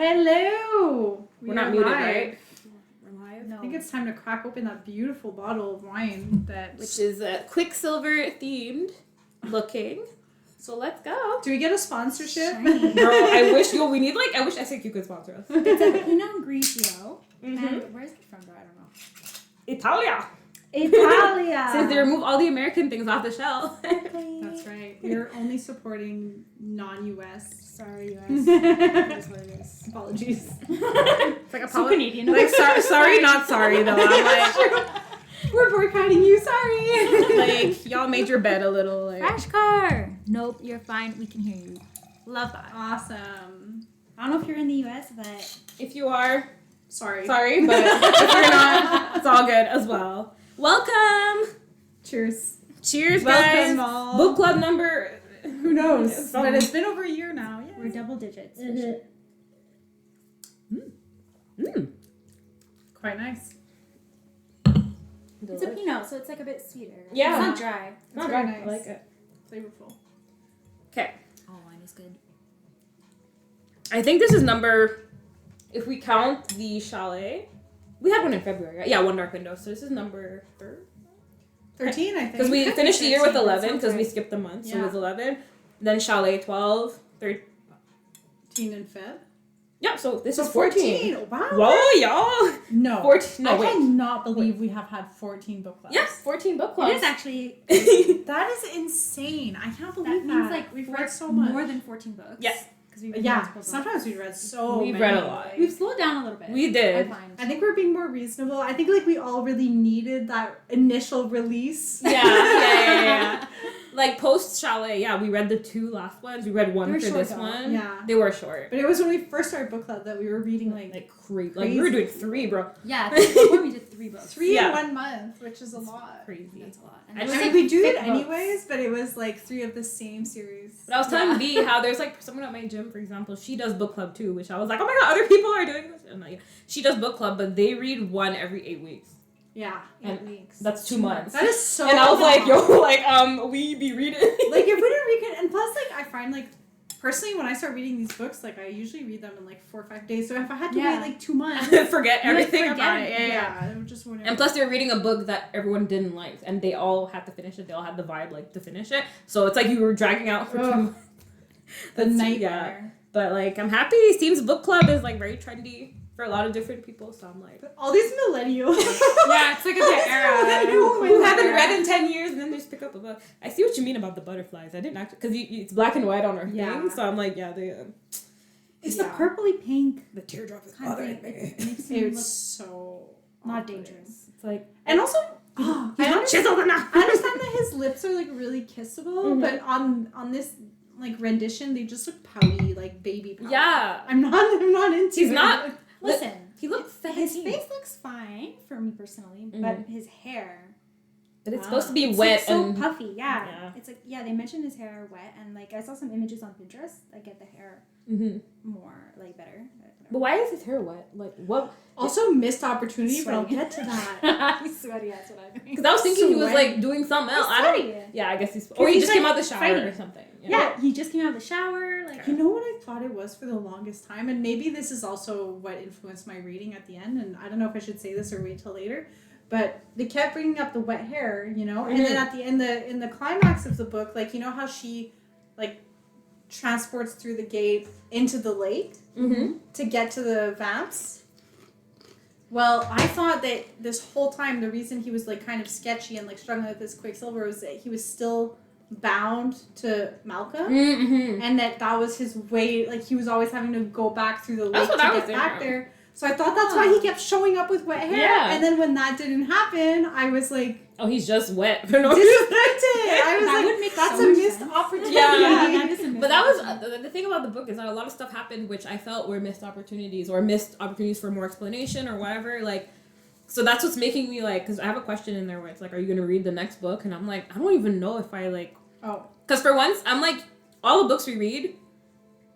Hello! We're not muted, live. right? We're live? I think it's time to crack open that beautiful bottle of wine Which is Quicksilver themed looking. So let's go. Do we get a sponsorship? Shiny. Girl, I wish we need I wish SAQ could sponsor us. It's a Pinot Grigio. Mm-hmm. And where's it from, though? I don't know. Italia. Italia! Since they remove all the American things off the shelf. That's right. We're only supporting non-US. Sorry, US. It is what it is. Apologies. It's like a So Canadian. Like sorry, not sorry though. I'm like, We're boycotting you, sorry. like y'all made your bed a little like. Crash car! Nope, you're fine. We can hear you. Love that. Awesome. I don't know if you're in the US, but If you are, Sorry. sorry, but if you're not, it's all good as well. Welcome. Cheers. Cheers, Welcome guys. all. Book club number. Who knows? Something. But it's been over a year now. Yeah. we're double digits. Quite nice. It's a Pinot, so it's like a bit sweeter. Yeah. It's not dry. It's Not very bad. nice. I like it. Flavorful. Okay. Oh, wine is good. I think this is number, if we count the chalet, we had one in February, right? Yeah, One Dark Window. So this is number 13, I think. because we finished the year with 11 because we Sounds skipped a month, so Yeah. it was 11. Then chalet 12, 13. 13 in Feb. Yeah, so this So is 14. Wow. Whoa, y'all! No. 14. No, I wait. cannot believe we have had 14 book clubs. Yes, 14 book It clubs. is actually. That is insane. I can't believe That means like we've four- read so much. More than 14 books. Yes. Because we've read Yeah, multiple books. sometimes we've read so We've many. read a lot. like- We've slowed down a little bit. We did. I find. I think we're being more reasonable. I think like we all really needed that initial release. Yeah. Like post chalet, yeah, we read the 2 last ones. We read one They were for short, this though. one. Yeah. They were short. But it was when we first started book club that we were reading like Crazy. Like we were doing 3, bro. Yeah, before we did 3 books. 3 Yeah. in 1 month, which is a lot. Crazy. That's a lot. I And just there's, I mean, like, we do it thick books. anyways, but it was like 3 of the same series. But I was telling B how there's like someone at my gym, for example, she does book club too, which I was like, oh my god, other people are doing this. I'm like, she does book club, but they read one every 8 weeks. Yeah. 8 weeks. That's 2 months. That is so And I was like, long. yo, like, we be reading. Like if we didn't read it, and plus like I find like personally when I start reading these books, like I usually read them in like 4 or 5 days. So if I had to Yeah. wait like 2 months, forget You, like, everything forget about it. it. Yeah. I would just wouldn't. And plus, they're reading a book that everyone didn't like, and they all had to finish it. They all had the vibe like to finish it. So it's like you were dragging out for 2 Ugh. months. the That's- nightmare. But like, I'm happy. It seems book club is like very trendy for a lot of different people. So I'm like, But all these millennials. Yeah, it's like a bit era. who haven't read in 10 years and then just pick up a book. I see what you mean about the butterflies. I didn't actually, because it's black and white on our Yeah. thing. So I'm like, yeah, they. It's Yeah. the purpley pink. The teardrop is Kind of bothering thing. me. It makes me It's look so not awkward. dangerous. It's like, And also, he's I not understand, chiseled enough. I understand that his lips are like really kissable, Mhm. but on this like rendition, they just look pouty, like baby pouty. Yeah. I'm not into He's it. not- Listen, He looks 17. his face looks fine for me personally, but his hair. But it's supposed to be It's wet like so and. puffy, yeah. Yeah. It's like, yeah, they mentioned his hair wet, and like I saw some images on Pinterest that get the hair Mhm. more like better. But why is his hair wet? Like, what? Also missed opportunity, but I'll Sweaty. get to that. He's sweaty, that's what I mean. Because I was thinking he was Sweaty. like doing something else. He's I don't. sweaty. Yeah, I guess he's. Or he he's, just came like, out the shower fighting. or something. You know? Yeah, he just came out of the shower. Like, You know what I thought it was for the longest time, and maybe this is also what influenced my reading at the end, and I don't know if I should say this or wait till later, but they kept bringing up the wet hair, you know, and then at the end, in the climax of the book, like, you know how she, like, transports through the gate into the lake Mm-hmm. to get to the vamps? Well, I thought that this whole time the reason he was, like, kind of sketchy and, like, struggling with this Quicksilver was that he was still bound to Malcolm. Mm-hmm. And that was his way, like he was always having to go back through the lake That's to what I was get back thinking. there. So I thought that's why he kept showing up with wet hair. Yeah. And then when that didn't happen, I was like Oh, he's just wet for no reason. disappointed. I was That like, would make that's so a much missed sense. opportunity. Yeah, that is a missed But that was opportunity. the thing about the book is that a lot of stuff happened which I felt were missed opportunities or missed opportunities for more explanation or whatever. Like, so that's what's making me like, because I have a question in there where it's like, are you gonna read the next book? And I'm like, I don't even know if I like. Oh. Because for once, I'm like, all the books we read,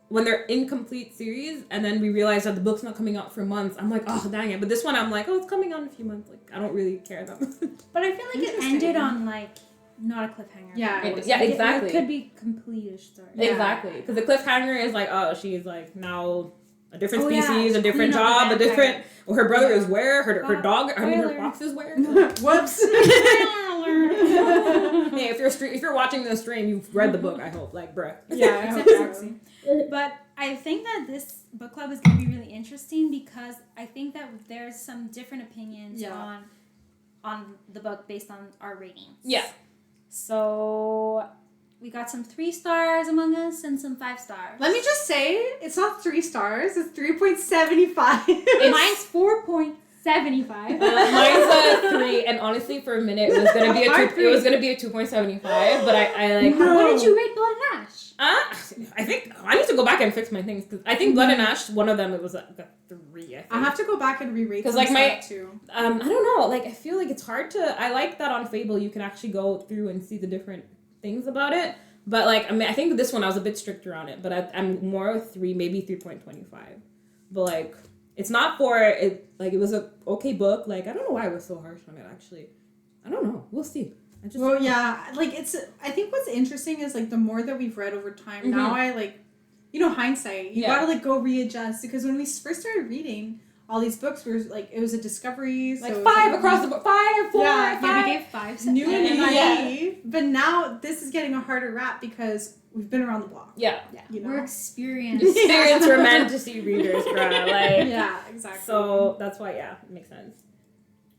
when they're incomplete series, and then we realize that the book's not coming out for months, I'm like, oh, dang it. But this one, I'm like, oh, it's coming out in a few months. Like, I don't really care that much. But I feel like it Interesting. ended on like not a cliffhanger. Yeah, It- was. yeah, Like, exactly. It could be complete story. Yeah. Exactly. Because the cliffhanger is like, oh, she's like now a different Oh, yeah. species, a different Clean up job, the a different. Or her brother is where? Her Oh, dog. I mean, her spoiler. fox is where? Whoops. Hey, if you're watching this stream, you've read the book. I hope, like, bruh. Yeah, I hope Except so. But I think that this book club is going to be really interesting because I think that there's some different opinions on the book based on our ratings. Yeah. So we got some 3 stars among us and some 5 stars. Let me just say, it's not 3 stars. It's 3.75. Mine's 4.75. Mine's a 3, and honestly, for a minute, it was gonna be a 2.75. But I like. No. What did you rate Blood and Ash? I think I need to go back and fix my things because I think Blood and Ash, one of them, it was a 3. I think. I have to go back and re-rate Because some like stuff too. I don't know. Like I feel like it's hard to. I like that on Fable you can actually go through and see the different things about it. But like I mean, I think this one I was a bit stricter on it. But I'm more of 3, maybe 3.25. But like. It's not for it. Like it was a okay book. Like I don't know why I was so harsh on it. Actually, I don't know. We'll see. Like it's. I think what's interesting is like the more that we've read over time. Now I like, hindsight. You gotta like go readjust because when we first started reading all these books, we were like it was a discovery. Like so 5 across the book. 5, 4, 5. Yeah, we gave 5. New and Yeah. naive. But now this is getting a harder rap because we've been around the block. Yeah. We're experienced. Experience we're meant to see readers, bruh. Like Yeah, exactly. so that's why it makes sense.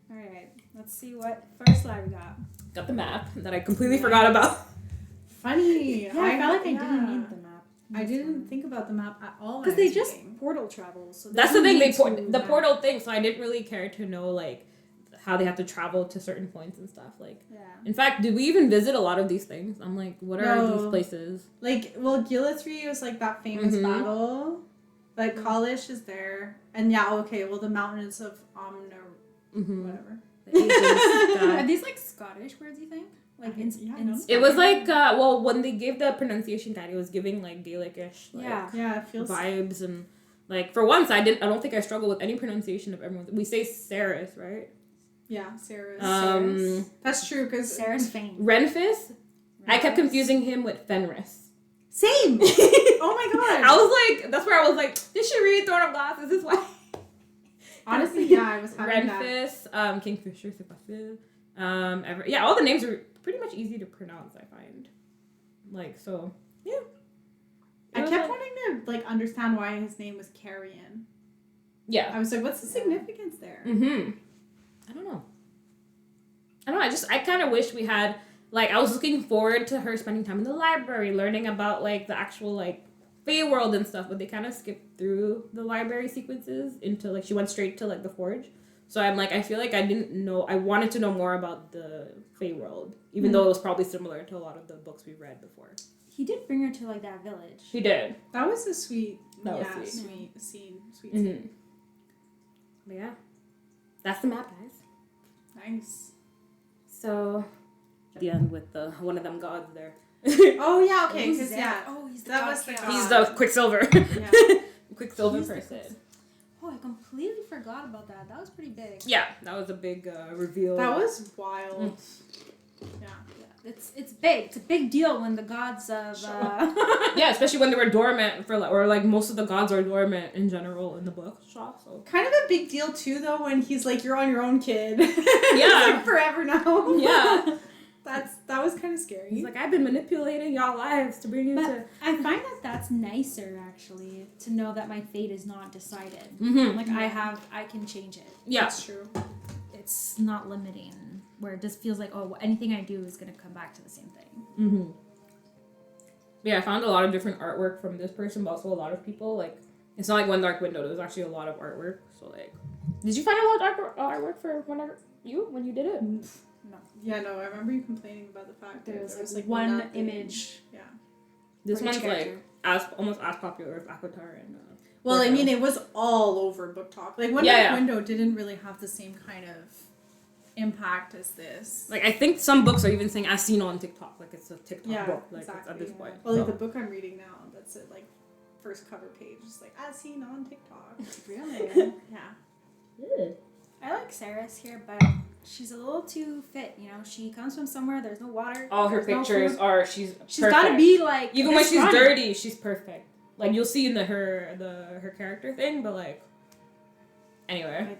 All right, let's see what first lie we got. Got the map that I completely forgot about. Funny. I felt like I didn't need the map. I didn't think about the map at all. Because they just portal travel. So That's the thing. they The portal thing. So I didn't really care to know like how they have to travel to certain points and stuff. Like, in fact, did we even visit a lot of these things? I'm like, what are these places? Like, well, Gilletry was like that famous battle. Like, Kalish is there. And the mountains of whatever. Are these like Scottish words, you think? Like it was like when they gave the pronunciation guide, it was giving like Gaelic-ish it feels vibes and like for once I don't think I struggle with any pronunciation of everyone. We say Saeris, right? Yeah, Saeris. That's true because Saeris Fane. Renfis. I kept confusing him with Fenris. Same. Oh my god. I was like, that's where I was like, did she read Throne of Glass? Is this why? Honestly, I was having Renfis, Kingfisher, all the names are pretty much easy to pronounce, I find. Like, so, yeah. I kept wanting to, like, understand why his name was Carrion. Yeah. I was like, what's the significance there? I don't know. I kind of wish we had, like, I was looking forward to her spending time in the library, learning about, like, the actual, like, Fey world and stuff, but they kind of skipped through the library sequences into, like, she went straight to, like, the Forge. So I'm like, I feel like I wanted to know more about the Fey world, even though it was probably similar to a lot of the books we've read before. He did bring her to like that village. He did. That was a sweet Sweet scene. But yeah, that's the map, guys. Nice. So, at the end with one of them gods there. Oh yeah, okay. Who's Because that? He's the god was the chaos. god. He's the Quicksilver. Yeah. Quicksilver He's the person. Oh, I completely forgot about that. That was pretty big. Yeah, that was a big reveal. That was wild. Yeah. It's big. It's a big deal when the gods of yeah, especially when they were dormant or most of the gods are dormant in general in the book. So kind of a big deal too, though, when he's like, "You're on your own, kid." Yeah, like, forever now. Yeah, that was kind of scary. He's like, I've been manipulating y'all lives to bring you to. I find that's nicer actually to know that my fate is not decided. Like I can change it. Yeah, that's true. It's not limiting. Where it just feels like, anything I do is going to come back to the same thing. Yeah, I found a lot of different artwork from this person, but also a lot of people. Like, it's not like One Dark Window. There was actually a lot of artwork. So, like, did you find a lot of artwork for when you did it? No. Yeah, no, I remember you complaining about the fact that there was like one image. Yeah. This one's like almost as popular as Avatar and. Well, I mean, it was all over Book Talk. Like, One Dark Window didn't really have the same kind of impact as this. Like, I think some books are even saying as seen on TikTok. Like, it's a TikTok book. Like, exactly. at this point. Well, like the book I'm reading now, that's it. Like, first cover page, it's like as seen on TikTok. Really? Yeah. I like Saeris here, but she's a little too fit. You know, she comes from somewhere. There's no water. All her pictures are she's got to be like even when she's dirty, she's perfect. Like, you'll see in her character thing, but, like, anyway.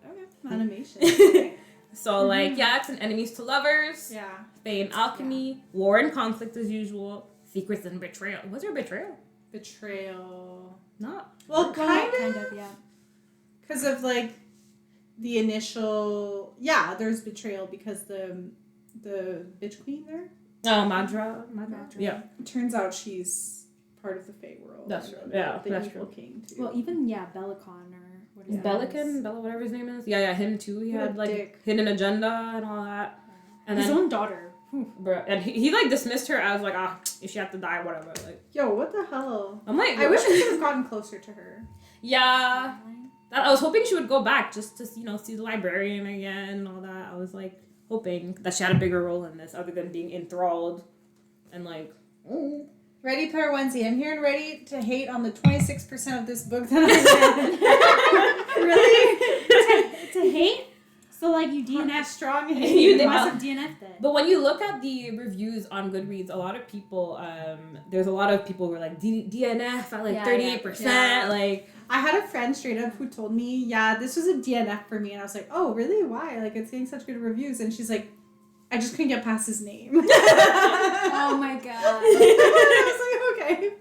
Okay. Animation. So, like, yeah, it's an enemies to lovers. Yeah. Fey and alchemy. War and conflict as usual. Secrets and betrayal. Was there betrayal? Betrayal. Not. Well, kind of. Yeah. Because of, like, the initial... Yeah, there's betrayal because the bitch queen there. Oh, Madra. Yeah. It turns out she's part of the Fey world. That's true. And Yeah, the that's evil true. king, too. Well, even, Bellicon or what is Belican, Bella, whatever his name is. Yeah, him too. He What had a like dick. hidden agenda and all that. And his then, own daughter. bruh, and he like dismissed her as like, if she had to die, whatever. Like, Yo, what the hell? I'm like, I wish I could have gotten closer to her. Yeah, I was hoping she would go back just to see the librarian again and all that. I was like hoping that she had a bigger role in this other than being enthralled and like. Ready Player Onesie, I'm here and ready to hate on the 26% of this book that I read. Really? to hate? So, like, you DNF. Strong hate. You You did must not. have DNF'd it. But when you look at the reviews on Goodreads, a lot of people, there's a lot of people who are like DNF at like 38%. yeah. Like, I had a friend straight up who told me, yeah, this was a DNF for me. And I was like, oh, really? Why? Like, it's getting such good reviews. And she's like, I just couldn't get past his name. Oh my god. I was like, okay.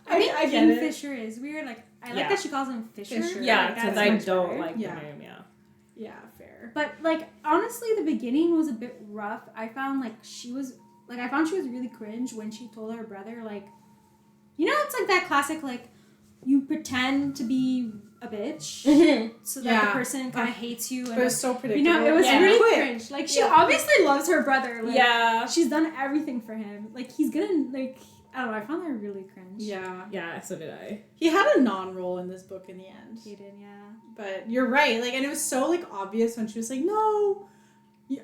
I think I get it. Kingfisher is weird. Like, I like Yeah. that she calls him Fisher. Fisher. yeah, Like, because that's I much don't better. like Yeah. the name, yeah. Yeah, fair. But, like, honestly, the beginning was a bit rough. I found, like, she was really cringe when she told her brother, like, you know, it's like that classic, like, you pretend to be a bitch so that the Yeah. person kind of hates you. But And, it was so you predictable. know, it was Yeah. really Quick. cringe. Like, she Yeah. obviously loves her brother. Like, Yeah. she's done everything for him. Like, he's gonna, like, I don't know, I found that really cringe. Yeah. Yeah, so did I. He had a non-role in this book in the end. He did, yeah. But you're right. Like, and it was so, like, obvious when she was like, no,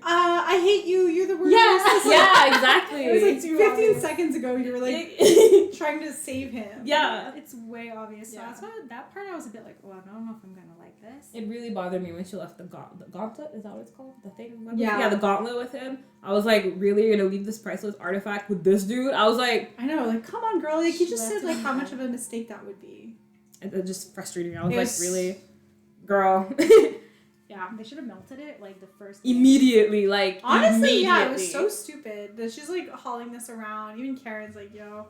I hate you. You're the worst. Yeah. It's like- Yeah, exactly. It was like Too 15 obvious. seconds ago you were like trying to save him. Yeah. It's way obvious. So Yeah. that's why that part I was a bit like, oh, I don't know if I'm gonna like this. It really bothered me when she left the gauntlet. Is that what it's called? The thing? Yeah. Yeah, the gauntlet with him. I was like, really, you're gonna leave this priceless artifact with this dude? I was like, I know, like, come on, girl. Like, you She just left said, like, him how there. much of a mistake that would be. it just frustrated me. I was It like, was- really? Girl. Yeah. They should have melted it like the first. Immediately, like, Honestly, yeah, it was immediately. so stupid that she's, like, hauling this around. Even Karen's like, yo.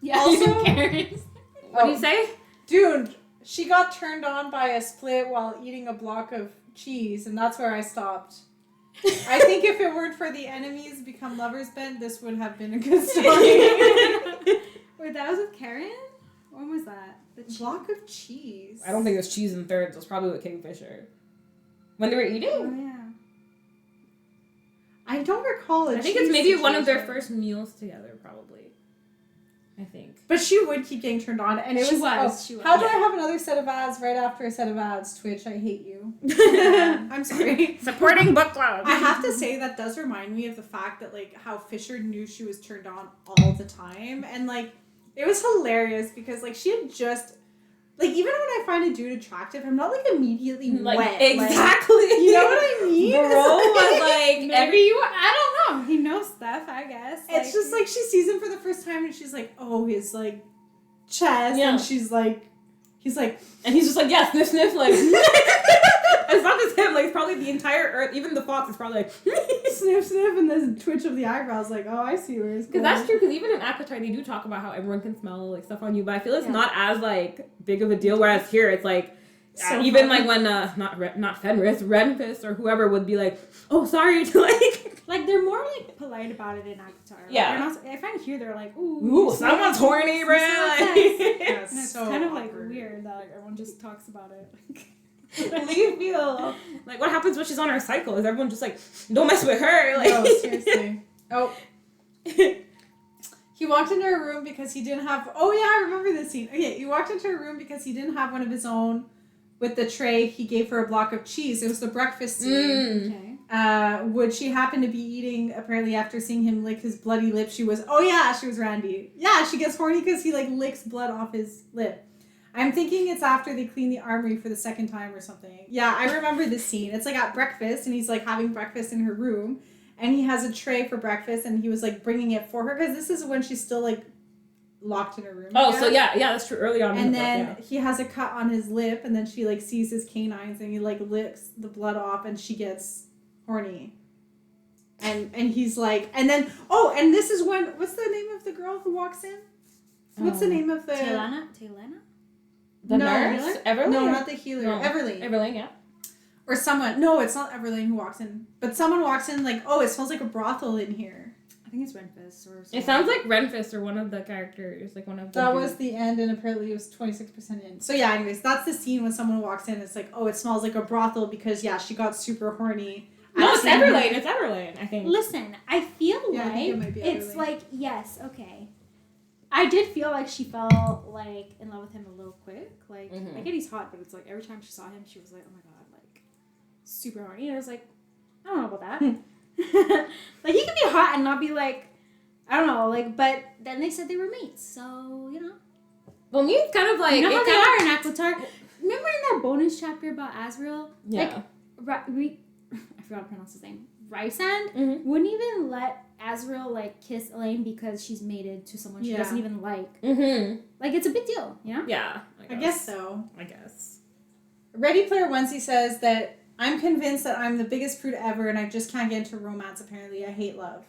Yeah. Also- Karen's. What do you say? Dude, she got turned on by a split while eating a block of cheese, and that's where I stopped. I think if it weren't for the enemies become lovers bent, this would have been a good story. Wait, that was with Karen? When was that? The Block of cheese. I don't think it was cheese and thirds. It was probably with Kingfisher. When they were eating? Oh yeah. I don't recall it. I think it's maybe one of their first meals together, probably. I think. But she would keep getting turned on, and it She was. was, oh, she was. How do Yeah. I have another set of ads right after a set of ads? Twitch, I hate you. I'm sorry. Supporting book club. I have to say that does remind me of the fact that like how Fisher knew she was turned on all the time, and like it was hilarious because like she had just like even when I find a dude attractive, I'm not like immediately like wet. exactly. Like, you know what I mean? Bro was like Maybe you. I don't know. He knows stuff. I guess. It's just like she sees him for the first time and she's like, oh, his like chest, Yeah. and she's like, he's like, and he's just like, yeah, sniff, sniff, like. It's not just him, like, it's probably the entire earth, even the fox is probably like, sniff, sniff, and the twitch of the eyebrows, like, oh, I see where it's because going. that's true, because even in Appetite, they do talk about how everyone can smell, like, stuff on you, but I feel it's Yeah. not as, like, big of a deal, whereas here, it's like, So even, funny. like, when, not Fenris, Renfist, or whoever would be like, oh, sorry, to, like, they're more like polite about it in Avatar. Like, Yeah. they're not, I find here they're like, ooh, ooh, you smell someone's like- horny, you bro. smell like Like, sex. And it's so kind of like awkward. weird that like everyone just talks about it. leave me alone. Like, what happens when she's on her cycle? Is everyone just like, don't mess with her? Like, No, seriously. Oh. He walked into her room because he didn't have. Oh yeah, I remember this scene. Okay, he walked into her room because he didn't have one of his own. With the tray, he gave her a block of cheese. It was the breakfast scene. Okay. Would she happen to be eating? Apparently, after seeing him lick his bloody lip, she was. Oh yeah, she was Randy. Yeah, she gets horny because he like licks blood off his lip. I'm thinking it's after they clean the armory for the second time or something. Yeah, I remember this scene. It's like at breakfast, and he's like having breakfast in her room. And he has a tray for breakfast, and he was like bringing it for her because this is when she's still like locked in her room. Oh, again. so yeah, that's true. Early on in And the then book, he has a cut on his lip, and then she like sees his canines, and he like licks the blood off, and she gets horny. And he's like, and then and this is when, what's the name of the girl who walks in? What's the name of the Taylana? The no, nurse? healer? Everlane? No, not the healer. No. Everlane. Yeah. Or someone. No, it's not Everlane who walks in. But someone walks in like, oh, it smells like a brothel in here. I think it's Renfist or something. It sounds like Renfist or one of the characters, like one of the That was the end, and apparently it was 26% in. So yeah, anyways, that's the scene when someone walks in. It's like, oh, it smells like a brothel because, yeah, she got super horny. No, it's Everlane. It's Everlane, I think. Listen, I feel Yeah, I think it might be it's Everlane. like, yes, okay. I did feel like she fell, like, in love with him a little quick. Like, I get he's hot, but it's like every time she saw him, she was like, oh my god, like, super horny. And I was like, I don't know about that. Like, he can be hot and not be like, I don't know, like, but then they said they were mates, so, you know. Well, me, it's kind of like... You know how they kind are in Aquitar? Remember in that bonus chapter about Azrael? Yeah. Like, I forgot to pronounce his name. Rysand wouldn't even let Azrael, like, kiss Elaine because she's mated to someone she doesn't even like. Mm-hmm. Like, it's a big deal, you know? Yeah. I guess so. I guess. Ready Player Wednesday says that I'm convinced that I'm the biggest prude ever, and I just can't get into romance, apparently. I hate love.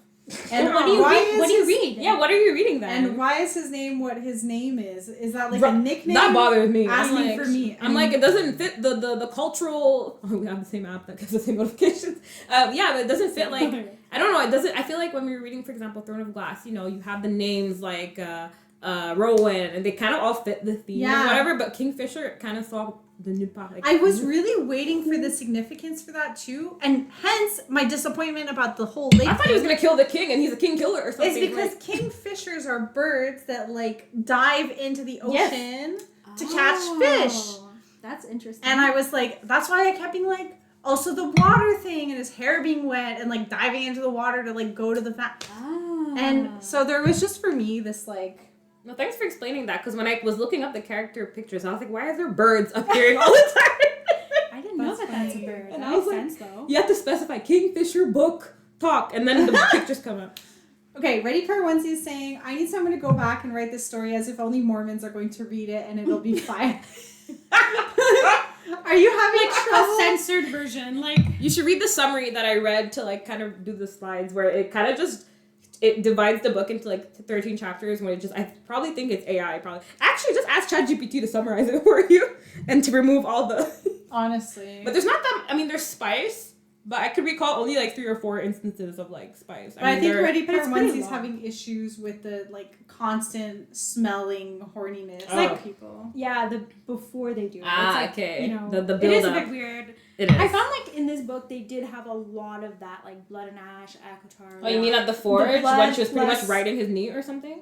And what do you read? What do you read? Yeah, what are you reading then? And why is his name what his name is? Is that like a nickname? That bothers me. Asking for me. I'm like, it doesn't fit the cultural... Oh, we have the same app that gives the same notifications. Yeah, but it doesn't fit like... I don't know, it doesn't... I feel like when we were reading, for example, Throne of Glass, you know, you have the names like Rowan, and they kind of all fit the theme or whatever, but Kingfisher kind of saw the new part. Like, I was really waiting for the significance for that too, and hence my disappointment about the whole lake. I thought he was gonna kill the king, and he's a king killer or something. It's because kingfishers are birds that like dive into the ocean to catch fish. That's interesting. And I was like, that's why I kept being like, also the water thing and his hair being wet and like diving into the water to like go to the And so there was just for me this like. Well, thanks for explaining that, because when I was looking up the character pictures, I was like, why are there birds appearing all the time? I didn't know that that's a bird. And That I was makes like, sense, though. You have to specify Kingfisher, book, talk, and then the pictures come up. Okay, Ready Player Wednesday is saying, I need someone to go back and write this story as if only Mormons are going to read it and it'll be fine. Are you having trouble? A censored version, like... You should read the summary that I read to like kind of do the slides where it kind of just... It divides the book into like 13 chapters when it just... I probably think it's AI, probably. Actually, just ask ChatGPT to summarize it for you and to remove all the... Honestly. But there's not that... I mean, there's spice, but I could recall only like 3 or 4 instances of like spice. But I think Ready but it's Player pretty Wednesday's long. having issues with the like constant smelling horniness Oh. like people. Yeah, before they do it. Ah, It's like, okay. You know, The it is a build-up. bit weird. It is. I found like in this book they did have a lot of that, like blood and ash, Akatar. Oh, you mean at the forge blood when she was pretty much plus- riding his knee or something?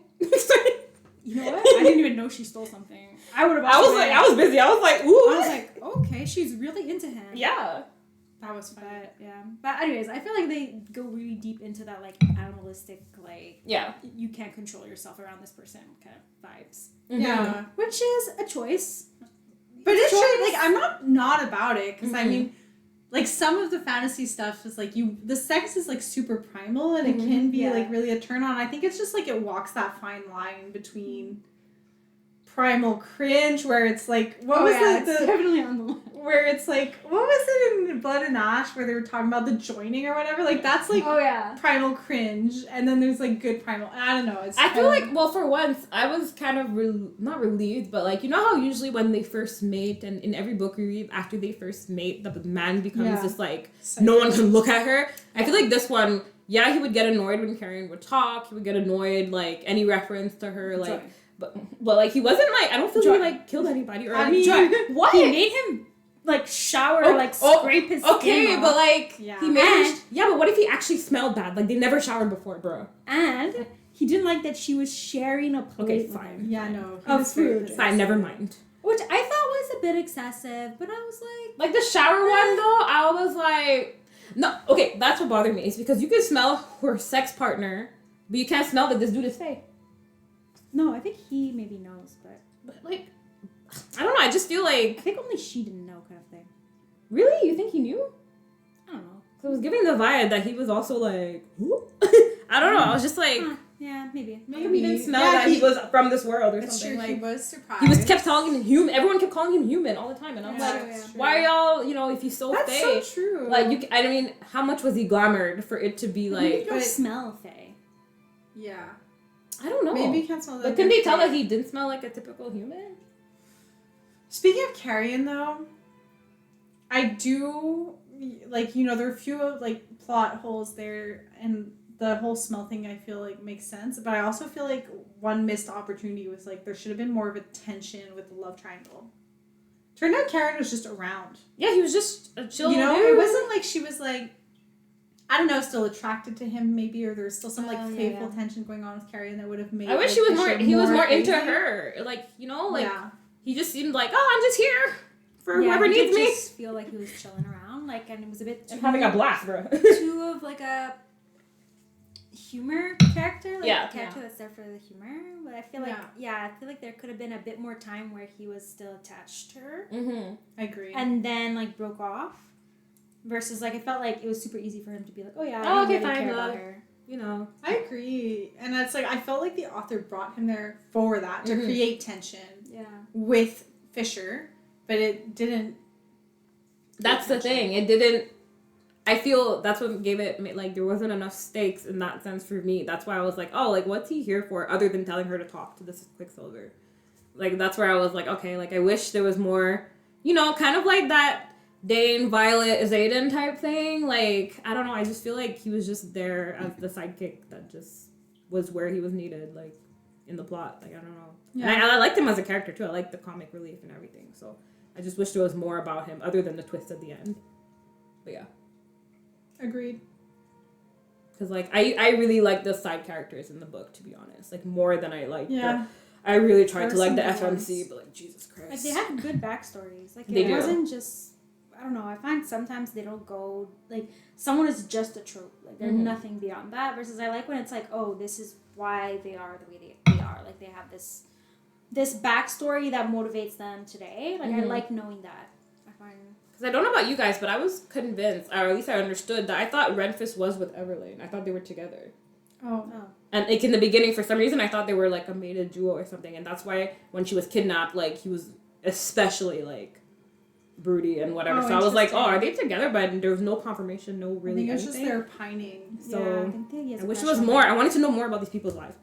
You know what? I didn't even know she stole something. I would have. I was busy. I was like, ooh. I was like, okay, she's really into him. Yeah. That was fun. But yeah. But anyways, I feel like they go really deep into that like animalistic, like Yeah. you can't control yourself around this person kind of vibes. Yeah. Which is a choice. But it's Choice. true, like I'm not about it because I Mhm. mean, like some of the fantasy stuff is like the sex is like super primal and it can be Yeah. like really a turn on. I think it's just like it walks that fine line between primal cringe where it's like what was it's the definitely on the line. where it's like what was it in Blood and Ash where they were talking about the joining or whatever, like that's like Oh yeah. primal cringe, and then there's like good primal. I don't know. It's I feel kind like, well, for once, I was kind of not relieved, but like, you know how usually when they first mate, and in every book we read, after they first mate, the man becomes just like, no one can look at her. I feel like this one, yeah, he would get annoyed when Karen would talk. He would get annoyed, like, any reference to her, like, but like, he wasn't like, I don't feel he like killed anybody, or I mean, what? He made him like shower, scrape his skin Okay, off. but like, Yeah. he made And- yeah, but what if he actually smelled bad? Like, they never showered before, bro. And he didn't like that she was sharing a plate Okay, with fine. him. yeah, no, he Of was very food. pissed. Fine, never mind. Which I thought was a bit excessive, but I was like, Like the shower one though, I was like, no, okay, that's what bothered me. It's because you can smell her sex partner, but you can't smell that this dude is fake. no, I think he maybe knows, but But like, I don't know. I just feel like, I think only she didn't know, kind of thing. really, you think he knew? I don't know. So it was giving the vibe that he was also like, who? I don't know. I was just like, Yeah, maybe. Maybe he didn't smell that he was from this world or It's something. true, Like he was surprised. he was kept calling him human. Everyone kept calling him human all the time, and I'm Yeah, like, it's true. why are y'all? You know, if he's so That's fey, so true. like I mean, how much was he glamored for it to be Maybe like? you don't But- smell Faye. Yeah. I don't know. Maybe you can't smell that. But couldn't they tell that he didn't smell like a typical human? Speaking of Carrion, though, I do like, you know, there are a few like plot holes there, and the whole smell thing I feel like makes sense. But I also feel like one missed opportunity was like there should have been more of a tension with the love triangle. Turned out Carrion was just around. Yeah, he was just a chill. You know, dude. it wasn't like she was like, I don't know, still attracted to him maybe, or there's still some like playful tension going on with Carrion that would have made. I wish like, he was the more. show He was more into crazy. her. Like you know, like yeah. he just seemed like, oh, I'm just here for Yeah, whoever he needs did me. just feel like he was chilling around, like, and it was a bit I'm having a blast, bro. too of like a humor character, like Yeah. a character that's there for the humor. But I feel like, I feel like there could have been a bit more time where he was still attached to her, I agree. and then like broke off. Versus, like, it felt like it was super easy for him to be like, oh yeah, Oh, I okay, don't really fine, care about love. her. You know. I agree. And it's like, I felt like the author brought him there for that, to create tension Yeah. with Fisher, but it didn't. That's the thing. It didn't. I feel that's what gave it, like, there wasn't enough stakes in that sense for me. That's why I was like, oh, like, what's he here for other than telling her to talk to this Quicksilver? Like, that's where I was like, okay, like, I wish there was more, you know, kind of like that Dane, Violet, Zayden type thing. Like, I don't know. I just feel like he was just there as the sidekick that just was where he was needed, like, in the plot. Like, I don't know. Yeah. And I liked him as a character, too. I liked the comic relief and everything. So I just wish there was more about him other than the twist at the end. But yeah. Agreed. Because, like, I really like the side characters in the book, to be honest. Like, more than I like Yeah. I really tried There to were like the some good FMC, ones. but, like, Jesus Christ. Like, they had good backstories. Like, They it do. wasn't just, I don't know, I find sometimes they don't go, like, someone is just a trope. Like, they're nothing beyond that. Versus I like when it's like, oh, this is why they are the way they are. Like, they have this backstory that motivates them today. Like, I like knowing that. I find... Because I don't know about you guys, but I was convinced, or at least I understood, that I thought Renfist was with Everlane. I thought they were together. Oh. And, like, in the beginning, for some reason, I thought they were, like, a mated duo or something. And that's why, when she was kidnapped, like, he was especially, like, broody and whatever. Oh, so I was like, oh, interesting. are they together? But there was no confirmation, no I really think it's just anything. they're pining. So, yeah, I think they I wish it was more. I wanted to know more about these people's lives.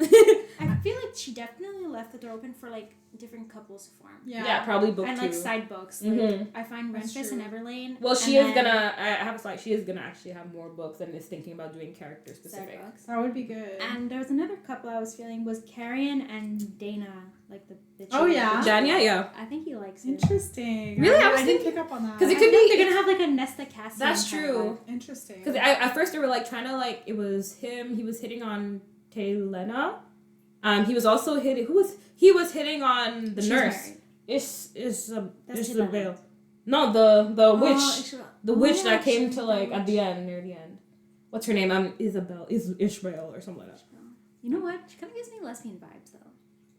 I feel like she definitely left the door open for, like, different couples to form. Yeah. probably book And, two. like, side books. Like, Mhm. I find That's Renfist and true. Everlane. Well, she and is then gonna. I have a slide. She is gonna actually have more books and is thinking about doing character side specific. books. That would be good. And there was another couple I was feeling was Carrion and Dana, like the bitch. Oh, yeah? Danya, yeah. I think he likes it. Interesting. Really? I was didn't thinking- pick up on that. 'Cause it I could think be- they're gonna have like a Nesta Cassian. That's kind of true. vibe. Interesting. Because at first they were like trying to like it was him. He was hitting on Taylena. He was also hitting. He was hitting on the She's nurse. married. That's That's Isabel. No, the witch. Ishmael. The Oh, witch yeah, that came she- to like that at the witch. end, near the end. What's her name? Isabel. Ishmael or something like that. You know what? She kind of gives me lesbian vibes though.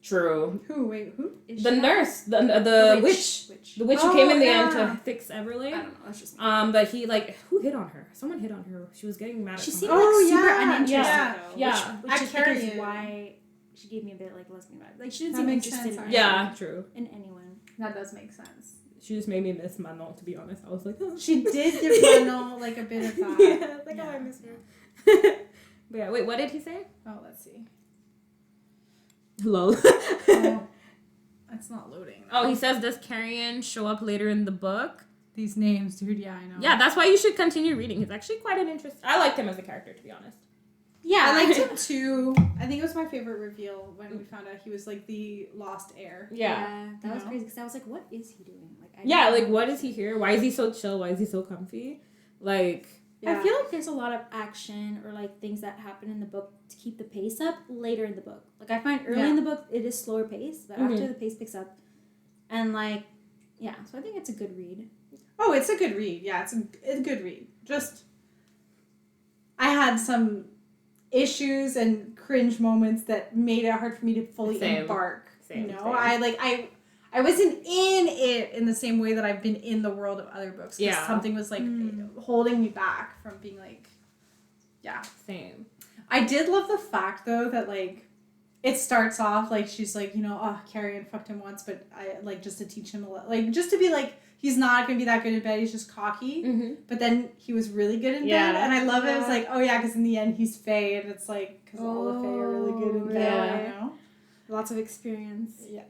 True. Who? Wait, who? The Ishmael? nurse, the witch. The witch who came in the end yeah. to fix Everlane. I don't know. That's just me. But he like who hit on her? Someone hit on her. She was getting mad at She someone. seemed like Oh, super yeah, uninterested yeah, though. yeah. Which I I think carry is it. why she gave me a bit like lesbian vibe. Like she didn't That seem makes interested sense, in Yeah, true. in anyone. That does make sense. She just made me miss Manon, to be honest. I was like, oh. She did give Manon like a bit of that. Yeah, like, oh, I Yeah. miss her. But yeah, wait, what did he say? Oh, let's see. Lol. Oh, it's not loading. Oh, he says, does Carrion show up later in the book? These names, dude. Yeah, I know. Yeah, that's why you should continue reading. He's actually quite an interest. I liked him as a character, to be honest. Yeah, I liked him too. I think it was my favorite reveal when we found out he was like the lost heir. Yeah. that was You know? crazy because I was like, what is he doing? Like, I Yeah, didn't like, know. what is he here? Why is he so chill? Why is he so comfy? Like, I feel like there's a lot of action or like things that happen in the book to keep the pace up later in the book. Like I find early in the book it is slower pace, but after the pace picks up, and like, yeah, so I think it's a good read. Oh, it's a good read. Yeah, it's a good read. Just, I had some issues and cringe moments that made it hard for me to fully embark. Same, you know, same. I wasn't in it in the same way that I've been in the world of other books. 'Cause Yeah. something was like holding me back from being like, yeah. same. I did love the fact though that like it starts off like she's like, Carrion fucked him once, but I like just to teach him just to be like he's not gonna be that good in bed. He's just cocky. Mm-hmm. But then he was really good in bed, and I love it. It's like, oh yeah, because in the end he's Fae, and it's like because all the Fae are really good in bed. Lots of experience. Yeah.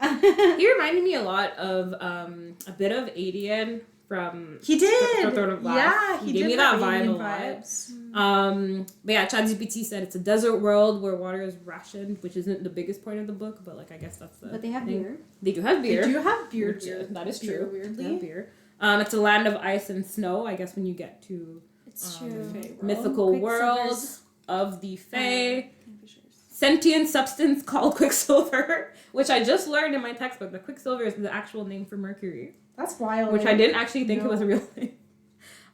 He reminded me a lot of a bit of Adian from He did. Throne of Glass. Yeah, he he gave did me that have vibe a alien lot. vibes. But yeah, ChatGPT said it's a desert world where water is rationed, which isn't the biggest point of the book, but like I guess that's the. But they have thing. beer. They do have beer. They do have beer. That is beer, true. Weirdly. They have beer. It's a land of ice and snow. I guess when you get to It's true. mythical worlds of the Fae. Kingfishers. Sentient substance called Quicksilver, which I just learned in my textbook. The Quicksilver is the actual name for Mercury, That's wild. which I didn't actually think it was a real thing.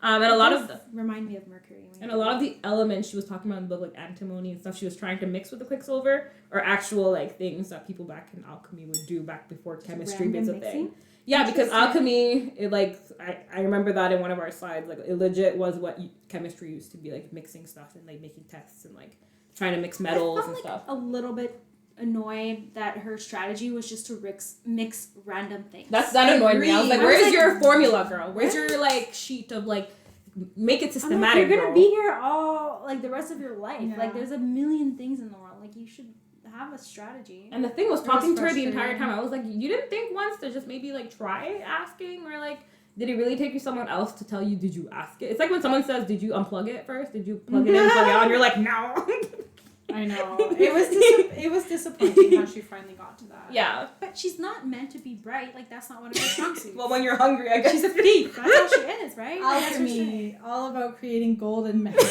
And a lot of remind me of Mercury. and a lot of the elements she was talking about in the book, like antimony and stuff, she was trying to mix with the Quicksilver, are actual like things that people back in alchemy would do back before chemistry was a thing. Yeah, because alchemy, it like I remember that in one of our slides, like it legit was what chemistry used to be, like mixing stuff and like making tests and like trying to mix metals and stuff. A little bit annoyed that her strategy was just to mix random things. That annoyed me. I was like, I where's was your formula, girl? Where's your like sheet of like make it systematic? You're gonna girl. be here all like the rest of your life. Yeah. Like there's a million things in the world. Like you should have a strategy. And the thing was It talking was to her the entire frustrating. time. I was like, you didn't think once to just maybe like try asking, or like did it really take you someone else to tell you, did you ask it? It's like when someone says, did you unplug it first? Did you plug it in and plug it out? And you're like, no. I know. It was disappointing how she finally got to that. Yeah. But she's not meant to be bright. Like that's not one of her strong suits. Well, when you're hungry, I guess. She's a thief. That's all she is, right? Alchemy, all about creating gold and metal.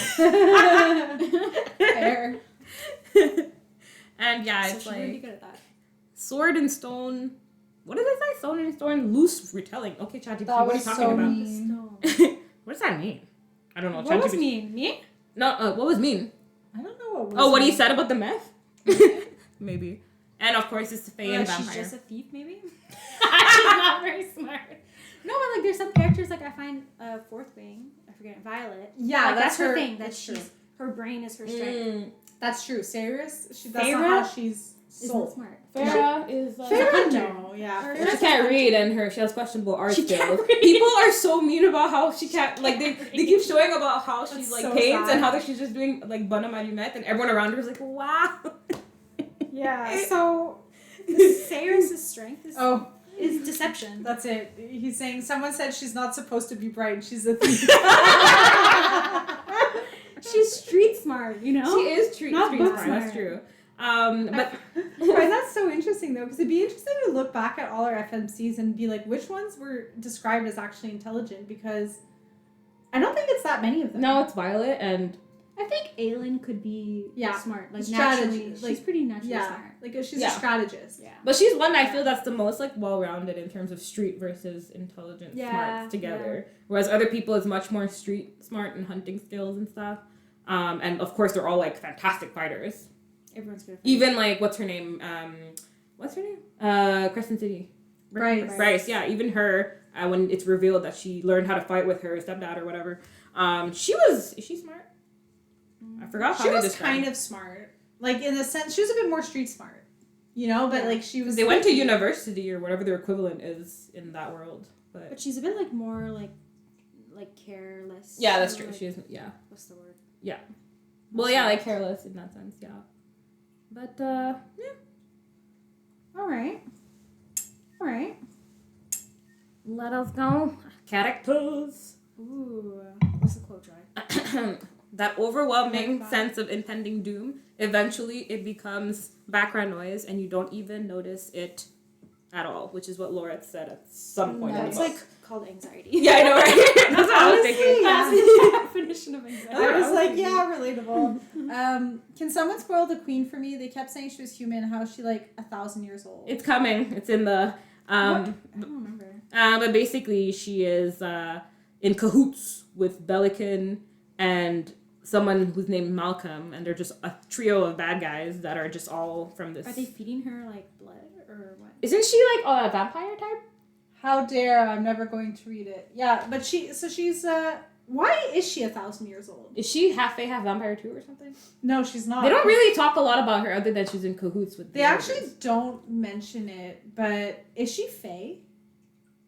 Fair. And yeah, So it's she's really like good at that. sword and stone. What does it say? Sword and stone, loose retelling. Okay, ChatGPT, That what are you was talking so about? mean. What does that mean? I don't know. What was ChatGPT. mean? Me? No, what was mean? I don't know what was. Oh, what he mean. said about the meth? Maybe. And of course, it's the Fae and She's vampire. just a thief, maybe? She's not very smart. No, but like there's some characters like I find Fourth Wing, I forget Violet. Yeah, like, that's her her thing. That that's true. her brain is her strength. That's true. Saeris, that's Feyre not how she's Isn't sold. smart. Farah is. Farah, no, yeah. Her- She Farah's can't a- read, and she has questionable art She can't skills. read. People are so mean about how she can't. Like they keep showing about how she's That's like so paints sad. and how she's just doing like Bana Marimet, and everyone around her is like, wow. Yeah. So. Saeris' strength is deception. That's it. He's saying someone said she's not supposed to be bright. She's a thief. She's street smart, you know? She is street Not book smart. That's smart. true. But I find that so interesting though, because it'd be interesting to look back at all our FMCs and be like, which ones were described as actually intelligent? Because I don't think it's that many of them. no, it's Violet, and I think Aelin could be smart. Like Strategy, naturally. like- she's pretty naturally Yeah, smart. like she's Yeah. a strategist. Yeah. but she's one I feel that's the most like well-rounded in terms of street versus intelligent Yeah, smarts together. Whereas other people is much more street smart and hunting skills and stuff. And of course they're all like fantastic fighters. Everyone's good. Even like what's her name? Crescent City. Bryce. Bryce, yeah. Even her, when it's revealed that she learned how to fight with her stepdad or whatever, is she smart? I forgot how She they was described kind it. of smart. Like in the sense, she was a bit more street smart. You know, but like she was. They went to university or whatever their equivalent is in that world. But she's a bit like more like careless. Yeah, that's or, true. like- She is, yeah. What's the word? Well, yeah, like careless in that sense, yeah. But, yeah. All right. Let us go. Characters. Ooh. What's the quote, Joy? That overwhelming Like that. sense of impending doom, eventually it becomes background noise and you don't even notice it at all, which is what Laura said at some point in the That's book. like called anxiety. Yeah, I know, right? That's what I was Honestly, thinking. yeah. That's the definition of anxiety. I was like, yeah, relatable. Can someone spoil the queen for me? They kept saying she was human. How is she like 1,000 years old? It's coming. It's in the... I don't remember. But basically she is in cahoots with Bellican and someone who's named Malcolm, and they're just a trio of bad guys that are just all from this... Are they feeding her like blood or what? Isn't she like a vampire type? How dare! I'm never going to read it. Yeah, but she's Why is she 1,000 years old? Is she half fae, half vampire too, or something? No, she's not. They don't really talk a lot about her other than she's in cahoots with. They actually don't mention it, but is she fae?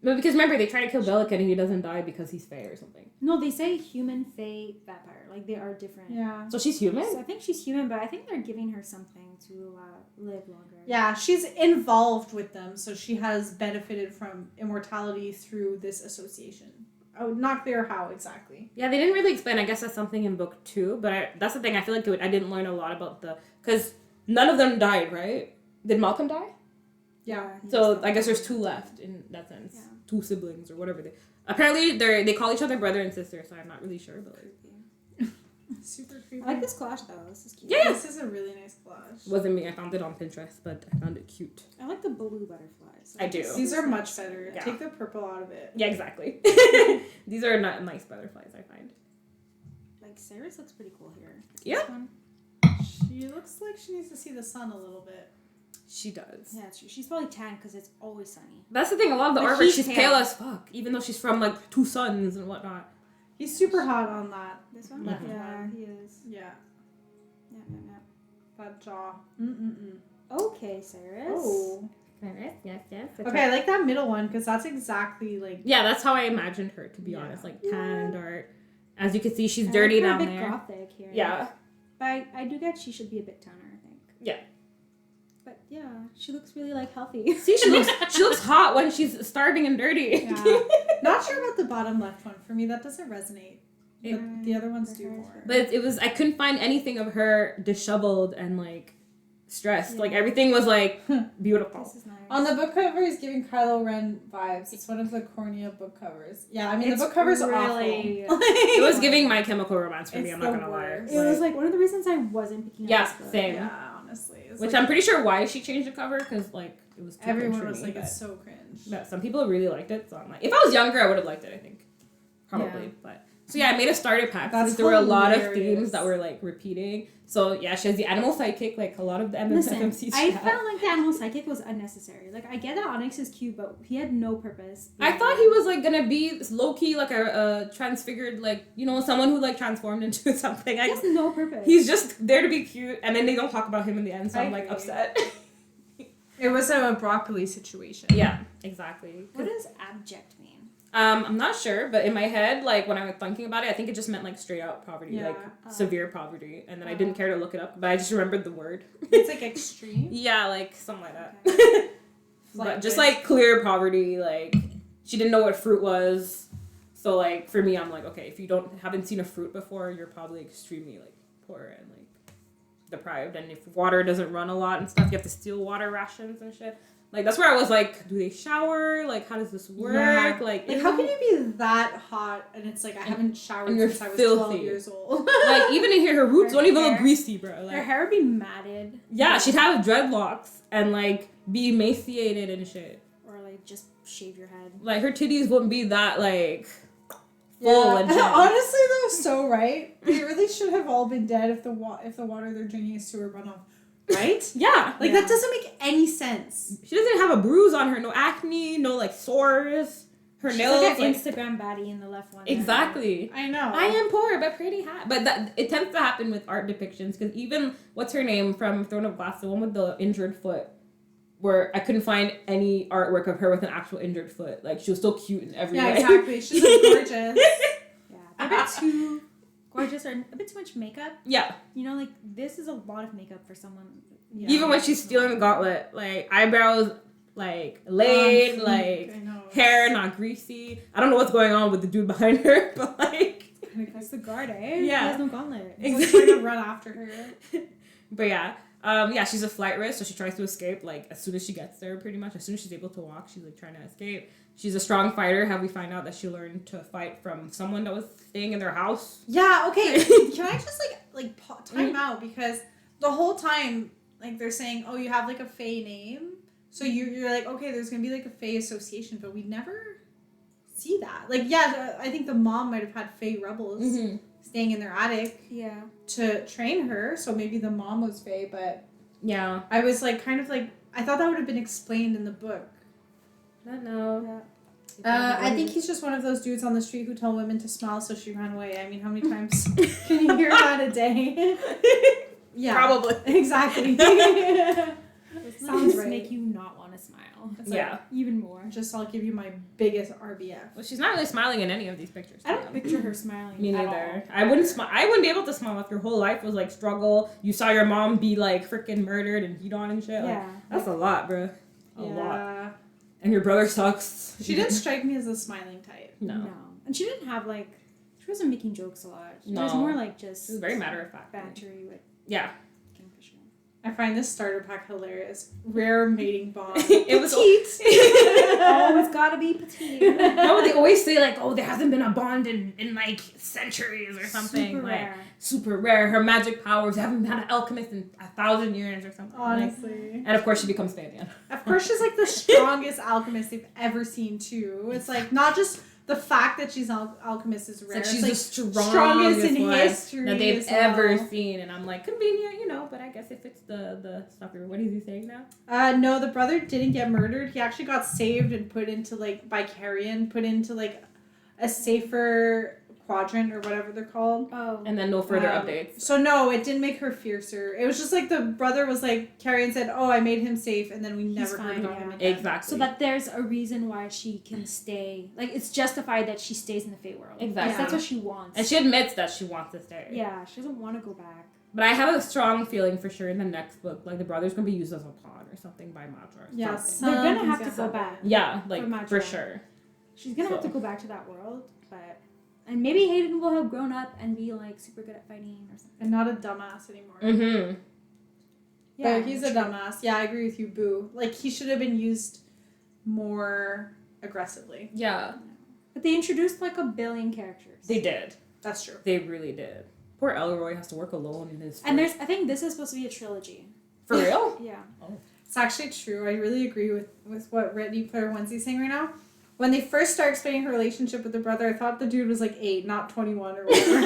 No, because remember they try to kill Bellic and he doesn't die because he's fae or something. No, they say human, fae, vampire. Like, they are different. Yeah. So she's human? So I think she's human, but I think they're giving her something to live longer. Yeah, she's involved with them, so she has benefited from immortality through this association. Oh, not clear how exactly. Yeah, they didn't really explain. I guess that's something in book 2, but that's the thing. I feel like I didn't learn a lot about because none of them died, right? Did Malcolm die? Yeah. So I guess there's 2 left in that sense. Yeah. 2 siblings or whatever apparently they call each other brother and sister, so I'm not really sure, but like, super creepy. I like this collage though. This is cute. Yeah. This is a really nice collage. Wasn't me. I found it on Pinterest, but I found it cute. I like the blue butterflies. I do. These are much better. Yeah. Take the purple out of it. Yeah, exactly. These are not nice butterflies, I find. Like, Saeris looks pretty cool here. Yeah. This one. She looks like she needs to see the sun a little bit. She does. Yeah, she's probably tan because it's always sunny. That's the thing. A lot of the But artwork, he's she's pale as fuck, even though she's from like 2 suns and whatnot. He's super hot on that. This one? Mhm. Yeah, he is. Yeah. Yeah. That jaw. Mm-mm-mm. Okay, Saeris. Oh. Yes. Okay, I like that middle one because that's exactly like... Yeah, that's how I imagined her, to be honest. Like, tan, dark. As you can see, she's dirty I like her down a bit there. gothic here. Yeah. But I do get she should be a bit tanner, I think. Yeah. But yeah, she looks really like healthy. See, she looks hot when she's starving and dirty. Yeah. Not sure about the bottom left one. For me, that doesn't resonate. Yeah. But the other ones do more. But it was, I couldn't find anything of her disheveled and like stressed. Yeah. Like everything was like beautiful. This is nice. On the book cover is giving Kylo Ren vibes. It's one of the cornea book covers. Yeah, I mean, the book cover's really awful. It was giving My Chemical Romance for me, It's I'm not the gonna lie. worst. It was like one of the reasons I wasn't picking Yeah, up this book. same. Yeah, honestly. It's Which like, I'm pretty sure why she changed the cover, because like it was too cringe everyone for was me, like, but- it's so cringe. But some people really liked it, so I'm like, if I was younger, I would have liked it, I think. Probably, Yeah. but... So yeah, I made a starter pack That's since there were a lot of hilarious. themes that were like repeating. So yeah, she has the animal sidekick, like a lot of the Listen, FMCs. I felt like the animal psychic was unnecessary. Like, I get that Onyx is cute, but he had no purpose. I thought he was like gonna be low key like a transfigured, like, you know, someone who like transformed into something. He has no purpose. He's just there to be cute, and then they don't talk about him in the end, so I I'm like agree. upset. It was a broccoli situation. Yeah, exactly. What does abject mean? I'm not sure, but in my head, like when I was thinking about it, I think it just meant like straight out poverty, Yeah. like severe poverty, and then I didn't care to look it up, but I just remembered the word. It's like extreme. Yeah, like something like that. Okay. But just like clear poverty, like she didn't know what fruit was. So like for me, I'm like, okay, if you haven't seen a fruit before, you're probably extremely like poor and like deprived. And if water doesn't run a lot and stuff, you have to steal water rations and shit. Like that's where I was like, do they shower? Like how does this work? Yeah. Like how can you be that hot and it's like I haven't showered and you're since I was filthy. 12 years old. like even in here, her roots Her don't even look hair- greasy, bro. Her Like hair would be matted. yeah, she'd have dreadlocks and like be emaciated and shit. Or like just shave your head. Like her titties wouldn't be that like full and shit. Honestly, though, so right. They really should have all been dead if the water they're drinking is sewer runoff, right? Yeah. Like that doesn't make any sense. She doesn't have a bruise on her, no acne, no like sores. Her She's nails like an like, Instagram baddie in the left one. exactly. I know. I am poor but pretty hot. But that it tends to happen with art depictions because even what's her name from Throne of Glass, the one with the injured foot, where I couldn't find any artwork of her with an actual injured foot. Like she was still cute in every Yeah, way. exactly. She's like, gorgeous. Yeah, they're a bit too gorgeous or a bit too much makeup. Yeah. You know, like this is a lot of makeup for someone. Yeah. Even when she's stealing the gauntlet, like eyebrows like laid, like I know. hair not greasy. I don't know what's going on with the dude behind her, but like That's the guard, eh? Yeah. He has no gauntlet. He's like trying to run after her. But yeah, she's a flight risk, so she tries to escape like as soon as she gets there. Pretty much as soon as she's able to walk, she's like trying to escape. She's a strong fighter. Have we find out that she learned to fight from someone that was staying in their house? Yeah, okay. Can I just time out because the whole time like they're saying, oh, you have like a Fae name, so you're like, okay, there's gonna be like a Fae association, but we never see that. Like, yeah, I think the mom might have had Fae rebels staying in their attic, Yeah. to train her, so maybe the mom was Fae, but Yeah, I was like, kind of like, I thought that would have been explained in the book. I don't know. Yeah. I think he's just one of those dudes on the street who tell women to smile, so she ran away. I mean, how many times can you hear that a day? Yeah, Probably. Exactly. Sounds right. make you not want to smile. It's like, Yeah. Even more. just I'll give you my biggest RBF. Well, she's not really smiling in any of these pictures. I don't picture her smiling. Me at neither. all. I wouldn't smile. I wouldn't be able to smile if your whole life was like struggle. You saw your mom be like freaking murdered and beat on and shit. Like, Yeah. that's a lot, bro. A lot. Yeah. And your brother sucks. She didn't strike me as a smiling type. No. And she didn't have like, she wasn't making jokes a lot. She was No. more like just. She was very matter of fact. Bantery with Yeah. Kingfisher. I find this starter pack hilarious. Rare mating bond. It was. Oh, it's gotta be petite. No, they always say like, oh, there hasn't been a bond in like centuries or something. Super like, rare. Super rare. Her magic powers haven't had an alchemist in 1,000 years or something. Like, Honestly. and of course, she becomes Fabian. Of course, she's like the strongest alchemist they've ever seen, too. It's like not just the fact that she's an alchemist is rare. It's like she's it's the strongest in one history that they've as ever well. seen. And I'm like, convenient, you know, but I guess if it's the stuff. What is he saying now? No, the brother didn't get murdered. He actually got saved and put into like by Carrion, put into like a safer quadrant or whatever they're called. Oh. And then no further updates. So no, it didn't make her fiercer. It was just like the brother was like Carrion said, "Oh, I made him safe," and then we never heard fine, about him yeah. again. Exactly. So that there's a reason why she can stay. Like, it's justified that she stays in the Fey world. Exactly. That's what she wants. And she admits that she wants to stay. Yeah, she doesn't want to go back. But I have a strong feeling for sure in the next book, like the brother's gonna be used as a pawn or something by Matra. Yeah, Something. They're gonna have something's to go gonna back. Yeah, like Matra. for sure. She's gonna have So. to go back to that world, but and maybe Hayden will have grown up and be like super good at fighting or something. And not a dumbass anymore. Mm-hmm. Yeah, But he's a dumbass. Yeah, I agree with you, Boo. Like he should have been used more aggressively. Yeah, But they introduced like a billion characters. they did. That's true. They really did. Poor Elroy has to work alone in his. And I think this is supposed to be a trilogy. for real. Yeah. It's actually true. I really agree with what Ready Player Onesie's saying right now. When they first start explaining her relationship with the brother, I thought the dude was like 8, not 21 or whatever.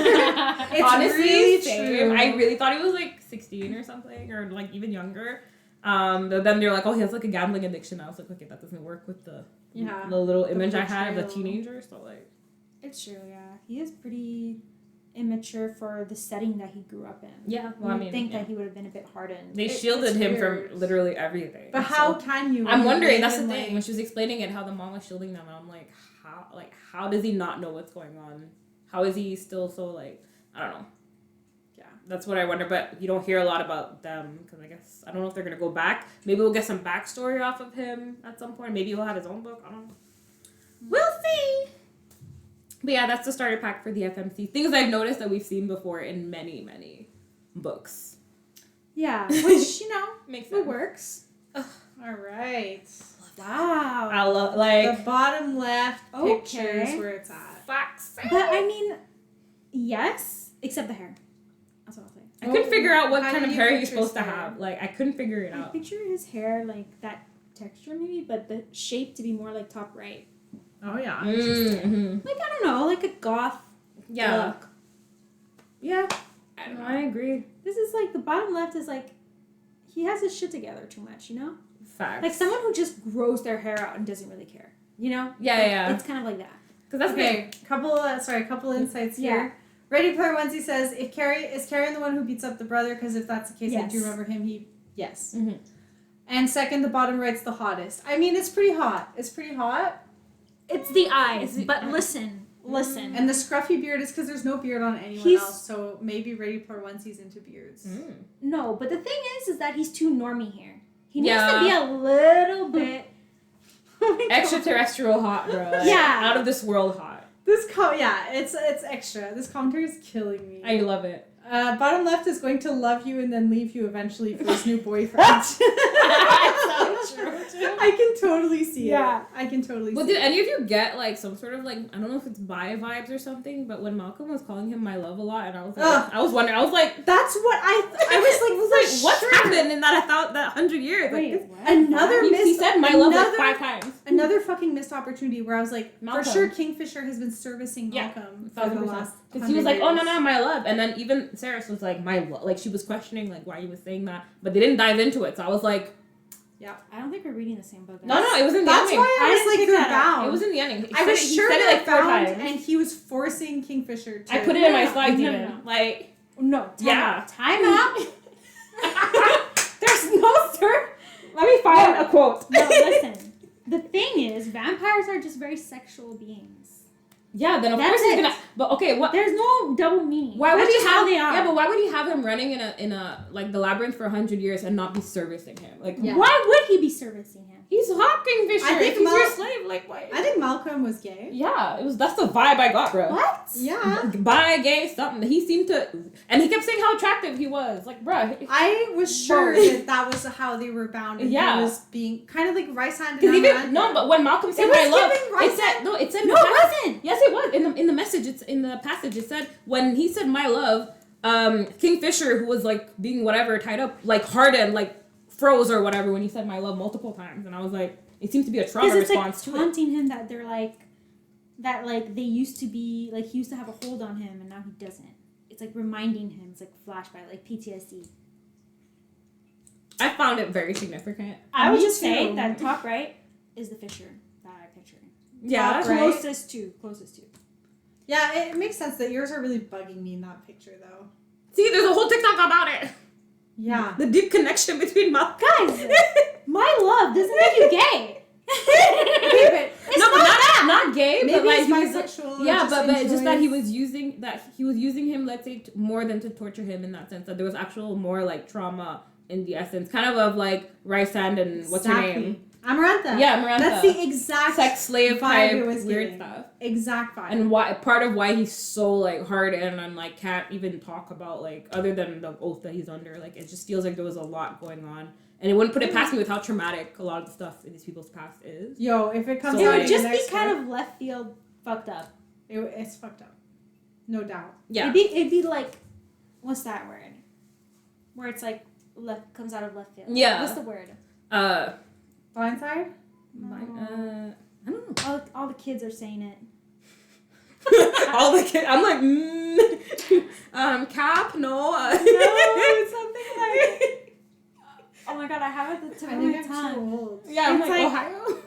It's Honestly, really same. true. I really thought he was like 16 or something, or like even younger. But then they're like, oh, he has like a gambling addiction. I was like, okay, that doesn't work with the little image I had of the portrayal. teenager. So like, It's true, yeah. He is pretty immature for the setting that he grew up in. yeah. You Well, I would mean, think yeah. that he would have been a bit hardened. They It's shielded him weird. from literally everything. But so- how can you? I'm when wondering. you That's live the in, thing. like- When she was explaining it, how the mom was shielding them, and I'm like, how does he not know what's going on? How is he still so like? I don't know. Yeah. That's what I wonder. But you don't hear a lot about them because I guess I don't know if they're gonna go back. Maybe we'll get some backstory off of him at some point. Maybe he'll have his own book. I don't know. We'll see. But yeah, that's the starter pack for the FMC. Things I've noticed that we've seen before in many books. Yeah, which, you know, Makes it sense. works. All right. Wow. I love like The bottom left picture is Okay. where it's at. facts. But I mean, yes, except the hair. That's what I'll say. I couldn't figure out what How kind did of you hair you're picture supposed to his hair? have. Like, I couldn't figure it I out. picture his hair like that texture maybe, but the shape to be more like top right. Oh yeah. Mm-hmm. Like, I don't know, like a goth Yeah. look. Yeah. I don't know. I agree. This is like, the bottom left is like, he has his shit together too much, you know? Facts. Like someone who just grows their hair out and doesn't really care, you know? Yeah, Like, yeah. It's kind of like that. Because that's Okay, couple insights Yeah. here. Ready Player Onesie says, is Carrion the one who beats up the brother? Because if that's the case, I do Yes. remember him. Yes. Mhm. And second, the bottom right's the hottest. I mean, it's pretty hot. It's pretty hot. It's the eyes, Is it- but listen. And the scruffy beard is because there's no beard on anyone He's- else. So maybe Ready Player Onesie's into beards. Mm. No, but the thing is that he's too normie here. He needs Yeah. to be a little bit Extraterrestrial hot, bro. Like, Yeah. Out of this world hot. It's extra. This commentary is killing me. I love it. Bottom left is going to love you and then leave you eventually for his new boyfriend. so true. I can totally see Yeah. it. I can totally Well, see did any of you get like some sort of like, I don't know if it's bi vibes or something, but when Malcolm was calling him my love a lot, and I was like, Ugh. I was wondering, I was like, it. That's what I was like, what's sure. happened in that 100 years? Wait, Like, what? Another he missed said my love like another- 5 times. Another fucking missed opportunity where I was like, Malcolm. for sure Kingfisher has been servicing Yeah, Malcolm for the 1,000%. last. Because he was like, 100 oh, no, years. my love. And then even Saeris was like, my love. Like, she was questioning, like, why he was saying that. But they didn't dive into it. So I was like, Yeah. I don't think we're reading the same book. No, it was in the That's ending. why I was like, they're bound. It was in the ending. I was sure he said they're it like 4 bound, times. and he was forcing Kingfisher to. I put it in my slides No, even. no. Like, No, yeah. Time out. There's no sir. let me find a quote. No, listen. The thing is, vampires are just very sexual beings. Yeah, then of That's course he's it. gonna. But okay, what? There's no double meaning. Why would That's he just have? how they are. Yeah, but why would he have him running in a like the labyrinth for 100 years and not be servicing him? Like, Yeah. Why would he be servicing him? he's hot Kingfisher. I think If he's your Mal- slave. Like, why? I think Malcolm was gay. Yeah, that's the vibe I got, bro. What? Yeah. Bi, gay, something. He seemed to, and he kept saying how attractive he was. Like, bro. I was sure that was how they were bound. And Yeah. he was being kind of like rice-handed. Because even but when Malcolm said It was my love, giving right it said no. It said No, it wasn't. Yes, it was in the message. It's in the passage. It said when he said my love, Kingfisher, who was like being whatever tied up, like hardened, like froze or whatever when he said my love multiple times, and I was like, it seems to be a trauma Because it's response like to it. taunting him that they're like, that like they used to be like he used to have a hold on him and now he doesn't. It's like reminding him. It's like flashback, like PTSD. I found it very significant. I would Me just say too. that top right is the Fisher that I picture. Yeah, Top right. Closest to. Yeah, it makes sense that yours are really bugging me in that picture, though. See, there's a whole TikTok about it. Yeah. The deep connection between Malcolm. Guys, my love doesn't make you gay. Okay, but It's no, but not that. not gay, maybe but like he's he was bisexual. or yeah, but it's just that he enjoys- was using him, let's say, more than to torture him in that sense. That there was actual more like trauma in the essence, kind of like rice sand and what's her name? Amarantha. Yeah, Amarantha. That's the exact Sex slave vibe type it was weird giving. stuff. Exact vibe. And why part of why he's so like hard and like can't even talk about like other than the oath that he's under. Like it just feels like there was a lot going on. And it wouldn't put it past me with how traumatic a lot of the stuff in these people's past is. Yo, if it comes So, It out would in just the be next kind book, of left field fucked up. it's fucked up. No doubt. Yeah. It'd be like, what's that word? Where it's like comes out of left field. Yeah. What's the word? Blindside? I don't know. All the kids are saying it. All the kids. I'm like, cap, no. No, it's something like. Oh my god, I have it at the tip I of my think I'm tongue. too old. Yeah, I'm It's like, like- Ohio.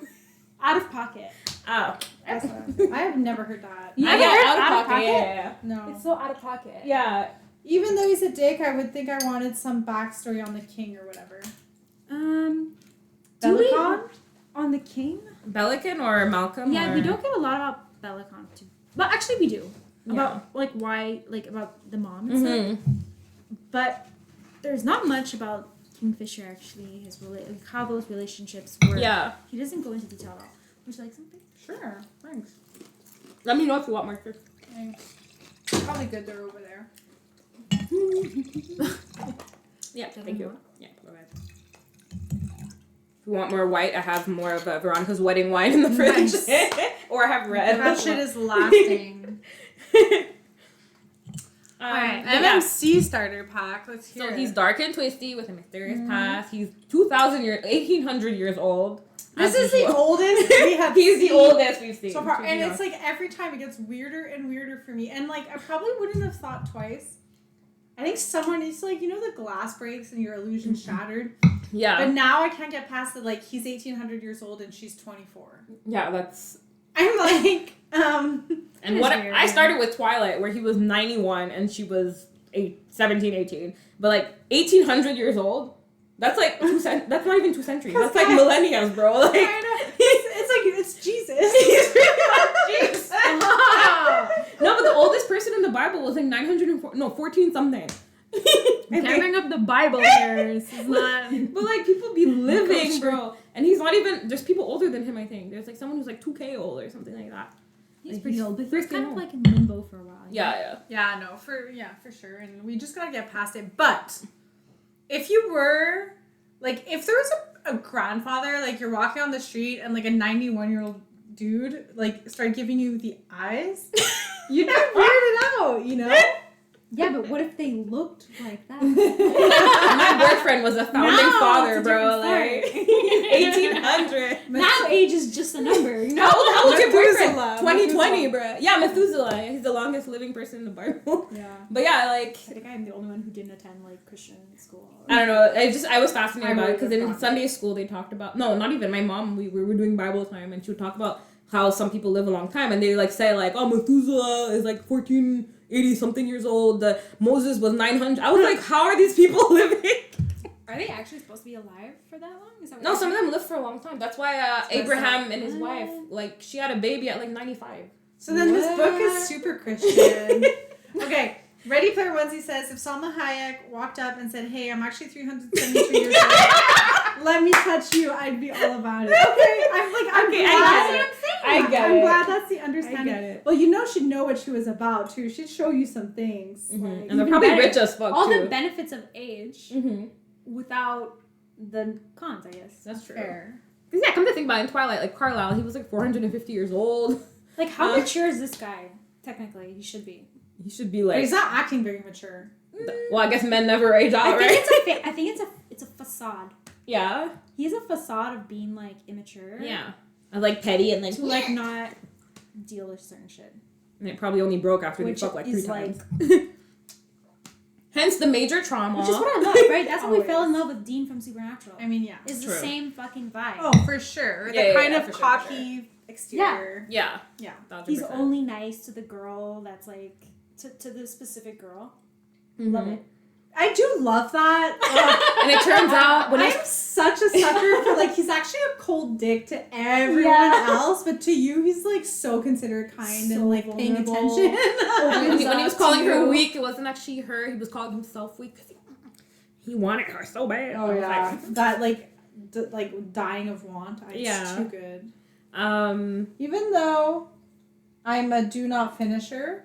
Out of pocket. Oh. That's I have never heard that. You I never got heard out of out of pocket. pocket? Yeah. No. It's so out of pocket. Yeah. Even though he's a dick, I would think I wanted some backstory on the king or whatever. Do we Belicon? on the king? Belican or Malcolm? Yeah, or... we don't get a lot about Belicon too. But actually we do. Yeah. About like why about the mom and stuff. But there's not much about Kingfisher actually, like how those relationships work. Yeah. He doesn't go into detail at all. Would you like something? Sure. Thanks. Let me know if you want markers. Thanks. Probably good they're over there. Yeah, thank you. Yeah, go ahead. If you want more white, I have more of Veronica's wedding wine in the fridge. Nice. Or I have red. That shit is lasting. Alright, yeah. MMC starter pack. Let's hear So it. he's dark and twisty with a mysterious past. He's 1,800 years old. This as is the usual. oldest we have He's the seen oldest we've seen. so far. to be And honest. it's like every time it gets weirder and weirder for me. And like I probably wouldn't have thought twice. I think someone is like, you know, the glass breaks and your illusion shattered. Yeah. But now I can't get past it. Like he's 1,800 years old and she's 24. Yeah, that's... I'm like, And It what is weird, I yeah. started with Twilight, where he was 91 and she was 17, 18. But like 1,800 years old, that's like that's not even 2 centuries. That's like millennia, bro. Like it's like it's Jesus. Jesus. No, but the oldest person in the Bible was like 14 something. I can't bring up the Bible here. This is not. But like people be living, bro. And he's not even. There's people older than him. I think there's like someone who's like 2K old or something like that. He's Like, pretty he's old, but he's freaking kind of old. like in limbo for a while. Yeah. Yeah, no, for sure. And we just gotta get past it. But if you were like if there was a grandfather, like you're walking on the street and like a 91-year-old dude like started giving you the eyes, you'd be weirded out, you know? Yeah, but what if they looked like that? My boyfriend was a founding Now father, it's a bro. different Like story. 1800. Now age is just a number. You know? How old's your boyfriend? Methuselah. 2020, bro. Yeah, Methuselah. He's the longest living person in the Bible. Yeah. But yeah, like I think I'm the only one who didn't attend like Christian school. I don't know. I was fascinated I about it would've because in gone. Sunday school they talked about not even my mom. We were doing Bible time and she would talk about how some people live a long time and they like say like, oh, Methuselah is like 1480 something years old. Moses was 900. I was like, how are these people living? Are they actually supposed to be alive for that long? Is that what No, you're some of saying? them lived for a long time. That's why Abraham and his wife, like she had a baby at like 95. So then this book What? is super Christian. Okay, Ready Player Onesie says, if Salma Hayek walked up and said, hey, I'm actually 373 years old, let me touch you, I'd be all about it. Okay, I'm Okay, glad. I get I'm it. glad that's the understanding. I get it. Well, you know she'd know what she was about, too. She'd show you some things. Mm-hmm. Like, And they're even probably better. rich as fuck All too. the benefits of age Mm-hmm. without the cons, I guess. That's true. fair. Because yeah, come to think about it, in Twilight, like Carlisle, he was like 450 years old. Like, how mature is this guy? Technically, he should be. He should be But like. he's not acting very mature. Well, I guess men never age out, I think right? it's a facade. Yeah. He has a facade of being like immature. Yeah. I like petty and like. To like not deal with certain shit. And it probably only broke after they Which fucked like 3 is times. Hence the major trauma. Which is what I love, right? That's how we fell in love with Dean from Supernatural. I mean, yeah. It's True. the same fucking vibe. Oh, for sure. Yeah, The kind yeah, of for sure, cocky exterior. Yeah. Yeah. 1000%. He's only nice to the girl that's like to the specific girl. Mhm. Love it. I do love that. And it turns out when I'm it's. such a sucker for like he's actually a cold dick to everyone Yeah. else, but to you he's like so considerate, kind, So and like paying vulnerable. attention. When he was up calling to her you. weak, it wasn't actually her. He was calling himself weak because he wanted her so bad. Oh I was yeah, like, that like dying of want. It's Yeah. too good. Um, Even though I'm a do not finisher,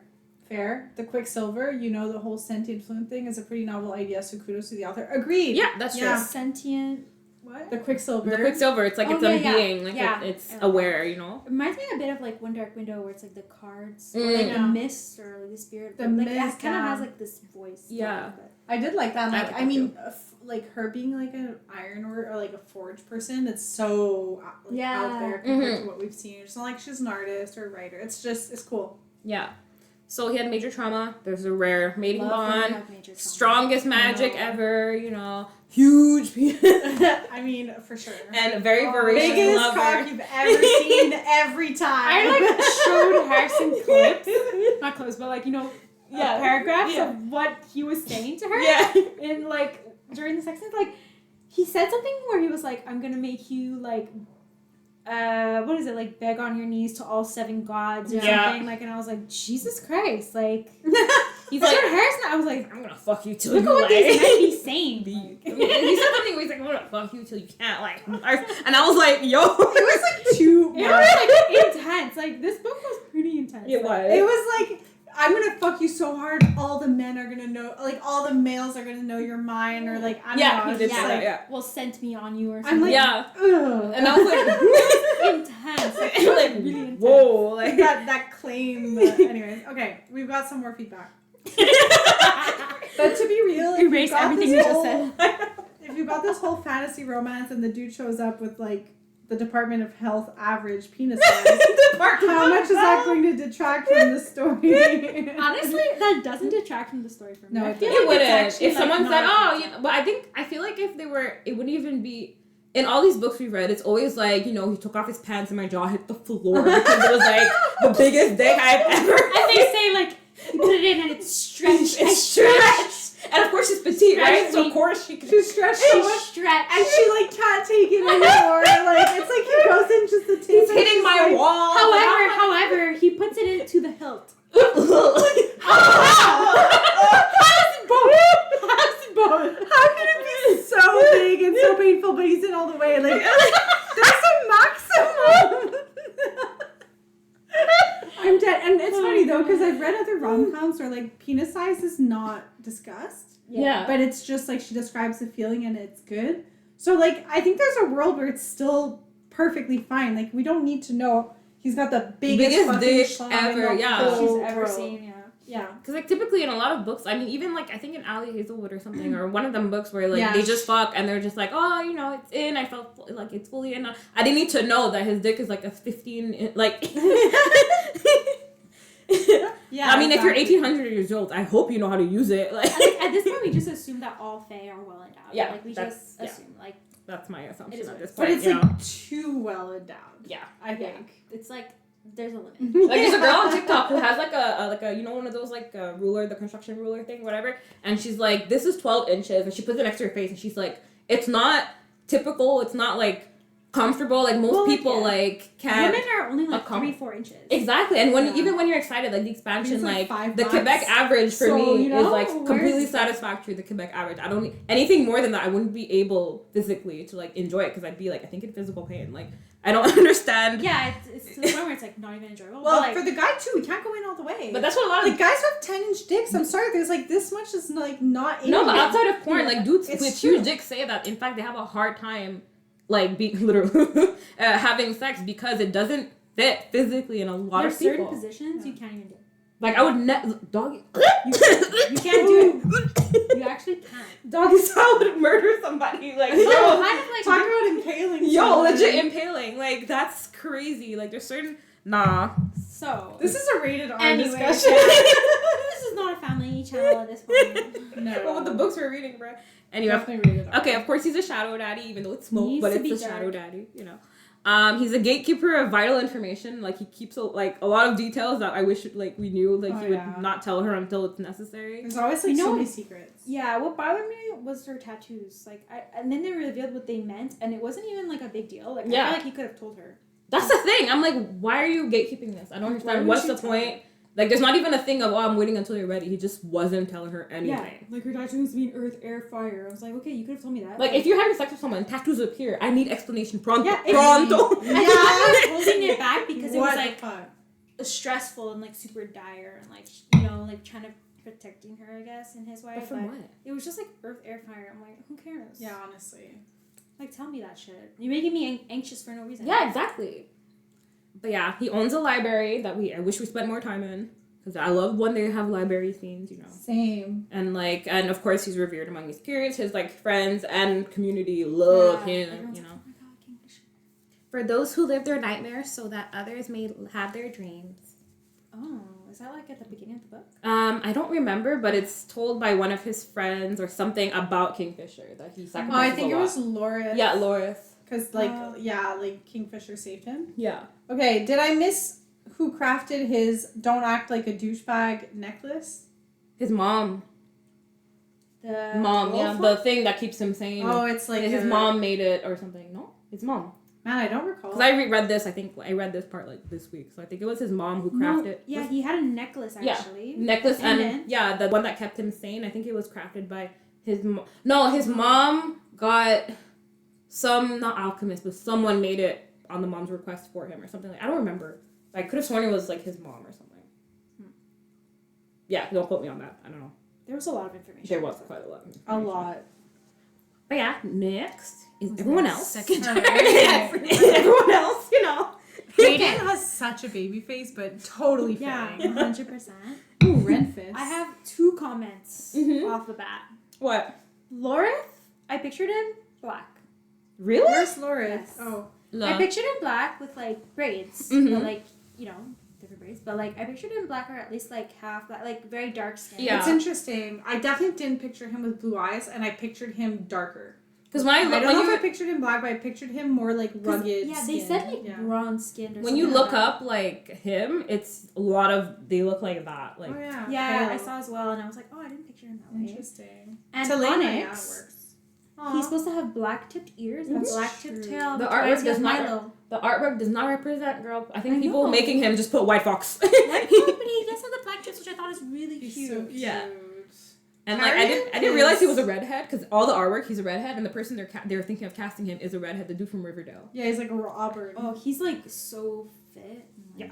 fair. The Quicksilver, you know, the whole sentient flume thing is a pretty novel idea. So kudos to the author. Agreed. yeah, that's true. Yeah. Sentient. What? The Quicksilver. The Quicksilver, it's like Oh, its yeah, own yeah. being, like Yeah. it's I love aware, you know. Reminds me a bit of like One Dark Window, where it's like the cards, or Mm. like Yeah. the mist, or like the spirit. The but, like, mist, it kind of yeah. has like this voice. Yeah. But I did like that. I Like, like I that mean, like her being like an iron or like a forge person, it's so like, Yeah. out there compared Mhm. to what we've seen. It's not like she's an artist or a writer. It's cool. Yeah. So he had major trauma. There's a rare mating love when you bond. have major trauma. Strongest magic know. ever, you know. Huge penis. I mean, for sure. And very voracious Biggest lover. cock you've ever seen every time. I like showed Harrison clips, not clips, but like paragraphs Yeah. of what he was saying to her. Yeah. In like during the sex scene, like he said something where he was like, "I'm gonna make you like, what is it, like beg on your knees to all 7 gods or Yeah. something." Like, and I was like, Jesus Christ, like He's I like, showed Harrison. I was like, I'm gonna fuck you till look you at what like. these men be saying. I mean, he said something where he's like, I'm gonna fuck you till you can't like. And I was like, yo. It was like too It much. was like intense. Like this book was pretty intense. It was. It was like, I'm gonna fuck you so hard, all the men are gonna know, like all the males are gonna know you're mine, or like I don't Yeah, know. he it's did just say like, that, yeah. Well, sent me on you or I'm something. like, Yeah. ugh. And I was like, intense. Like, like, like really intense. whoa, Like like. that claim. Anyways, okay, we've got some more feedback. But to be real, if you've Erase got everything this we just whole- said. if you've got this whole fantasy romance and the dude shows up with like the Department of Health average penis size, how much is that going to detract from the story? Honestly, that doesn't detract from the story for me. No, I it feel doesn't. It like it's wouldn't. actually, If like, someone said, not "Oh," a you know, but I feel like if they were, it wouldn't even be. In all these books we've read, it's always like, you know, he took off his pants and my jaw hit the floor because it was like the biggest dick I've ever. And they say like you put it in and it's stretched. It's stretched. And of course she's petite, right? So of course she can. She's stretched so She's much, stretched. and she like can't take it anymore. Like it's like he goes in just to take He's it. hitting She's my like, wall. However, he puts it into the hilt. How can it be so big and so painful, but he's in all the way? Like there's a maximum. I'm dead, and it's funny though because I've read other rom-coms where like penis size is not discussed, Yeah. but it's just like she describes the feeling and it's good. So like I think there's a world where it's still perfectly fine. Like we don't need to know he's got the biggest Biggest fucking dick schlong in ever, the yeah. whole She's ever world. seen, yeah. Yeah. Because, like, typically in a lot of books, I mean, even, like, I think in Allie Hazelwood or something, or one of them books where, like, they just fuck, and they're just like, oh, you know, it's in, I felt like it's fully in. I didn't need to know that his dick is, like, a 15, like... Yeah, I mean, if you're 1,800 years old, I hope you know how to use it. Like, at this point, we just assume that all Fae are well endowed. Yeah, Like, we just assume, like... That's my assumption is at this But point. it's, like, too well endowed. Yeah. I think. It's like, there's a limit. Like, there's a girl on TikTok who has, like a you know, one of those, like, ruler, the construction ruler thing, whatever, and she's like, this is 12 inches, and she puts it next to her face, and she's like, it's not typical, it's not, like, comfortable, like, most people, like, can't... Women are only, like, 3-4 inches. Exactly, and even when you're excited, like, the expansion, like 5 the months. Quebec average for me you know, is, like, completely satisfactory, the Quebec average. I don't... Anything more than that, I wouldn't be able, physically, to, like, enjoy it, because I'd be, like, I think in physical pain. Like, I don't understand. Yeah, it's to the point where it's, like, not even enjoyable. Well, like, for the guy, too, he can't go in all the way. But that's what a lot of... Like, guys have 10-inch dicks. I'm sorry, there's, like, this much is, like, not in No, but it. outside of porn, like, dudes It's with true. huge dicks say that, in fact, they have a hard time, like, literally, having sex because it doesn't fit physically in a lot there's of people. certain positions you can't even do. Like, I would doggy... You can't do it. You actually can't. Doggy style would murder somebody. Like, So, bro, kind of like... Talk about impaling. yo, someone. legit impaling. Like, that's crazy. Like, there's certain... Nah. So... This is a rated R Anyways, discussion. this is not a family channel at this point. No. Well, with the books we're reading, bro. Anyway. Definitely rated R. Okay, of course he's a shadow daddy, even though it's smoke, Needs but to it's be a dark. shadow daddy, you know. He's a gatekeeper of vital information. Like, he keeps, like, a lot of details that I wish, like, we knew. Like, he would not tell her until it's necessary. There's always, like, You know- so many secrets. Yeah, what bothered me was her tattoos. Like, and then they revealed what they meant, and it wasn't even, like, a big deal. Like, Yeah. I feel like he could have told her. That's the thing. I'm like, why are you gatekeeping this? I don't understand. would What's you the tell point? Like, there's not even a thing of, oh, I'm waiting until you're ready. He just wasn't telling her anything. Yeah, like, her tattoos mean earth, air, fire. I was like, okay, you could have told me that. Like, if you're having sex with someone, tattoos appear. I need explanation pronto. Yeah, Pronto. I think I was holding it back because it was, What like, the fuck? stressful and, like, super dire and, like, you know, like, trying to protecting her, I guess, in his way. But from what? It was just, like, earth, air, fire. I'm like, who cares? Yeah, honestly. Like, tell me that shit. You're making me anxious for no reason. Yeah, exactly. But yeah, he owns a library that I wish we spent more time in. Because I love when they have library scenes, you know. Same. And, like, and of course he's revered among his peers. His, like, friends and community love him, everyone's you know. like, oh my god, Kingfisher. For those who live their nightmares so that others may have their dreams. Oh, is that, like, at the beginning of the book? I don't remember, but it's told by one of his friends or something about Kingfisher that he sacrifices Oh, I think a it lot. was Loris. Yeah, Loris. Because, like, like, Kingfisher saved him. Yeah. Okay, did I miss who crafted his don't act like a douchebag necklace? His mom. The Mom, yeah. wolf The one? thing that keeps him sane. Oh, it's like his mom made it or something. No? His mom. Man, I don't recall. Because I reread this, I think I read this part like this week. So I think it was his mom who crafted it. Yeah, he had a necklace, Yeah. actually. Necklace and Pendant. yeah, the one that kept him sane. I think it was crafted by his mom. No, his mom got some, not alchemist, but someone made it on the mom's request for him or something. I don't remember. I could have sworn it was like his mom or something. Yeah, don't quote me on that. I don't know. There was a lot of information. There was quite a lot. Of a information. lot. But yeah, next is everyone else. Second Alright. Everyone else, you know. Hayden has such a baby face, but totally Yeah, fitting. 100%. Ooh, Renfist. I have 2 comments Mhm. off the bat. What? Lorith, I pictured him black. Really? Where's Loris? Yes. Oh. I pictured him black with, like, braids. Mhm. But, like, you know, different braids. But, like, I pictured him black or at least, like, half black. Like, very dark skin. Yeah. It's interesting. I definitely didn't picture him with blue eyes, and I pictured him darker. Because when I I look, don't when know you if I pictured him black, but I pictured him more like rugged. Yeah, skin. they said, like, Yeah. bronze skinned or when something you like look that. up like him, it's a lot of they look like that. Like Oh yeah. Yeah, I Pale. saw as well, and I was like, oh, I didn't picture him that way. Interesting. And To Lena, Onyx, yeah, it works. he's supposed to have black tipped ears, a Mhm. black tipped True. tail. The which artwork reminds me does of not- Milo. the artwork does not represent girl. I think I people know. making him just put white fox. White Coat, but he does have the black tips, which I thought is really He's cute. so cute. Yeah. And like I Tyrion didn't realize he is- was a redhead because all the artwork he's a redhead and the person they're thinking of casting him is a redhead, the dude from Riverdale. Yeah, he's like a Robert. Oh, he's like so fit. Yeah.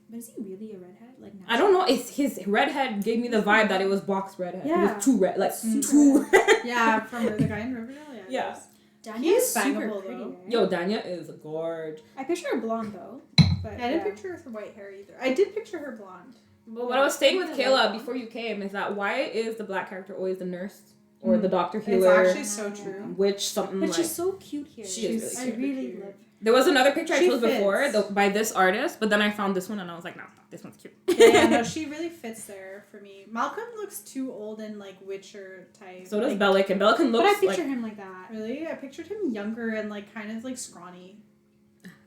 But is he really a redhead? Like I don't know. It's his redhead gave me the vibe that it was box redhead. It Yeah. was too red, like Super too. Yeah, from the guy in Riverdale. Yeah. Yeah. Danya He is is super bangable, pretty. though. Right? Yo, Danya is gorge. I picture her blonde though. But I didn't picture her with white hair either. I did picture her blonde. But what I was saying with Kayla before you came is that why is the black character always the nurse or the doctor healer? It's actually so true. Which something But like she's so cute here. she is I really cute. really love. There was another picture I She chose before fits. by this artist, but then I found this one and I was like, no, this one's cute. Yeah, no, she really fits there for me. Malcolm looks too old and like Witcher type. So does like, Bellic, and Bellic But I looks picture like him like that. Really, I pictured him younger and like kind of like scrawny.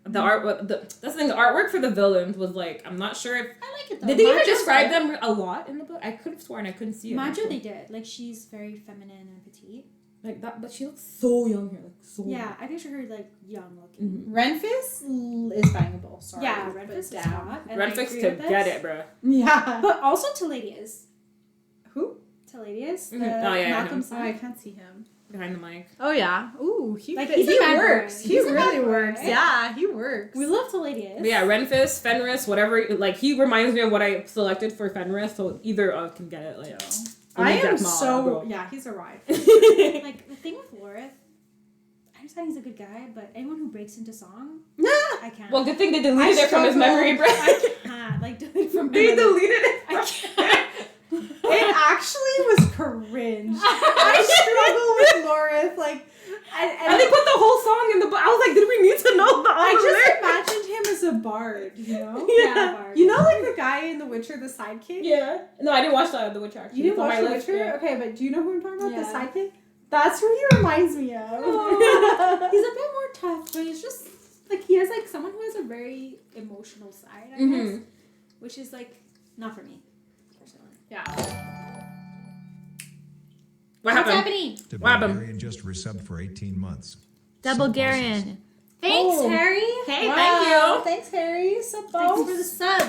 the art. That's the thing. The artwork for the villains was like, I'm not sure if I like it though. did they even Majo's describe good. them a lot in the book. I could have sworn I couldn't see it. Majo, they did. Like she's very feminine and petite. like that, but she looks so young here, like so. Yeah, I picture her like young looking. Mm-hmm. Renfis is bangable. Sorry. Yeah, but Renfis is damn. hot. And I Renfix agree to with this. get it, bro. Yeah. But also Teladius. Who? Teladius, the Mhm. Oh, yeah, Malcolm's Oh, I son. can't see him. Behind the mic. Oh yeah. Ooh, Like, he's a bad works. boy. He He's a really bad boy, works. right? Yeah, he works. We love Teladius. But yeah, Renfis, Fenris, whatever. Like he reminds me of what I selected for Fenris, so either of can get it. Like, I am Jack Ma, so bro. yeah. He's arrived. Like the thing with Lorith, I understand he's a good guy, but anyone who breaks into song, I can't. Well, good thing they deleted it from his struggle. memory, bro. I can't. Like delete from They memory. deleted it. I can't. It actually was cringe. I struggle with Lorith, like, And they put the whole song in the book. I was like, did we need to know the I all just lyrics? imagined him as a bard, you know? Yeah, Bard. You know, like the guy in The Witcher, the sidekick? Yeah. No, I didn't watch The Witcher, actually. You didn't It's on watch my The list, Witcher? yeah. Okay, but do you know who I'm talking about? Yeah. The sidekick? That's who he reminds me of. He's a bit more tough, but he's just like he has like someone who has a very emotional side, I guess, which is like not for me personally. Yeah. What What's happened? happening? The What happened? Bulgarian just resubbed for 18 months. Bulgarian. Thanks, Oh. Harry. Hey, Wow, thank you. Thanks, Harry. Sup, Thanks for the sub.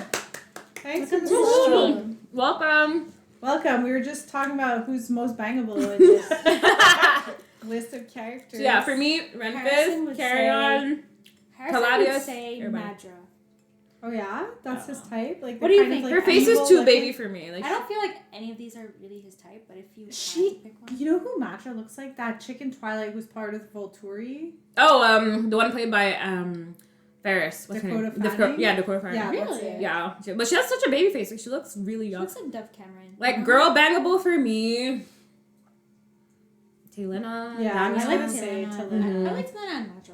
Thanks Welcome for to the the sub. stream. Welcome. Welcome. We were just talking about who's most bangable in this list of characters. So yeah, for me, Harrison Renfis, would Carrion. Harrison Caladius, would say everybody. Madra. Oh yeah, that's his type. Like, What they're do you kind of, think? like, Her face is evil too looking. baby for me. Like I don't feel like any of these are really his type, but if you had She- to pick one, You know who Matra looks like? That chick in Twilight who's part of Volturi. the one played by Ferris. What's her Dakota name? Fanning? Dakota Fanning. Yeah, Really? that's it. Yeah, but she has such a baby face. Like she looks really she young. looks like Dove Cameron. Like girl bangable for me. Taylena. Yeah, I was like gonna say Taylor. Taylor. I like Taylor and Madra.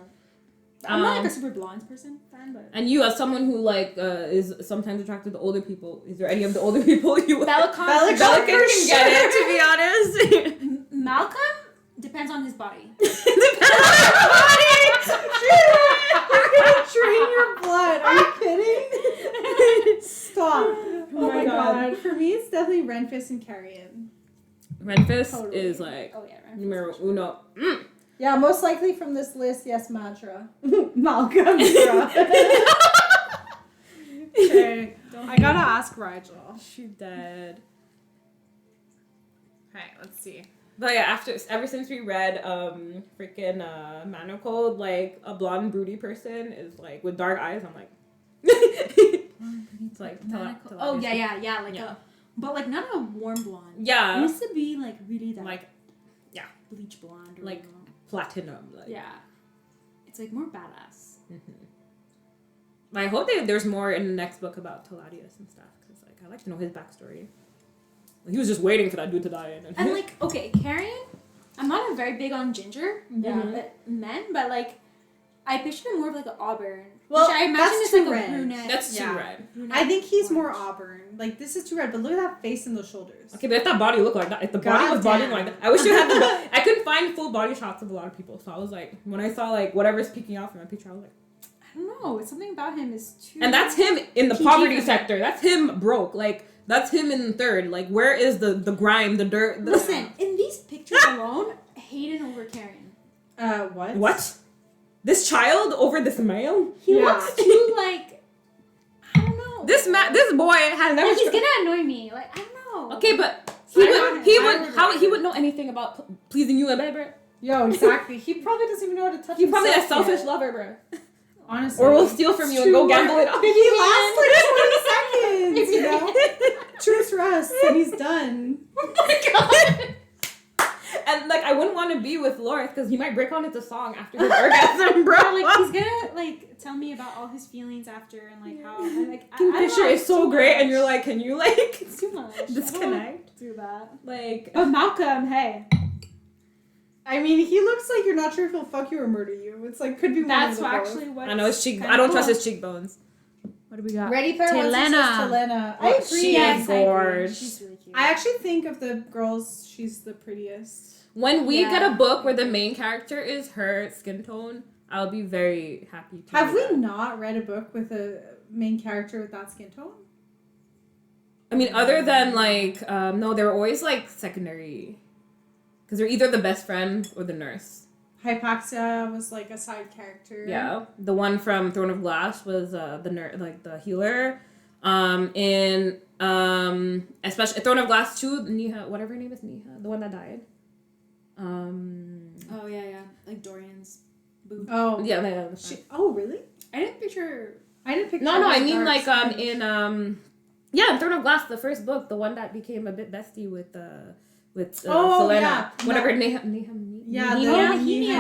I'm not like a super blonde person fan, but And you, as someone who like is sometimes attracted to older people, is there any of the older people you would? Belicon. Belicon Bella for can get it, to be honest. Malcolm depends on his body. Depends on your body. You're gonna drain your blood. Are you kidding? Stop. Oh my god. For me, it's definitely Renfis and Carrion. Renfis Totally. is like Oh yeah, right. numero uno. Yeah, most likely from this list, yes, Matra. Malcolm. bruh. Okay. I gotta ask Rigel. She dead. Alright, let's see. But yeah, ever since we read freaking Mano Code, like a blonde broody person is like with dark eyes. I'm like, it's like Oh yeah, like Yeah. but like not a warm blonde. It yeah, used to be like really that like bleach blonde or like platinum. Like. yeah. It's like more badass. I hope there's more in the next book about Teladius and stuff because like I like to know his backstory. He was just waiting for that dude to die. And like, okay, Carrion, I'm not very big on ginger men, but like, I pictured him more of like an auburn. Well, which I imagine that's is too like a red. brunette. that's too Yeah. red. I think he's orange. more auburn. Like, this is too red, but look at that face and those shoulders. Okay, but if that body looked like that, if the body was bodying like that, I wish you had the. I couldn't find full body shots of a lot of people, so I was like, when I saw like whatever's peeking off in my picture, I was like, I don't know. It's something about him is too. and that's him in the PG poverty for me. sector. That's him broke. Like that's him in third. Like where is the grime, the dirt? Listen, in these pictures alone, Hayden over Carrion. What? What? This child over this male? He Yeah. looks too like. I don't know. This boy has never. Like, he's gonna annoy me. Like I don't know. Okay, but I he would know anything about pleasing you, baby. Yo, exactly. He probably doesn't even know how to touch He's probably a himself selfish yet. lover, bro. Honestly. Or will steal from you and go gamble it off. He lasts like 20 seconds, you know? Truth rust, and he's done. Oh my god. And like like, I wouldn't want to be with Lorth because he might break on into song after his orgasm, bro. Like he's gonna like tell me about all his feelings after and like how like Kingfisher is so great, and you're like, can you like it's too much. disconnect? Do that. Like, But Malcolm, hey, I mean, he looks like you're not sure if he'll fuck you or murder you. It's like could be one that's of the both. actually what I know his cheek. I don't trust his cheekbones. What do we got? Ready Player One says Telena. I agree. She is I agree. gorgeous. She's really cute. I actually think of the girls, she's the prettiest. When we Yeah. get a book where the main character is her skin tone, I'll be very happy to Have do we that. not read a book with a main character with that skin tone? I mean, other than like, no, they were always like secondary. Because they're either the best friend or the nurse. Hypaxia was like a side character. Yeah. The one from Throne of Glass was the nurse, like the healer. In especially Throne of Glass 2, Niha, whatever her name is, Niha, the one that died. Oh yeah, like Dorian's boo. Oh. Yeah. Oh, really? I didn't picture. I didn't pick No, I mean like in Throne of Glass, the first book, the one that became a bit bestie with Selena, yeah. whatever Yeah, Nehemia,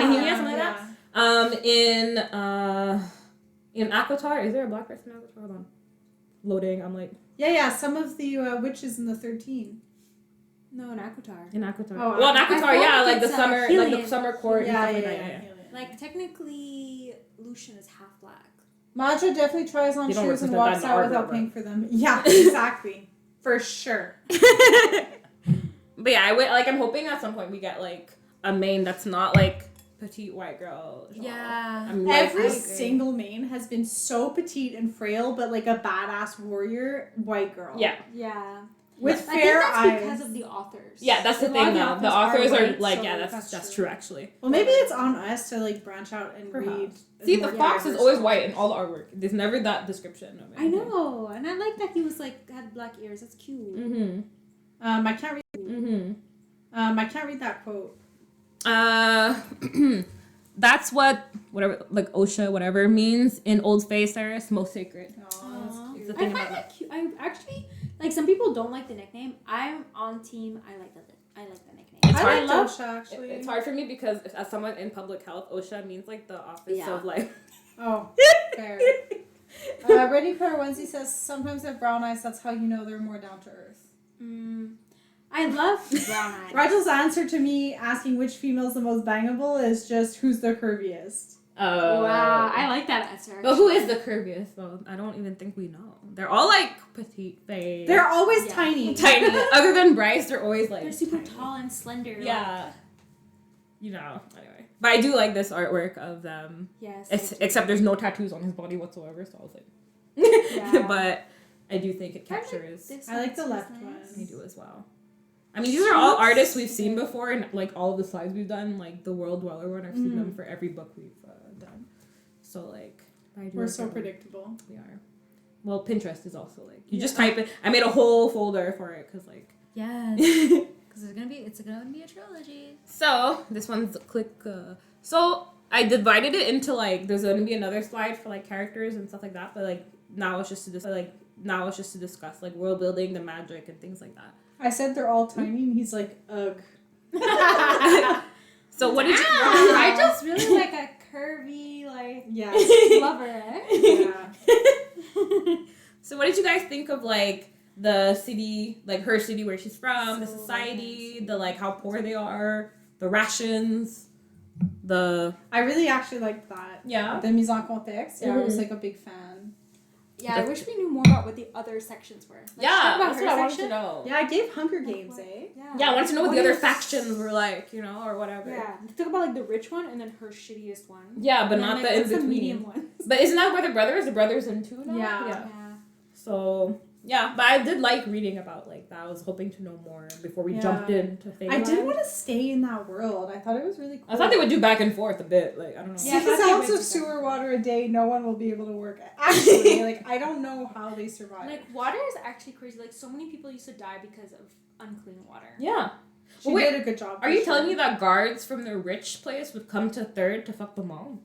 Nehemia, something like that. In Akatar, is there a black person in Akatar? Hold on, loading. I'm like Yeah, some of the witches in the 13. No, in Akatar. in Akatar. Oh, Well, in I Akatar, thought yeah, like the it's, summer, like the Helion. summer court and Yeah. stuff like that. Like technically, Lucian is half black. Maja definitely tries on You don't shoes and represent walks that in out art, without bro. paying for them. Yeah, exactly. For sure. But yeah, I'm hoping at some point we get like a main that's not like petite white girl. genre. Yeah. I'm like, Every I agree. single main has been so petite and frail, but like a badass warrior white girl. Yeah. Yeah. With I think fair that's eyes. because of the authors. Yeah, that's the A lot thing of though. The authors are white, like, so yeah, that's true actually. Well, maybe it's on us to like branch out and read. Perhaps. See, the more fox is diverse always content. white in all the artwork. There's never that description of it. I know, and I like that he was like had black ears. That's cute. Mm-hmm. I can't read. Mm-hmm. I can't read that quote. That's what whatever like OSHA whatever means in Old Fae Saeris, most sacred. Aw. It's the I thing find about that cute. I actually like some people don't like the nickname. I'm on team. I like the nickname. It's I hard. like OSHA actually. It's hard for me because as someone in public health, OSHA means like the office Yeah. of like. Oh, fair. Ready Player Wednesday says sometimes they have brown eyes. That's how you know they're more down to earth. I love brown eyes. Rigel's answer to me asking which female's the most bangable is just who's the curviest. Oh Wow, I like that answer. But who is the curviest? Well, I don't even think we know. They're all like petite face. They're always Yeah. tiny. tiny. Other than Bryce, they're always like They're super tiny. tall and slender. like- Yeah. You know. Anyway, but I do like this artwork of them. Yes. Except there's no tattoos on his body whatsoever, so I was like. Yeah. But I do think it captures. I like the left one. one. I do as well. I mean, these are all artists we've seen before, and like all of the slides we've done, like the World Dweller one, I've seen them for every book we've done. So like, I do We're like so that one. predictable. We are. Well, Pinterest is also like you just type it. I made a whole folder for it because like. Yes. Because it's gonna be a trilogy. So this one's click. So I divided it into like there's gonna be another slide for like characters and stuff like that, but like now it's just to discuss like world building, the magic, and things like that. I said they're all tiny, and he's like, ugh. So what did you? I just really like a curvy like Yes. lover. Eh? Yeah. So what did you guys think of like the city, like her city where she's from, the So society, nice. the like how poor they are, the rations, the I really actually liked that. yeah. The mise en contexte. Yeah, I was like a big fan. Yeah, I wish we knew more about what the other sections were. Like, Yeah, talk about that's her what I wanted section. to know. Yeah, I gave Hunger Games, eh? Yeah, I wanted to know what the other is- factions were like, you know, or whatever. Yeah, talk about like the rich one and then her shittiest one. Yeah, but And then, not like, the in what's the between. medium one. But isn't that where the brothers? The brothers in two now? Yeah. Yeah. So yeah, but I did like reading about like that. I was hoping to know more before we Yeah. jumped into things. I didn't want to stay in that world. I thought it was really cool. I thought they would do back and forth a bit. Like I don't know. Yeah, I 6 thought they ounces would of do sewer that. water a day, no one will be able to work. Actually, like, I don't know how they survive. Like water is actually crazy. Like so many people used to die because of unclean water. Yeah. she Well, wait, did a good job. Are you telling me that guards from the rich place would come to third to fuck the mom?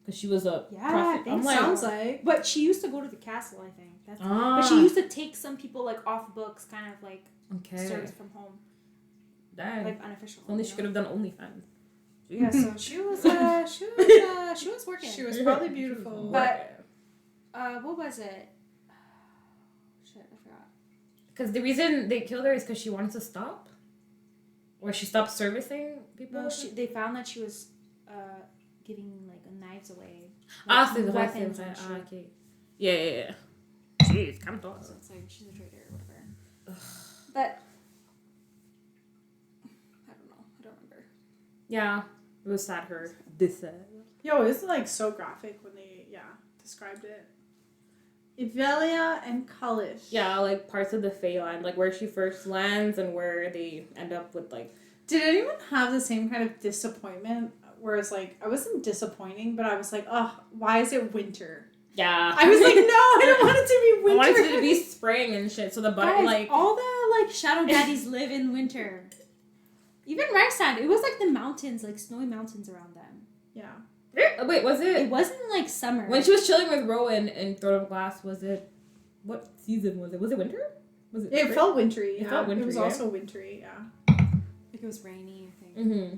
Because she was a Yeah, prophet. I think I'm like, Sounds like. But she used to go to the castle, I think. That's ah, But she used to take some people like off books, kind of like okay. service from home. Dang. like unofficial. Only she could have done OnlyFans. Yeah, so she was working. She was probably beautiful. But what was it? Shit, I forgot. Because the reason they killed her is because she wanted to stop, or she stopped servicing people. No, they found that she was giving like knives away. So the weapons whole and thing. shit. Okay. Yeah. Jeez, come on. So it's like she's a traitor or whatever. But I don't remember. Yeah, it was sad. Her this sad. Yo, it's like so graphic when they described it. Ivelia and Kullish. Yeah, like parts of the Feyland, like where she first lands and where they end up with like. Did anyone have the same kind of disappointment? Whereas like I wasn't disappointing, but I was like, oh, why is it winter? Yeah. I was like, no, I don't want it to be winter. I wanted it to be spring and shit. So the Guys, like all the like shadow daddies live in winter. Even Rysand, it was like the mountains, like snowy mountains around them. Yeah. Wait, was It it wasn't like summer. when she was chilling with Rowan in Throne of Glass? Was it what season was it? Was it winter? Was it? It spring? felt wintry. It Yeah. felt wintry, It was right? also wintry. Yeah. like it was rainy, I think. Mm-hmm.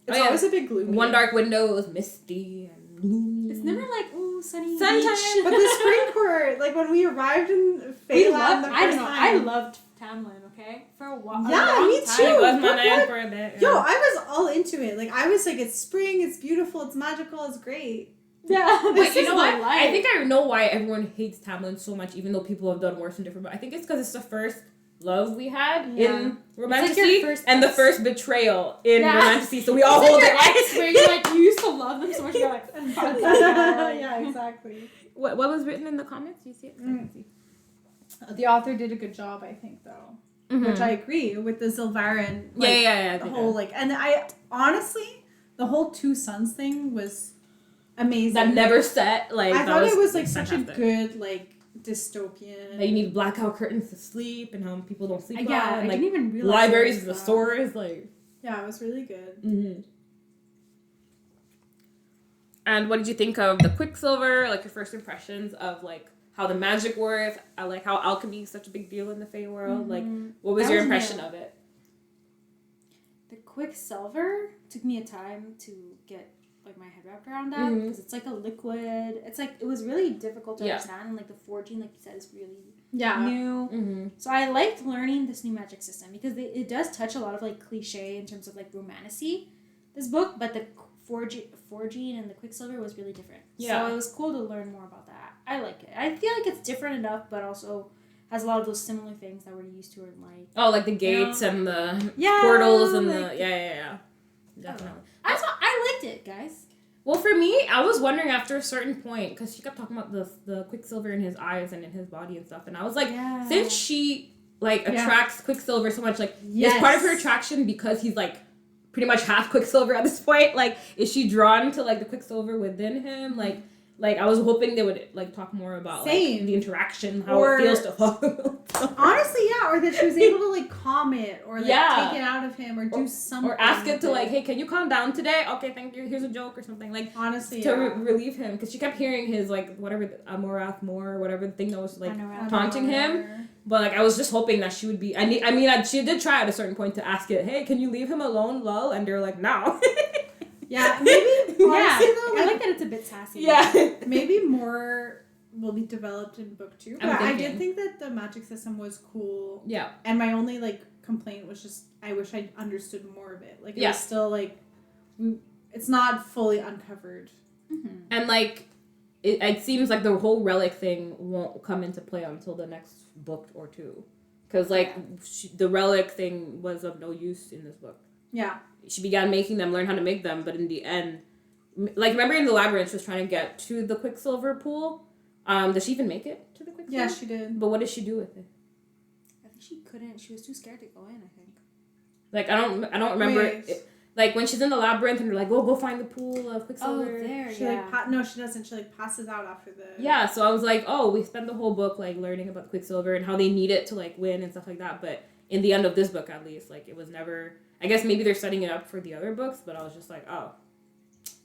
It's always a bit gloomy. One dark window. It was misty and gloomy. It's never like sunny Sunshine. beach. But the spring court, like when we arrived in Feyland the first I time. loved Tamlin, okay? For a while. Yeah, me He too. was my What- man what? for a bit. Yo, I was all into it. Like I was like, it's spring, it's beautiful, it's magical, it's great. Yeah, But this you is know the what? life. I think I know why everyone hates Tamlin so much, even though people have done worse in different. But I think it's because it's the first love we had Yeah. in It's like Romanticy, your first and the kiss. first betrayal in Yeah. Romanticy. So we all It's hold like it. your ex where you're like, you used to love them so much, you're like, fuck that guy. Yeah, exactly. What was written in the comments? Do you see it? The author did a good job, I think, though. Which I agree with the Zilvarin. Like, yeah. The whole like, and I honestly, the whole two sons thing was amazing. that never set. Like I that thought it was like such a fantastic. good like dystopian. Like you need blackout curtains to sleep, and how people don't sleep. Yeah, well, I and, like didn't even realize libraries, it the was, stores, like. Yeah, it was really good. Mm-hmm. And what did you think of the Quicksilver? Like your first impressions of like how the magic works, like how alchemy is such a big deal in the Fey world. Like, what was That your was impression new. of it? The Quicksilver took me a time to get like my head wrapped around that Mhm. because it's like a liquid. It's like it was really difficult to Yeah. understand, and like the forging, like you said, is really Yeah. new. Mm-hmm. So I liked learning this new magic system because it does touch a lot of like cliche in terms of like romanticy, this book, but the forging and the Quicksilver was really different. Yeah. So it was cool to learn more about that. I like it. I feel like it's different enough, but also has a lot of those similar things that we're used to in like. Oh, like the gates and the Yeah, portals and like the yeah. Definitely. I liked it, guys. Well, for me, I was wondering after a certain point because she kept talking about the Quicksilver in his eyes and in his body and stuff, and I was like, Yeah. since she like Yeah. attracts Quicksilver so much, like Yes. is part of her attraction because he's like pretty much half Quicksilver at this point. Like, is she drawn to like the Quicksilver within him? Like I was hoping they would like talk more about like Same. the interaction, how Or- it feels to follow. Honestly, yeah, or that she was able to like calm it, or like Yeah. take it out of him, or do something, Or ask it with to like, hey, can you calm down today? Okay, thank you. Here's a joke or something like. honestly, To yeah. relieve him, because she kept hearing his like whatever Amorath Moor or whatever the thing that was like Anorath. taunting him. But like I was just hoping that she would be. She did try at a certain point to ask it, hey, can you leave him alone, lol? And they're like, no. Yeah, maybe honestly Yeah, though, I like that it's a bit sassy. Yeah. maybe more will be developed in book 2. But I'm I thinking. did think that the magic system was cool. Yeah. And my only like complaint was just I wish I understood more of it. Like it Yeah. was still like it's not fully uncovered. Mm-hmm. And like it seems like the whole relic thing won't come into play until the next book or two, because like the relic thing was of no use in this book. Yeah. She began making them, learn how to make them, but in the end, like remember in the labyrinth, she was trying to get to the Quicksilver pool. Does she even make it to the Quicksilver? Yeah, she did. But what did she do with it? I think she couldn't. She was too scared to go in, I think. Like I don't remember. Wait. Like when she's in the labyrinth and they're like, go find the pool of Oh, Quicksilver. there, She yeah. like no, she doesn't. She like passes out after the Yeah, so I was like, oh, we spent the whole book like learning about Quicksilver and how they need it to like win and stuff like that. But in the end of this book, at least, like it was never. I guess maybe they're setting it up for the other books, but I was just like, oh,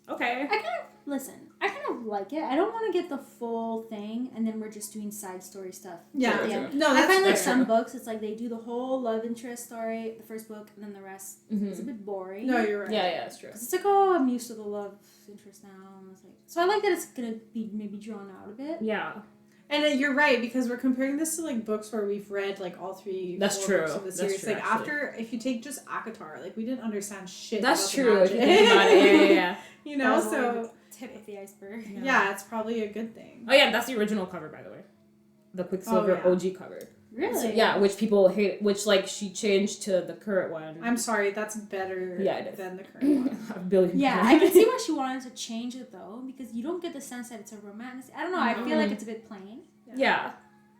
Okay. I kind of like it. I don't want to get the full thing, and then we're just doing side story stuff. Yeah. Sure, Yeah. sure. No, I that's find like fair. some books, it's like they do the whole love interest story, the first book, and then the rest is a bit boring. No, you're right. Yeah, that's true. 'Cause it's like, oh, I'm used to the love interest now. And it's like, so I like that it's gonna be maybe drawn out a bit. Yeah. And you're right, because we're comparing this to like books where we've read like all three. That's 4 true. books of the That's series. true, like actually. after, if you take just Akatar, like we didn't understand shit. That's about true. The If you magic. think about it. Yeah. You know, That was only so the tip of the iceberg. yeah, it's probably a good thing. Oh yeah, that's the original cover, by the way. The Quicksilver Oh, yeah. OG cover. Really? Yeah, which people hate. Which like she changed to the current one. I'm sorry, that's better Yeah, it is. than the current one. A billion. Yeah, times. I can see why she wanted to change it though, because you don't get the sense that it's a romance. I don't know. I feel like it's a bit plain. Yeah,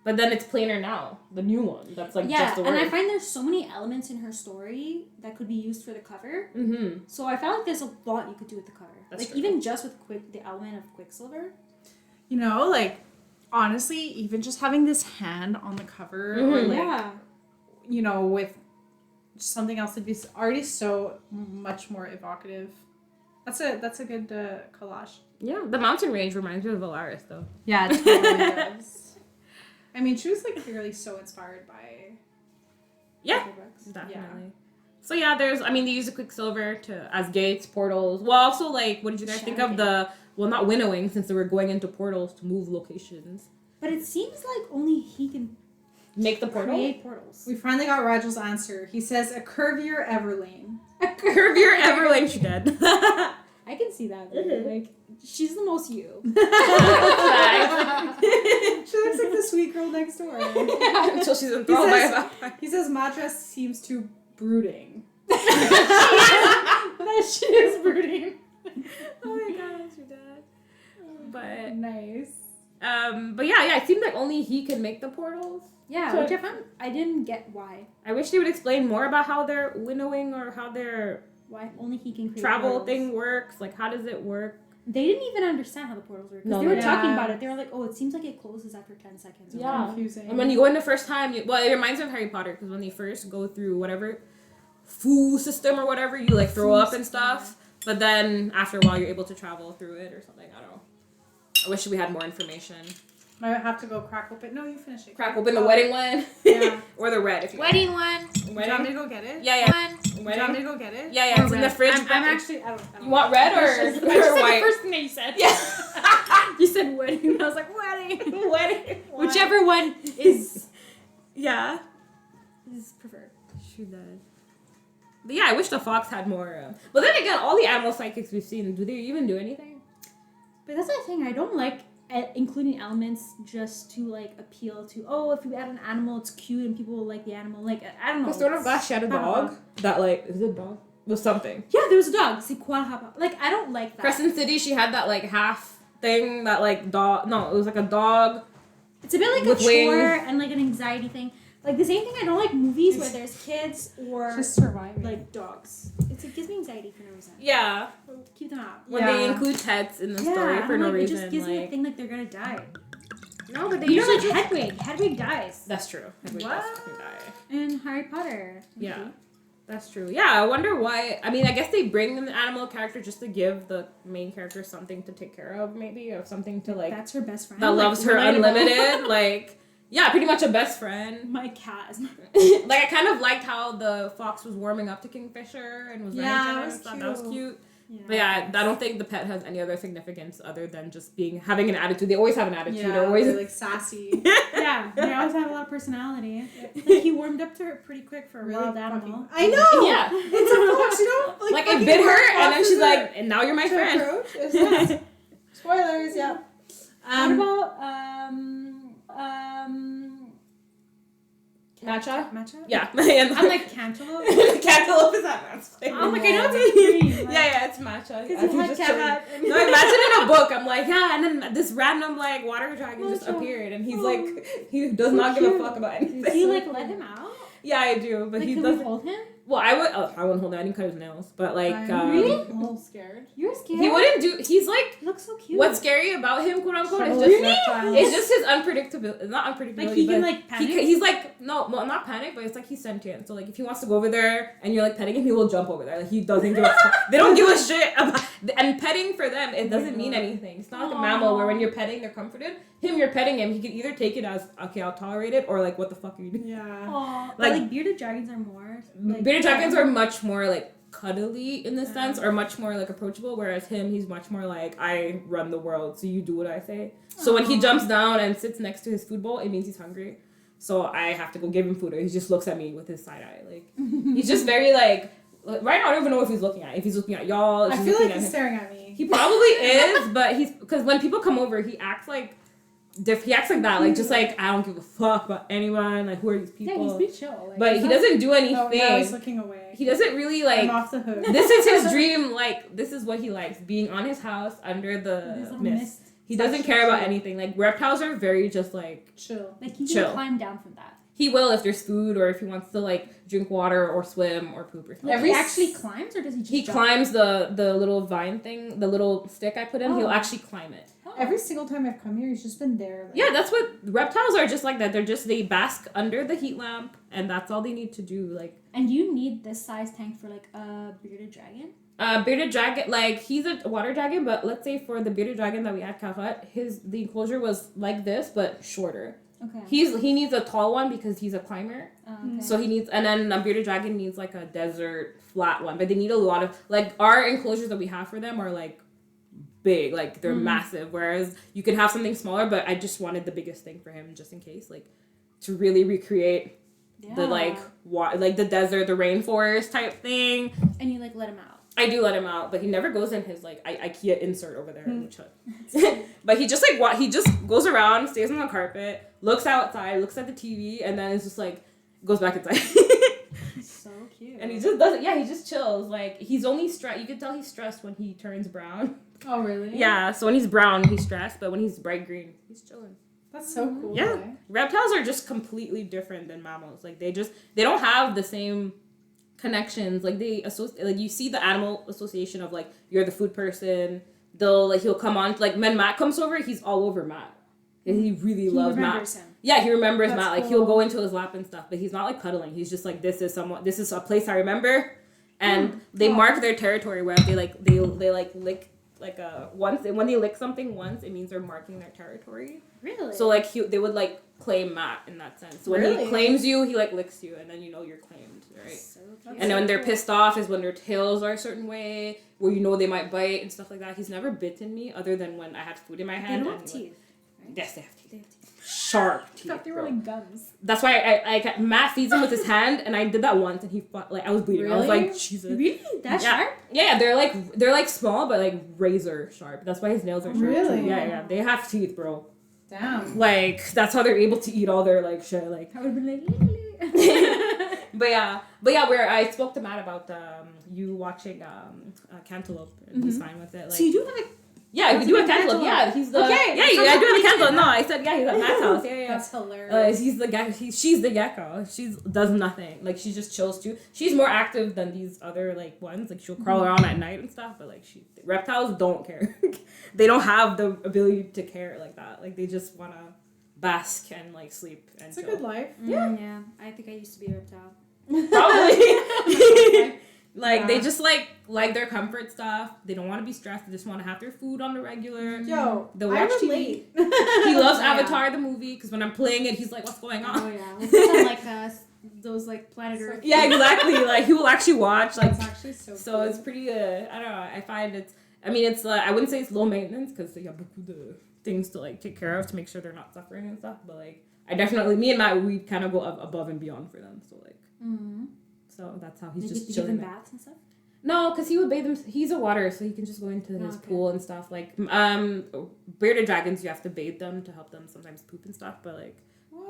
but then it's plainer now. The new one. That's like Yeah, just the word. and I find there's so many elements in her story that could be used for the cover. Mm-hmm. So I felt like there's a lot you could do with the cover. That's like true. even just with the element of Quicksilver. You know, like honestly, even just having this hand on the cover, or Mhm. like Yeah. you know, with something else, would be already so much more evocative. That's a good collage. Yeah, the mountain range reminds me of Valaris, though. Yeah, it totally does. I mean, she was like clearly so inspired by Yeah, other books. definitely. So yeah, they use the Quicksilver as gates, portals. Well, also like, what did you guys think of not winnowing, since they were going into portals to move locations. But it seems like only he can Make the portal? create portals. We finally got Ragel's answer. He says a curvier Everlane. Curve your Everlane, she did. I can see that. Like she's the most you. She looks like the sweet girl next door. Until she's enthralled by a vampire. He says Matras seems too brooding. That she is brooding. Oh my gosh, she did. But Nice. but yeah, it seemed like only he could make the portals. Yeah, So- which I didn't get why. I wish they would explain more about how their winnowing or how their Why only he can create travel portals. thing works. Like, how does it work? They didn't even understand how the portals work. 'Cause No, they were they talking didn't. about it. They were like, "Oh, it seems like it closes after 10 seconds." or Yeah. whatever. Confusing. And when you go in the first time, it reminds me of Harry Potter, because when they first go through whatever foo system or whatever, you like throw up and stuff. But then after a while, you're able to travel through it or something. I don't know. I wish we had more information. I have to go crack open. No, you finish it. Crack open the wedding one. Yeah. Or the red if you Wedding one. Do you want me to Wedding. go get it? Yeah. Do you want me to Wedding. go get it? Yeah, Or it's in the red? fridge. I'm actually. I don't. You want red or I just said the white? first thing that you said. Yeah. You said wedding. I was like, wedding. Wedding. Whichever one is Yeah. preferred. She did. But yeah, I wish the fox had more. But then again, all the animal psychics we've seen, do they even do anything? But that's the thing. I don't like including elements just to like appeal to. Oh, if you add an animal, it's cute and people will like the animal. Like I don't know. Because Throne of Glass, she had a dog that like is it a dog? Was something. Yeah, there was a dog. Like I don't like that. Crescent City, she had that like half thing that like dog. No, it was like a dog. It's a bit like with a wings. chore and like an anxiety thing. Like the same thing. I don't like movies where there's kids or Just surviving. like dogs. It gives me anxiety for no reason. Yeah, Keep them out. when they Yeah. include pets in the Yeah, story I for don't no like, reason. it just gives me a like thing like they're gonna die. no, but they You know, usually like just. Hedwig. Hedwig dies That's true. Hedwig What? does fucking die. in Harry Potter. Yeah. That's true. Yeah, I wonder why. I mean, I guess they bring an animal character just to give the main character something to take care of, maybe, or something to like That's her best friend. that Like, loves her relatable. unlimited. Like, yeah, pretty much a best friend. My cat is my Like, I kind of liked how the fox was warming up to Kingfisher and was running to him it and was stuff. That was cute. cute. But yeah, I don't think the pet has any other significance other than just having an attitude. They always have an attitude. Yeah, They're always they're like sassy. Yeah, they always have a lot of personality. Like he warmed up to her pretty quick for a Really wild animal. I know. Yeah. It's a fox, you know. Like it fucking bit her, walks and then off she's to like, and now you're my to friend. approach. It's nice. Spoilers. Yeah. What about Matcha? Matcha? Yeah. And I'm like cantaloupe. cantaloupe is that man's place. I'm like I know it's a cream. Like, Yeah, it's matcha. Because I it think had just cat. chilling. No, imagine in a book. I'm like, yeah, and then this random like water dragon just Matcha. appeared, and he's Oh. like, he does So not give a cute. fuck about anything. Do you like let him out? Yeah, I do, but Like he can doesn't. we hold him? Well, I wouldn't hold it. I didn't cut his nails, but like, I'm really a little scared. You're scared? he wouldn't do. He's like, He looks so cute. what's scary about him, quote unquote, is Really? just Reptiles. it's just his unpredictability. Not unpredictability. Like, he can, but like, panic? He's like well, not panic, but it's like he's sentient. So like, if he wants to go over there and you're like petting him, he will jump over there. Like he doesn't give a fuck. They don't give a shit about. And petting for them, it doesn't mean anything. It's not like a mammal where when you're petting, they're comforted. You're petting him. He can either take it as okay, I'll tolerate it, or like, what the fuck are you doing? Yeah. Aww. Like bearded dragons are more. Like, bearded dragons are much more like cuddly in this sense, or much more like approachable. Whereas he's much more like, I run the world, so you do what I say. So when he jumps down and sits next to his food bowl, it means he's hungry. So I have to go give him food, or he just looks at me with his side eye. Like he's just very like. Right now, I don't even know if he's looking at y'all. I feel like he's staring at me. He probably is, but because when people come over, he acts like that, like just like, I don't give a fuck about anyone. Like, who are these people? Yeah, he's pretty chill. Like, but he doesn't do anything. Oh, now he's looking away. He doesn't really like. I'm off the hook. This is his dream. Like, this is what he likes: being on his house under the mist. He doesn't care about anything. Like, reptiles are very just like chill. Like, he chill. can climb down from that. He will if there's food, or if he wants to like drink water or swim or poop or something. He actually climbs, or does he just He jump? climbs the little vine thing, the little stick I put in. He'll actually climb it. Every single time I've come here, he's just been there. Like, Yeah, that's what reptiles are, just like that. They bask under the heat lamp, and that's all they need to do. Like, And you need this size tank for like a bearded dragon? bearded dragon, like he's a water dragon, but let's say for the bearded dragon that we had Calhoun, the enclosure was like this but shorter. Okay. He needs a tall one because he's a climber. Okay. So he needs, and then a bearded dragon needs like a desert flat one. But they need a lot of, like, our enclosures that we have for them are like big, like they're massive. Whereas you can have something smaller, but I just wanted the biggest thing for him just in case, like, to really recreate the like like the desert, the rainforest type thing. And you like let him out. I do let him out, but he never goes in his like IKEA insert over there. Which, but he just like he just goes around, stays on the carpet, looks outside, looks at the TV, and then it's just like goes back inside. So cute. And he just doesn't. Yeah, he just chills. Like, he's only stressed. You can tell he's stressed when he turns brown. Oh, really? Yeah. So when he's brown, he's stressed, but when he's bright green, he's chilling. That's so cool. Yeah. Eh? Reptiles are just completely different than mammals. Like, they don't have the same connections. Like, they associate, like, you see the animal association of like, you're the food person. He'll come on, like, when Matt comes over, he's all over Matt. And he really loves Matt. Him. Yeah, he remembers That's Matt. Like, he'll go into his lap and stuff, but he's not like cuddling. He's just like, this is a place I remember. And they mark their territory where they lick like once, and when they lick something once, it means they're marking their territory. Really? So like they would like claim Matt in that sense. So when he claims you, he like licks you, and then you know you're claimed, right? So cute. And then when they're pissed off is when their tails are a certain way, where you know they might bite and stuff like that. He's never bitten me other than when I had food in my They hand. don't have and, teeth. Right? Yes, they have teeth. Sharp I teeth. thought they were bro. like gums. That's why I Matt feeds him with his hand, and I did that once, and he fought, like I was bleeding. I was Really? like, Jesus. Really? That Yeah. sharp? Yeah, they're like small, but like razor sharp. That's why his nails are sharp. Really? Too. Yeah, they have teeth, bro. Damn. Like, that's how they're able to eat all their like shit. Like, I would have been like, but yeah, where I spoke to Matt about you watching Cantaloupe, and he's fine with it. Like, so you do have a yeah, we do a Cantaloupe. Cantaloupe. Yeah, he's the Okay, yeah, it I sounds do have a like Cantaloupe. we No, I said yeah, he's at Matt's house. Yeah. That's hilarious. He's the gecko. She's the gecko. She does nothing. Like, she just chills too. She's more active than these other like ones. Like, she'll crawl around at night and stuff. But like, reptiles don't care. They don't have the ability to care like that. Like, they just wanna bask and like sleep and It's a chill. good life. yeah. I think I used to be a reptile. Probably. Like, Yeah. they just like their comfort stuff. They don't want to be stressed. They just want to have their food on the regular. Yo, They'll I watch TV. relate. He loves Yeah. Avatar the movie because when I'm playing it, he's like, "What's going on?" Oh yeah. We'll put on like those like Planet Earth. Yeah, exactly. Like, he will actually watch. Like, That's actually so so cool. it's pretty. I don't know. I find it's. I mean, it's. I wouldn't say it's low maintenance because they have the things to like take care of to make sure they're not suffering and stuff. But like, I definitely, me and Matt, we kind of go above and beyond for them. So like, so that's how he's just Did you give chilling. them baths and stuff? No, because he would bathe him. He's a water, so he can just go into his pool and stuff. Like, bearded dragons, you have to bathe them to help them sometimes poop and stuff. But like,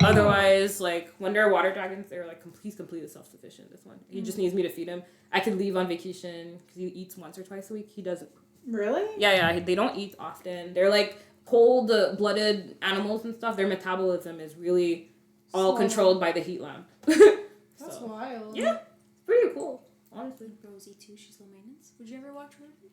otherwise, like when they're water dragons, they're like he's completely self-sufficient. This one, he just needs me to feed him. I could leave on vacation because he eats once or twice a week. He doesn't. Really? Yeah. They don't eat often. They're like cold-blooded animals and stuff. Their metabolism is really all Slow. controlled by the heat lamp. That's wild. Yeah. Pretty cool, honestly. Rosie too. She's low maintenance. Would you ever watch Rosie?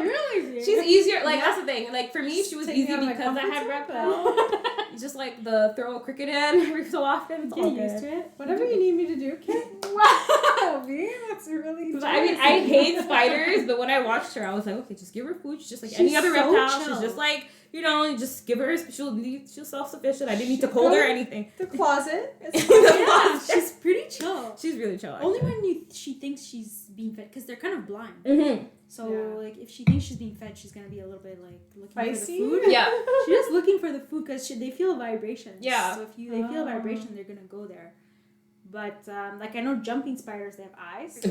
Really? She's easier. Like that's the thing. Like for me, she was Taking easy out my because I had comfort repel. Just like the throw a cricket in every so often. It's Get all used good. to it. Whatever you need me to do, Kit. Wow, V, that's really. I mean, I hate spiders, but when I watched her, I was like, okay, just give her food. She's just like any She's other so reptile. chill. She's just like, you know, you just give her. She's self-sufficient. I didn't need to hold her or anything. The closet. It's Yeah, she's pretty chill. She's really chill. Only Actually. when she thinks she's being fed, because they're kind of blind. Mm-hmm. So Yeah. like if she thinks she's being fed, she's gonna be a little bit like looking Feisty? for the food. Yeah. She's just looking for the food because they feel vibrations. Yeah. So if they feel vibration, they're gonna go there. But like I know jumping spiders, they have eyes,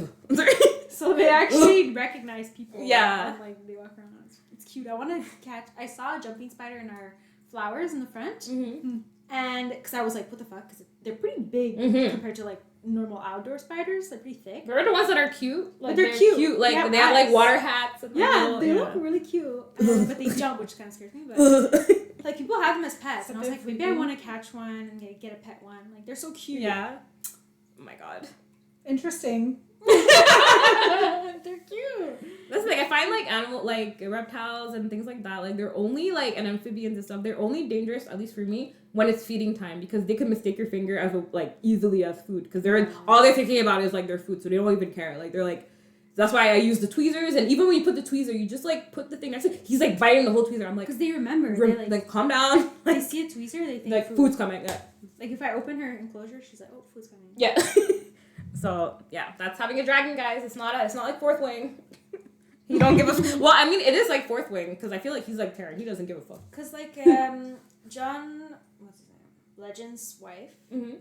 so they actually recognize people. Yeah. And, like they walk around. It's cute. I want to catch. I saw a jumping spider in our flowers in the front, Mm-hmm. and because I was like, what the fuck? Because they're pretty big Mhm. compared to like normal outdoor spiders. They're pretty thick. They're the ones that are cute. Like they're cute. Like They they have have like eyes. water hats. And Yeah, little, they look really cute, but they jump, which kind of scares me. But like people have them as pets, and I was like, maybe I want to catch one and get a pet one. Like they're so cute. Yeah. Oh my god. Interesting. They're cute. That's the thing. I find like animal, like reptiles and things like that. Like they're only like and amphibians and stuff. They're only dangerous, at least for me, when it's feeding time because they can mistake your finger as like easily as food because all they're thinking about is like their food, so they don't even care. Like they're like. That's why I use the tweezers, and even when you put the tweezer, you just like put the thing next to it. He's like biting the whole tweezer. I'm like, Because they remember. They like calm down. they see a tweezer, they think Like food's coming. Yeah. Like if I open her enclosure, she's like, oh, food's coming. Yeah. So yeah, that's having a dragon, guys. It's not like fourth wing. He don't give a well. I mean, it is like fourth wing because I feel like he's like Terran. He doesn't give a fuck. Because like John, what's his name? Legend's wife, Mm-hmm.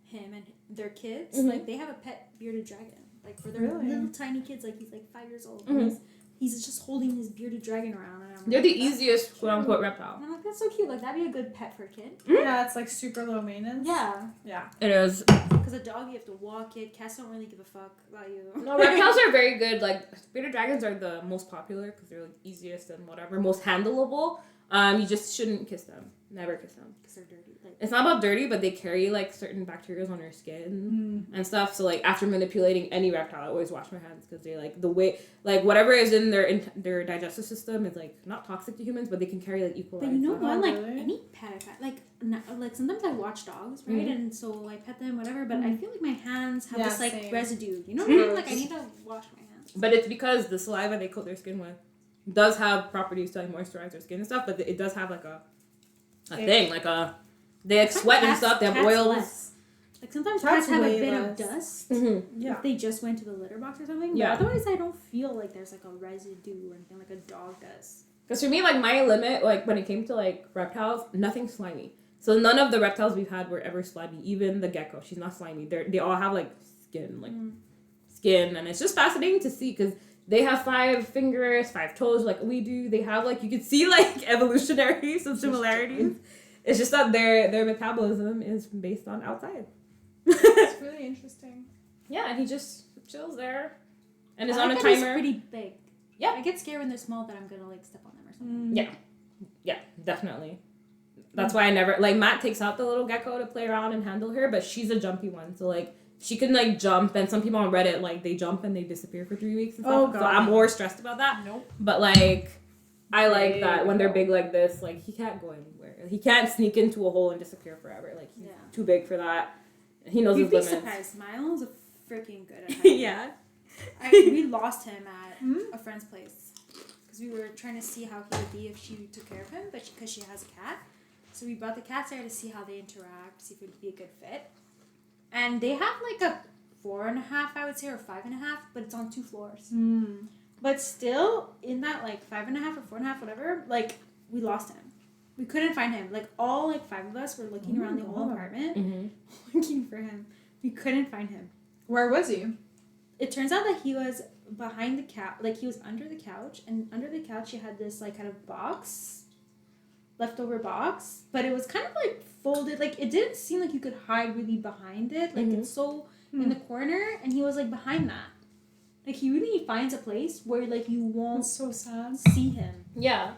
him and their kids, Mhm. like they have a pet bearded dragon. Like for their Really? little tiny kids, like he's like 5 years old. Mhm. He's just holding his bearded dragon around. And I'm They're like, the easiest quote unquote reptile. And I'm like, that's so cute. Like that'd be a good pet for a kid. Yeah, it's like super low maintenance. Yeah, Yeah. It is. because a dog you have to walk it. Cats don't really give a fuck about you. No, reptiles are very good. Like bearded dragons are the most popular because they're like easiest and whatever, most handleable. You just shouldn't kiss them. Never kiss them. Because they're dirty. Like It's not about dirty, but they carry like certain bacteria on their skin and stuff. So like after manipulating any reptile, I always wash my hands because they like the way like whatever is in their digestive system is like not toxic to humans, but they can carry like E. coli. But you know and what? Oh, Like really? any pet I've had, like sometimes I watch dogs, right? Mhm. And so I pet them, whatever. But I feel like my hands have Yeah, this like same. residue. You know what I mean? Like I need to wash my hands. But it's because the saliva they coat their skin with does have properties to like moisturize their skin and stuff, but it does have like a thing, like they like sweat and stuff, they have Cats oils. less. Like sometimes Cats cats have a way bit less. of dust. Mm-hmm. Yeah. If they just went to the litter box or something. Yeah. But otherwise I don't feel like there's like a residue or anything like a dog does. Because for me, like my limit, like when it came to like reptiles, nothing slimy. So none of the reptiles we've had were ever slimy. Even the gecko, she's not slimy. They all have like skin, and it's just fascinating to see because they have 5 fingers, 5 toes, like we do. They have like you can see like evolutionary some similarities. It's just that their metabolism is based on outside. It's really interesting. Yeah, and he just chills there, and is I on a like that he's timer. pretty big. Yeah. I get scared when they're small that I'm gonna like step on them or something. Yeah, definitely. That's why I never like Matt takes out the little gecko to play around and handle her, but she's a jumpy one, so like she can like jump, and some people on Reddit like they jump and they disappear for 3 weeks and stuff. Oh, So God. I'm more stressed about that. Nope. But like I like There that you when they're go. big like this, like he can't go anywhere. He can't sneak into a hole and disappear forever. Like he's Yeah. too big for that. He knows You'd be his limits. surprised. Milo's a freaking good at hiding. Yeah. We lost him at Hmm? a friend's place because we were trying to see how he would be if she took care of him, but because she has a cat, so we brought the cats there to see how they interact, see if it would be a good fit. And they have like a 4.5, I would say, or 5.5, but it's on 2 floors. But still, in that like 5.5 or 4.5, whatever, like we lost him. We couldn't find him. Like all like 5 of us were looking around the whole God. apartment Mm-hmm. looking for him. We couldn't find him. Where was he? It turns out that he was behind the couch, like he was under the couch, and under the couch he had this like kind of box, leftover box, but it was kind of like folded, like it didn't seem like you could hide really behind it, like it's so in the corner, and he was like behind that. Like he really finds a place where like you won't That's so sad. see him. Yeah.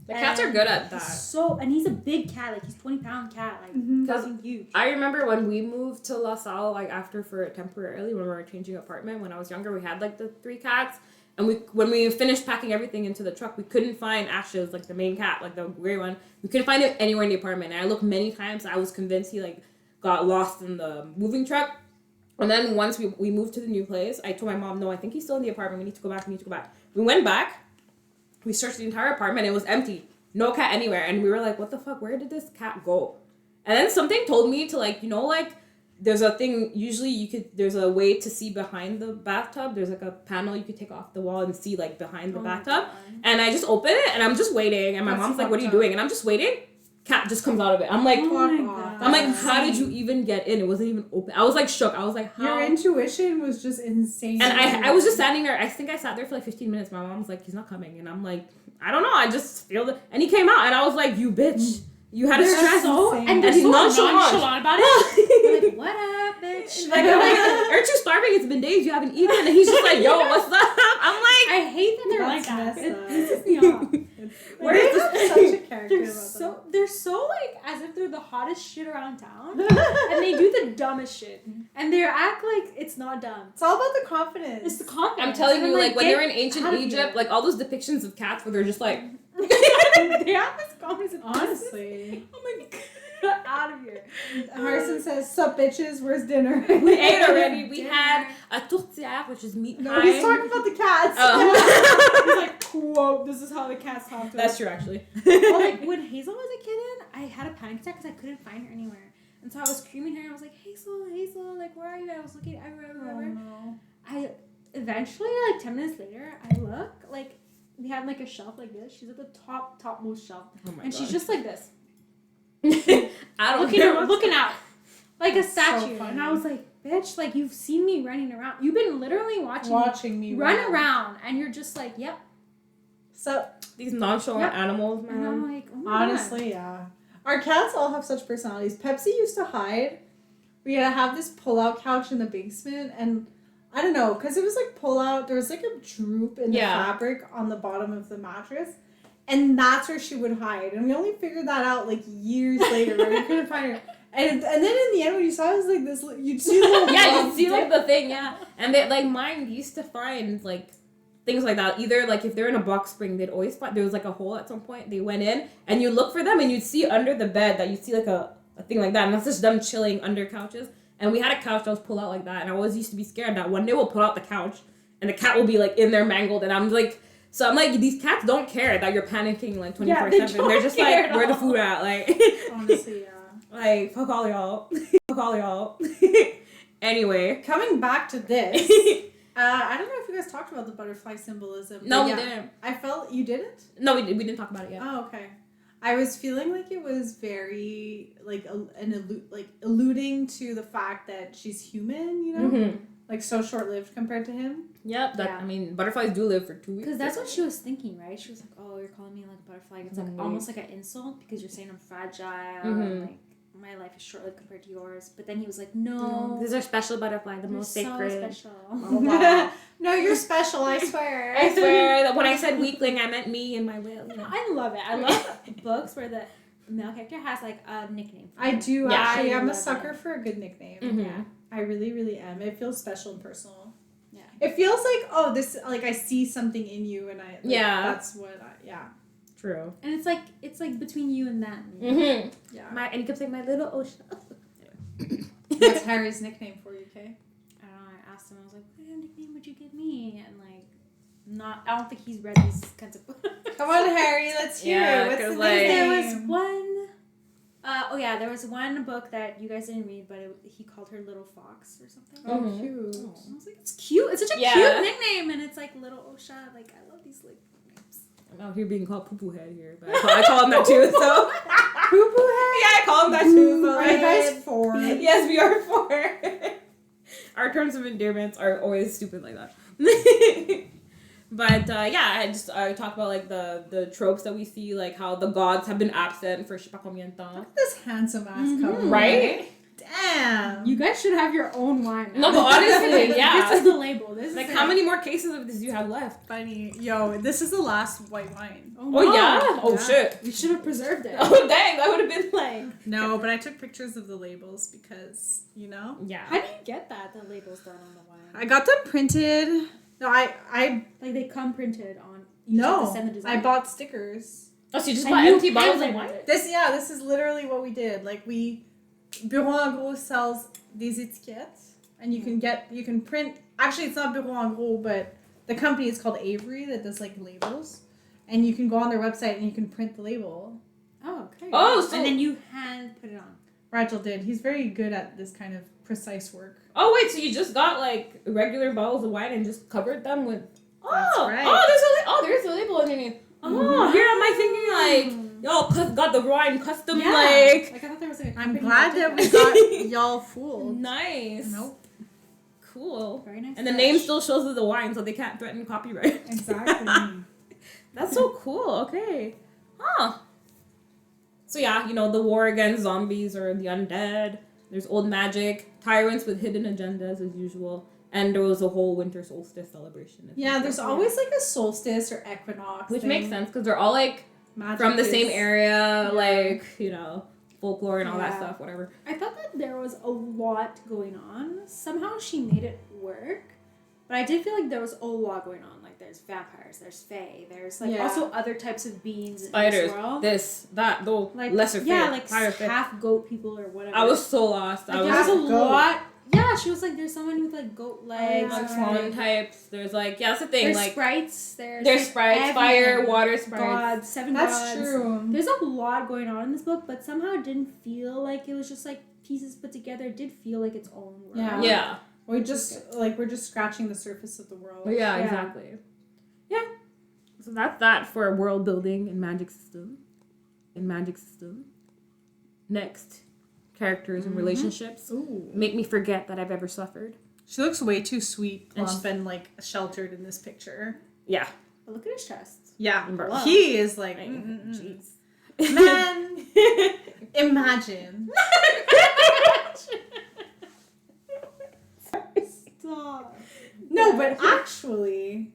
The cats are good at that. And he's a big cat, like he's 20-pound cat, like fucking huge. I remember when we moved to La Salle, like after for temporarily when we were changing apartment. When I was younger, we had like the 3 cats, and when we finished packing everything into the truck, we couldn't find Ashes, like the main cat, like the gray one. We couldn't find him anywhere in the apartment, and I looked many times. I was convinced he like got lost in the moving truck. And then once we moved to the new place, I told my mom, no, I think he's still in the apartment. We need to go back. We went back. We searched the entire apartment. It was empty. No cat anywhere. And we were like, what the fuck? Where did this cat go? And then something told me to like, there's a thing, usually there's a way to see behind the bathtub. There's like a panel you could take off the wall and see like behind the bathtub. And I just open it and I'm just waiting. And my mom's like, what are you doing? And I'm just waiting. Cat just comes out of it. I'm like, how did you even get in? It wasn't even open. I was like shook. I was like, how? Your intuition was just insane. And I was just standing there. I think I sat there for like 15 minutes. My mom was like, he's not coming. And I'm like, I don't know. I just feel it. And he came out and I was like, you bitch. You had a stress. And he's nonchalant about it. Like, what up, bitch? Like, aren't you starving? It's been days. You haven't eaten. And he's just like, yo, what's up? I'm like, I hate that they're like that. It pisses me off. They have such a character about they're so like as if they're the hottest shit around town, and they do the dumbest shit, and they act like it's not dumb. It's all about the confidence. It's the confidence. I'm telling you, like when they're in ancient Egypt, like all those depictions of cats where they're just like, they have this confidence. Honestly, oh my god. Get out of here. Harrison says, sup bitches, where's dinner? We ate already. We had a tourtière, which is meat pie. No, he's talking about the cats. Oh. He's like, quote, this is how the cats talk to us. That's true, actually. Well, like, when Hazel was a kitten, I had a panic attack because I couldn't find her anywhere. And so I was screaming her, and I was like, Hazel, like, where are you? I was looking everywhere. No. I eventually, like, 10 minutes later, I look, like, we had, like, a shelf like this. She's at the topmost shelf. Oh my and God. she's just like this. I don't looking out like a statue, so and I was like, "Bitch, like you've seen me running around. You've been literally watching me run around, and you're just like, yep." So these nonchalant animals, man. And I'm like, oh my honestly, yeah. Our cats all have such personalities. Pepsi used to hide. We had to have this pull-out couch in the basement, and I don't know, because it was like pull-out. There was like a droop in the fabric on the bottom of the mattress. And that's where she would hide. And we only figured that out like years later where we couldn't find her. And then in the end when you saw it was like this, you'd see the little you'd see like the thing, And they like mine used to find like things like that. Either like if they're in a box spring, they'd always find there was like a hole at some point. They went in and you look for them and you'd see under the bed that you'd see like a thing like that. And that's just them chilling under couches. And we had a couch that was pulled out like that. And I always used to be scared that one day we'll pull out the couch and the cat will be like in there mangled. And I'm like, so I'm like, these cats don't care that you're panicking like 24/7. They're just like, where the food at? Like, honestly, yeah. Like, fuck all y'all. Fuck all y'all. Anyway. Coming back to this, I don't know if you guys talked about the butterfly symbolism. No, we didn't. I felt, you didn't? No, we didn't talk about it yet. Oh, okay. I was feeling like it was very, like, alluding to the fact that she's human, you know? Mm-hmm. Like, so short-lived compared to him. Yep. That, I mean, butterflies do live for 2 weeks. Because that's what she was thinking, right? She was like, oh, you're calling me like a butterfly. It's like almost like an insult because you're saying I'm fragile. And, like, my life is short-lived compared to yours. But then he was like, no. These are special butterfly, the most sacred. So special. Oh, wow. No, you're special, I swear. I swear that when I said weakling, I meant me and my will. You know, I love it. I love books where the male character has like a nickname. I do, actually. I'm a love sucker it. for a good nickname. Mm-hmm. Yeah. I really, really am. It feels special and personal. Yeah. It feels like, oh, this, like, I see something in you, and I, like, that's what True. And it's like between you and them. Mm-hmm. Yeah. And you kept saying my little ocean. That's Harry's nickname for you, Kay? I don't know, I asked him, I was like, what nickname would you give me? And like, I don't think he's read these kinds of books. Come on, Harry, let's hear it. What's the like, nickname? There was one, there was one book that you guys didn't read, but he called her Little Fox or something. Oh, Mm-hmm. cute. I was like, it's cute. It's such a cute nickname, and it's like Little Osha. Like, I love these like names. I'm out here being called Poo Poo Head here, but I call him that too, so. Poo Poo Head? Yeah, I call him that too, so. Are you guys 4? Yes, we are 4. Our terms of endearments are always stupid like that. But I talk about like the tropes that we see, like how the gods have been absent for je sais pas combien de temps. Look at this handsome ass cover. Right? Damn. You guys should have your own wine. No, but honestly, yeah. This is the label. This is Like, it. how many more cases of this do you have left? Funny. Yo, this is the last white wine. Oh, yeah? Oh, Yeah. shit. We should have preserved it. Oh, dang. That would have been like... No, but I took pictures of the labels because, you know. Yeah. How do you get that? The label's done on the wine. I got them printed. No, I Like they come printed on. You just have to no. send the design. I bought stickers. Oh, so you just And bought you empty bottles of hand wine? labeled it. This is literally what we did. Like Bureau en Gros sells des étiquettes, and you can print. Actually, it's not Bureau en Gros, but the company is called Avery that does like labels, and you can go on their website and you can print the label. Oh, okay. Oh, so- and then you hand put it on. Rachel did. He's very good at this kind of precise work. Oh, wait. So you just got, like, regular bottles of wine and just covered them with... That's Oh, right. there's a label underneath. Oh, here am I thinking, like, y'all got the wine custom, Yeah. like... I thought there was like a I'm company glad that that did we got y'all fooled. Nice. Nope. Cool. Very nice. And the touch. name still shows of the wine, so they can't threaten copyright. Exactly. That's so cool. Okay. Huh. So yeah, you know, the war against zombies or the undead. There's old magic, tyrants with hidden agendas as usual, and there was a whole winter solstice celebration. Yeah, there's always like a solstice or equinox. which thing. makes sense because they're all like Magic from the is- same area, yeah. like, you know, folklore and all that Yeah. stuff, whatever. I thought that there was a lot going on. Somehow she made it work. But I did feel like there was a lot going on. Like there's vampires, there's fae, there's like Yeah. also other types of beings Spiders, in this world. this, that, though, Like lesser yeah, fae, like higher fae. half goat people or whatever. I was so lost. like, I there was was a goat. lot. Yeah, she was like, there's someone with like goat legs. like Yeah. swan types. There's like, yeah, that's the thing. There's Like, sprites. There's there's like, sprites, fire, everything. water sprites. Gods, 7 That's gods. true. There's a lot going on in this book, but somehow it didn't feel like it was just like pieces put together. It did feel like its own world. Yeah. Yeah. We're just scratching the surface of the world. Yeah, Yeah. exactly. Yeah. So that's that for world building and magic system. Next, characters and relationships Ooh. make me forget that I've ever suffered. She looks way too sweet, And plump, and like sheltered in this picture. Yeah. But look at his chest. Yeah, Hello. he is like, Jeez. man, imagine. Stop. No, but actually,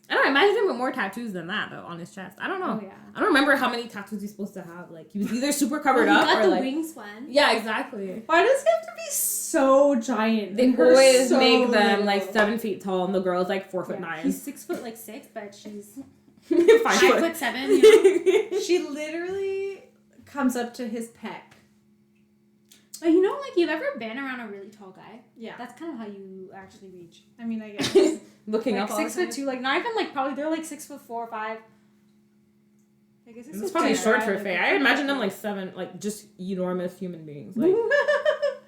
I don't know, imagine him with more tattoos than that though on his chest. I don't know. Oh yeah. I don't remember how many tattoos he's supposed to have. Like he was either super covered Well, up he got or the like wings one. yeah, exactly. why does he have to be so giant? They And her always so make them little? like 7 feet tall, and the girl's like 4'9". He's 6'6", but she's 5 foot. 5'7". You know? She literally comes up to his peck. But you know, like you've ever been around a really tall guy? Yeah, That's kind of how you actually reach. I mean, I guess. Looking Like up all the time. 6'2", like not even like probably they're like 6'4" or 5. I guess It's probably short for Faye. I imagine them like 7, like just enormous human beings. Like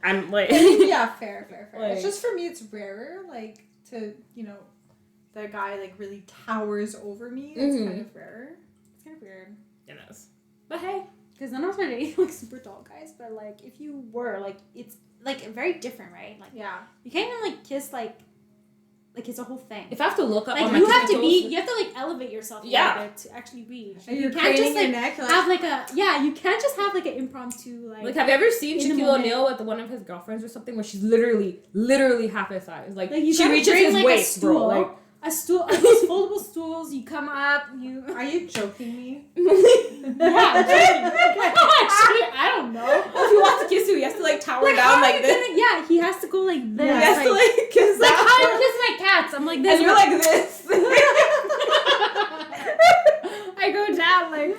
I'm like Yeah, fair. Like- It's just for me, it's rarer. Like to the guy like really towers over me. It's Mhm. kind of rarer. It's kind of weird. it is. But hey, Because none of us are dating like super tall guys, but like if you were, like it's like very different, right? Like Yeah. you can't even like kiss like it's a whole thing. if I have to look up Like on my you have tippy to be, toes- you have to like elevate yourself a Yeah. little bit to actually reach. And You you're can't just craning your like neck. You're have like a you can't just have like an impromptu Like, have you ever seen in the Shaquille moment. O'Neal with one of his girlfriends or something where she's literally half his size? Like you she gotta reaches bring, his like, waist, a stool, bro. Like, a stool, those foldable stools. You come up, you Are you joking me? yeah. Actually, I don't know. if he wants to kiss you, he has to like tower Like, how down are like you this. gonna- yeah, he has to go like this. He has to like kiss like that. how I kiss my cats. I'm like this. and you're but- like this. I go down like,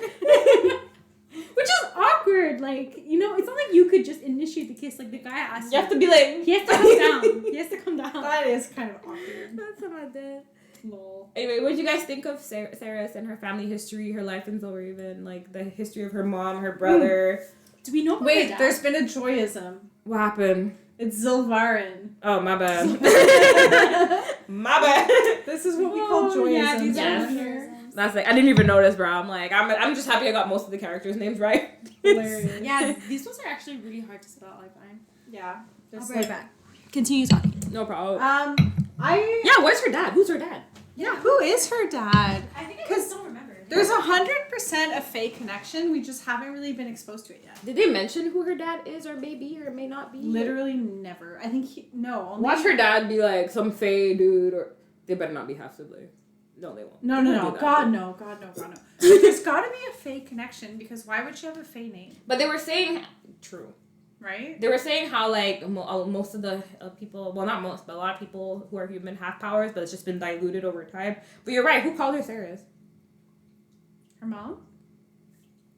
which is awkward. Like it's not like you could just initiate the kiss. Like the guy has You have to be like. He has to come down. He has to come down. That is kind of awkward. That's what I did. Lol. Anyway, what did you guys think of Saeris and her family history, her life in Zolraven, like the history of her mom, her brother? Do we know? About Wait, her dad? there's been a joyism. What happened? It's Zilvarin. Oh, my bad. My bad. This is what we call Oh, joyism. yeah, these Yes. are here. That's like I didn't even notice, bro. I'm like I'm just happy I got most of the characters' names right. Hilarious. Yeah, these ones are actually really hard to spell. I find. Yeah. I'll Just be right like- back. Continue talking. No problem. Yeah, Yeah, where's her dad? Who's her dad? who is her dad? I think I just don't remember. There's 100% a fake connection. We just haven't really been exposed to it yet. Did they mention who her dad is or may be or may not be? Literally never. I think only Watch her dad be like some Fae dude, or they better not be half sibling. No, they won't. No. They won't do that. God no. There's got to be a fake connection because why would she have a fake name? But they were saying true. Right? They were saying how like most of the people, well not most, but a lot of people who are human have powers, but it's just been diluted over time. But you're right. Who called her Saeris? Her mom?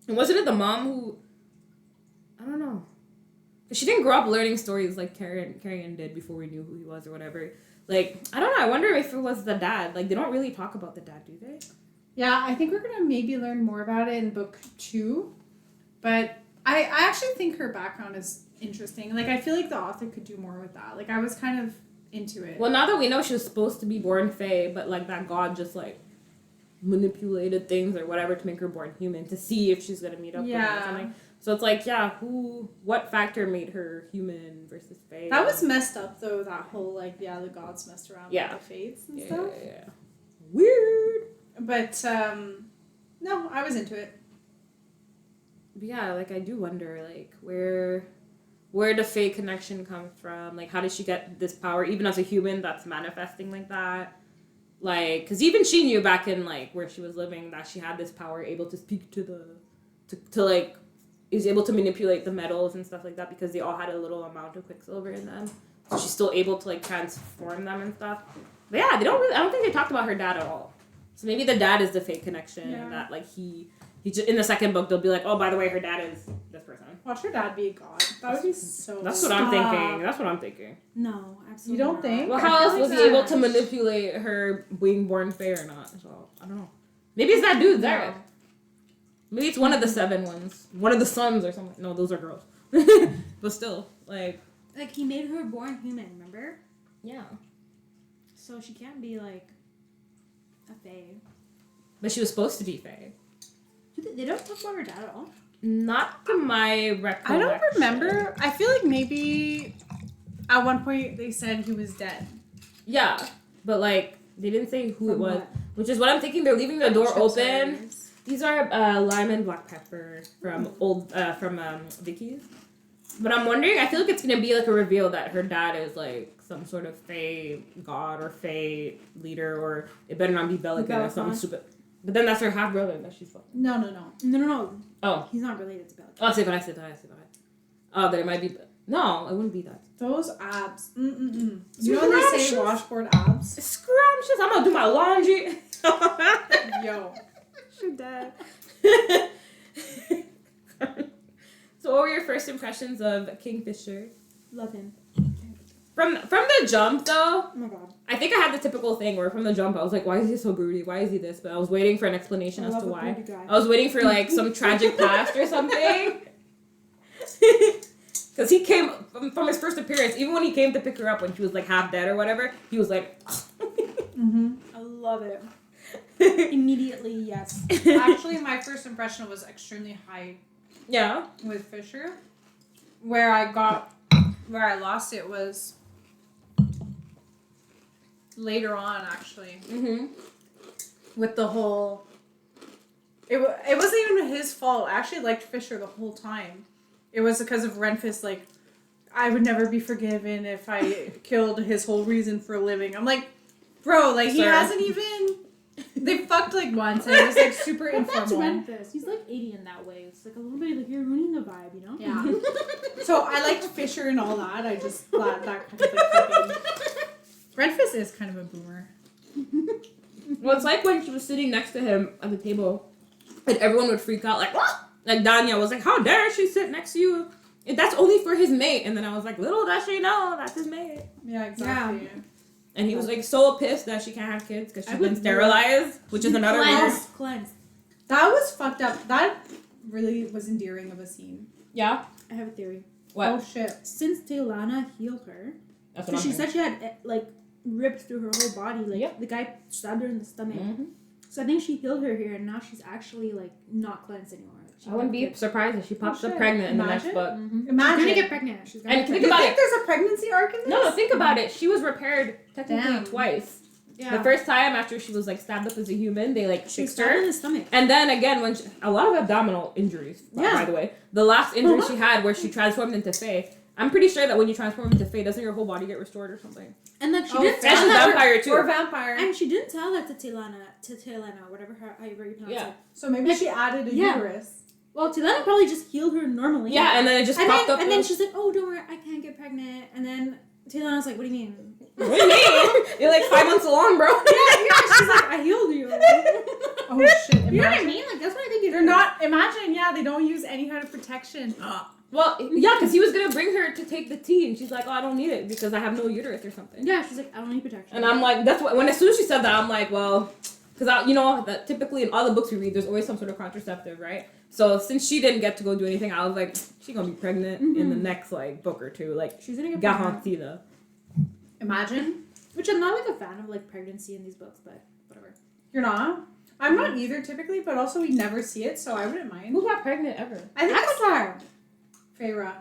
And wasn't it the mom who? I don't know. She didn't grow up learning stories like Carrion did before we knew who he was or whatever. Like, I don't know. I wonder if it was the dad. Like, they don't really talk about the dad, do they? Yeah, I think we're going to maybe learn more about it in book 2. But I actually think her background is interesting. Like, I feel like the author could do more with that. Like, I was kind of into it. Well, now that we know she was supposed to be born Fae, but, like, that god just, like, manipulated things or whatever to make her born human to see if she's going to meet up with him or something. So it's like, yeah, what factor made her human versus Fae? That was messed up, though, that whole, like, the gods messed around with the fates and stuff. Yeah. Weird. But, no, I was into it. But yeah, like, I do wonder, like, where the Fae connection comes from. Like, how did she get this power, even as a human that's manifesting like that? Like, because even she knew back in, like, where she was living that she had this power, able to speak to like, is able to manipulate the metals and stuff like that because they all had a little amount of Quicksilver in them. So she's still able to, like, transform them and stuff. But yeah, I don't think they talked about her dad at all. So maybe the dad is the fake connection that, like, he just, in the second book, they'll be like, oh, by the way, her dad is this person. Watch her dad be a god. That would be so... That's what I'm thinking. No, absolutely You don't not. think? Well, how else was he able to manipulate her being born Fae or not? So, I don't know. Maybe it's that dude there. No. Maybe it's one of the 7 ones. One of the sons or something. No, those are girls. But still, like... Like, he made her born human, remember? Yeah. So she can't be, like, a Fae. But she was supposed to be Fae. They don't talk about her dad at all? Not to my recollection. I don't remember. I feel like maybe at one point they said he was dead. Yeah. But, like, they didn't say who it was. What? Which is what I'm thinking. They're leaving the door open. Saeris. These are lime and black pepper from Vicky's. But I'm wondering, I feel like it's going to be like a reveal that her dad is like some sort of Fae god or Fae leader, or it better not be Belican or something stupid. But then that's her half brother that she's fucking. No. Oh. He's not related to Belican. Oh, I say that. Oh, then it might be. No, it wouldn't be that. Those abs. You know when they say washboard abs? Scrumptious. I'm going to do my laundry. Yo. You're dead. So what were your first impressions of Kingfisher? Love him. From the jump, though, Oh my god. I think I had the typical thing where from the jump I was like, why is he so broody? Why is he this? But I was waiting for an explanation as to why. I was waiting for like some tragic past or something. Because he came from his first appearance, even when he came to pick her up when she was like half dead or whatever, he was like, I love it. Immediately, yes. Actually, my first impression was extremely high. Yeah. With Fisher. Where I lost it was later on, actually. Mm-hmm. With the whole... It wasn't even his fault. I actually liked Fisher the whole time. It was because of Renfis, like, I would never be forgiven if I killed his whole reason for living. I'm like, bro, like, he hasn't even... They fucked, like, once, and it was, like, super informal. That's Renfis. He's, like, 80 in that way. It's, like, a little bit, like, you're ruining the vibe, you know? Yeah. So, I liked Fisher and all that. I just thought that kind of, like, fucking... Renfis is kind of a boomer. Well, it's like when she was sitting next to him at the table, and everyone would freak out, like, what? Like, Danya was like, how dare she sit next to you? That's only for his mate. And then I was like, little does she know, that's his mate. Yeah, exactly. Yeah. And he was like so pissed that she can't have kids because she's been sterilized, which is another Cleanse. That was fucked up. That really was endearing of a scene. Yeah? I have a theory. What? Oh shit. Since Taylana healed her, That's because she said she had, like, ripped through her whole body. Like, Yep. the guy stabbed her in the stomach. Mm-hmm. So I think she healed her here, and now she's actually, like, not cleansed anymore. She I wouldn't be surprised if she pops up pregnant in the next book. Mm-hmm. Imagine. She's gonna get pregnant. She's gonna And get think You about think it. there's a pregnancy arc in this? No, think about it. She was repaired technically Damn. twice. The first time after she was like stabbed up as a human, they like She was fixed stabbed in her. the stomach. And then again, when a lot of abdominal injuries, by the way. The last injury she had where she transformed into Fae. I'm pretty sure that when you transform into Fae, doesn't your whole body get restored or something? And like she Oh, didn't And tell she's that. vampire too. Or vampire. And she didn't tell that to Tilana, whatever however you pronounce Yeah. it. So maybe she added a uterus. Well, Tilana probably just healed her normally. Yeah, and then it just popped up. And then she's like, "Oh, don't worry, I can't get pregnant." And then Tilana's like, "What do you mean?" What do you mean? You're like 5 months along, bro. yeah, she's like, "I healed you." Oh shit! You know what I mean? Like that's what I think. They're not. Imagine, they don't use any kind of protection. Well, yeah, because he was gonna bring her to take the tea, and she's like, "Oh, I don't need it because I have no uterus or something." Yeah, she's like, "I don't need protection." And I'm like, that's what. As soon as she said that, I'm like, well, because that typically in all the books we read, there's always some sort of contraceptive, right? So since she didn't get to go do anything, I was like, she's gonna be pregnant in the next like book or two, like she's gonna get pregnant. Garantie. Imagine. Which I'm not like a fan of like pregnancy in these books, but whatever. You're not. I'm not either typically, but also we never see it, so I wouldn't mind. Who got pregnant ever? I think it's Avatar. Feyre.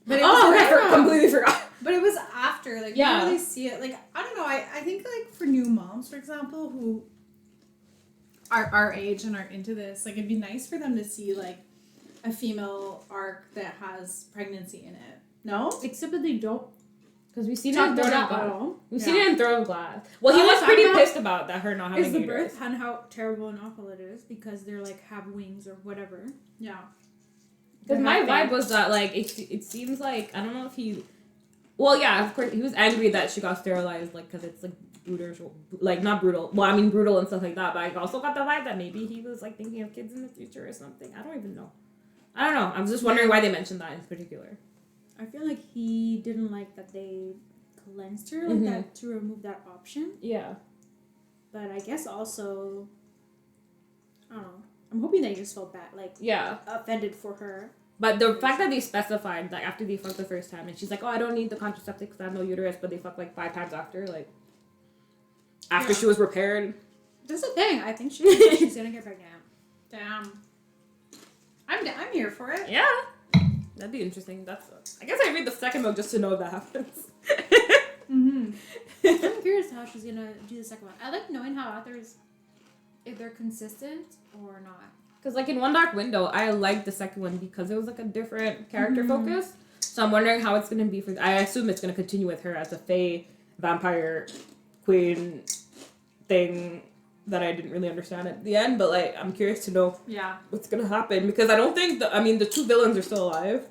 But it Oh, was I completely forgot. But it was after, like, Yeah. we didn't really see it. Like, I don't know, I think, like, for new moms, for example, who are our age and are into this, like, it'd be nice for them to see, like, a female arc that has pregnancy in it. No? Except that they don't Because we've seen it talk in about Throne that of at Glass. all. We've seen it in Throne of Glass. Well, he All was I pretty talk about pissed about that her not having Is the a uterus. birth and how terrible and awful it is because they're like have wings or whatever. Yeah. Because my vibe was that, like, it seems like, I don't know if he... Well, yeah, of course, he was angry that she got sterilized, like, because it's, like, brutal, like, not brutal. Well, I mean, brutal and stuff like that, but I also got the vibe that maybe he was, like, thinking of kids in the future or something. I don't even know. I don't know. I was just wondering why they mentioned that in particular. I feel like he didn't like that they cleansed her like that to remove that option. Yeah. But I guess also, I don't know. I'm hoping that he just felt bad, like Yeah. offended for her. But the fact that they specified, like, after they fucked the first time, and she's like, oh, I don't need the contraceptive because I have no uterus, but they fucked, like, 5 times after, like, after she was repaired. That's the thing. I think she's gonna get pregnant. Damn. I'm here for it. Yeah. That'd be interesting. I guess I read the second book just to know if that happens. Mm-hmm. I'm curious how she's gonna do the second one. I like knowing how authors, if they're consistent or not. Because, like, in One Dark Window, I liked the second one because it was, like, a different character focus. So I'm wondering how it's going to be for... I assume it's going to continue with her as a fae vampire queen thing that I didn't really understand at the end. But, like, I'm curious to know what's going to happen. Because I don't think... the 2 villains are still alive.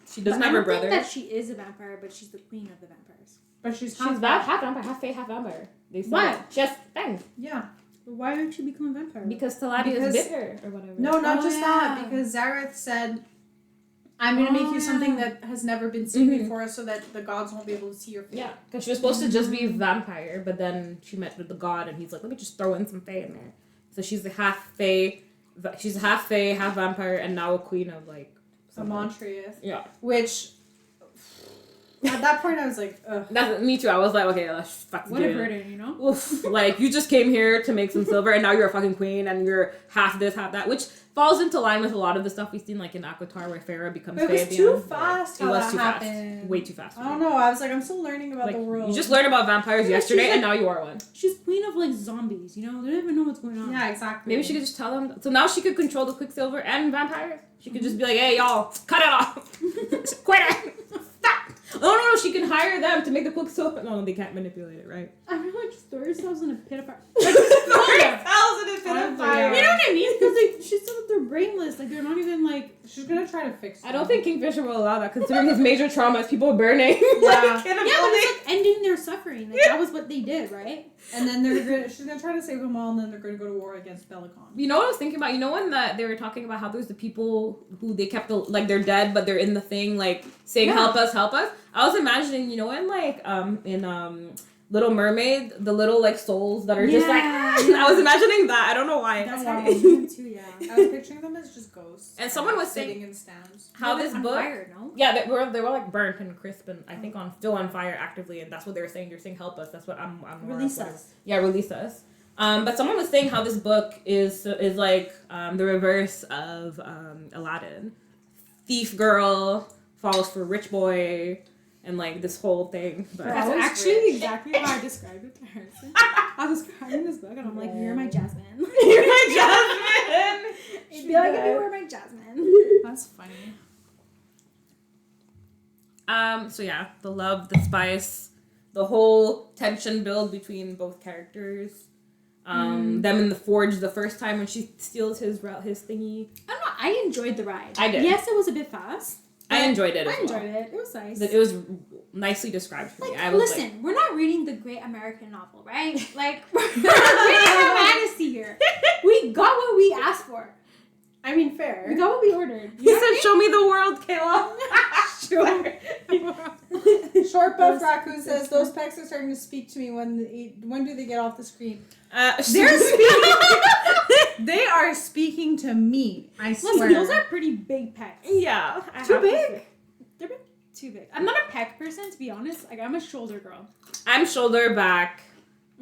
She doesn't have her brother. I don't think that she is a vampire, but she's the queen of the vampires. But she's half vampire, half fae, half vampire. They said What? She has fangs. Yeah. But why didn't she become a vampire? Because Teladius bit her or whatever. No, not just that. yeah. Because Zareth said, I'm going to make you something that has never been seen before so that the gods won't be able to see your face. Yeah, because she was supposed to just be a vampire, but then she met with the god, and he's like, let me just throw in some fae in there. So she's a half fae, half vampire, and now a queen of, like, A Montreuil. Yeah. Which, at that point, I was like, ugh. That's me too. I was like, okay, let's fucking What do a it. burden, you know? Oof. Like, you just came here to make some silver, and now you're a fucking queen, and you're half this, half that, which falls into line with a lot of the stuff we've seen, like, in Aquatar, where Feyre becomes It fae was at the too end. fast It how was that too happened. fast. Way too fast. I don't know. I was like, I'm still learning about Like, the world. you just learned about vampires Yeah, yesterday, she's and like- now you are one. She's queen of, like, zombies, you know? They don't even know what's going on. Yeah, exactly. Maybe she could just tell them. So now she could control the Quicksilver and vampires. She could just be like, hey, y'all, cut it off. Quit it. Stop. Oh, no, she can hire them to make the Quicksilver. No, they can't manipulate it, right? I feel like just throw yourselves in a pit of fire. fire. You know what I mean? Because like she said that they're brainless. Like they're not even like. She's gonna try to fix it. I don't think Kingfisher will allow that, considering his major trauma is people burning. Yeah. Yeah, but it's like ending their suffering. Like that was what they did, right? And then she's gonna try to save them all, and then they're gonna go to war against Belicon. You know what I was thinking about? You know when that they were talking about how there's the people who they kept like they're dead but they're in the thing like saying help us. I was imagining, you know, in Little Mermaid, the little like souls that are just like I was imagining that. I don't know why. That's what I was doing too. Yeah. I was picturing them as just ghosts. And someone was sitting saying in stands. how this on book fire, no? Yeah, they were like burnt and crisp and I think still on fire actively, and that's what they were saying. They're saying help us. That's what I'm Release us. Yeah, release us. But someone was saying how this book is like the reverse of Aladdin. Thief girl falls for rich boy, and like this whole thing. But That's Always actually rich. exactly how I described it to Harrison. I was crying this book and I'm like, you're my Jasmine. You're my Jasmine. She'd be like, if you were my Jasmine. That's funny. So yeah, the love, the spice, the whole tension build between both characters. Them in the forge the first time when she steals his thingy. I don't know. I enjoyed the ride. I did. Yes, it was a bit fast. I enjoyed it as I enjoyed well. it. It was nice. It was nicely described for me. Like, I was listen, we're not reading the great American novel, right? Like, we're reading a fantasy here. We got what we asked for. I mean, fair. We got what we ordered. He said, "Show me the world, Kayla." Short Buff Raccoon says those pecs are starting to speak to me. When do they get off the screen? They're speaking. They are speaking to me. I swear. Listen, those are pretty big pecs. Yeah. Too big. They're too big. I'm not a pec person, to be honest. Like, I'm a shoulder girl. I'm shoulder back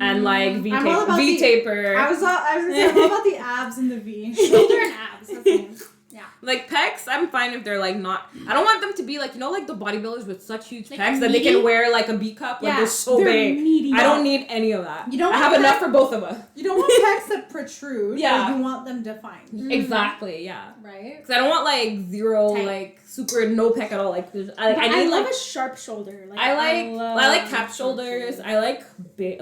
and like I'm all about V-taper. I was gonna say I'm all about the abs and the V. Shoulder and abs. That's me. Yeah. Like pecs, I'm fine if they're like not. I don't want them to be like, you know, like the bodybuilders with such huge Like pecs that they meaty? can wear like a B cup. Like Yeah, they're so they're big. meaty. I don't need any of that. You don't I have want enough that- for both of us. You don't want pecs that protrude. Yeah. But you want them defined. Exactly. Yeah. Right. Because I don't want like zero, Tight. like super no pec at all. Like I But need love like a sharp shoulder. Like, I like love cap shoulders. I like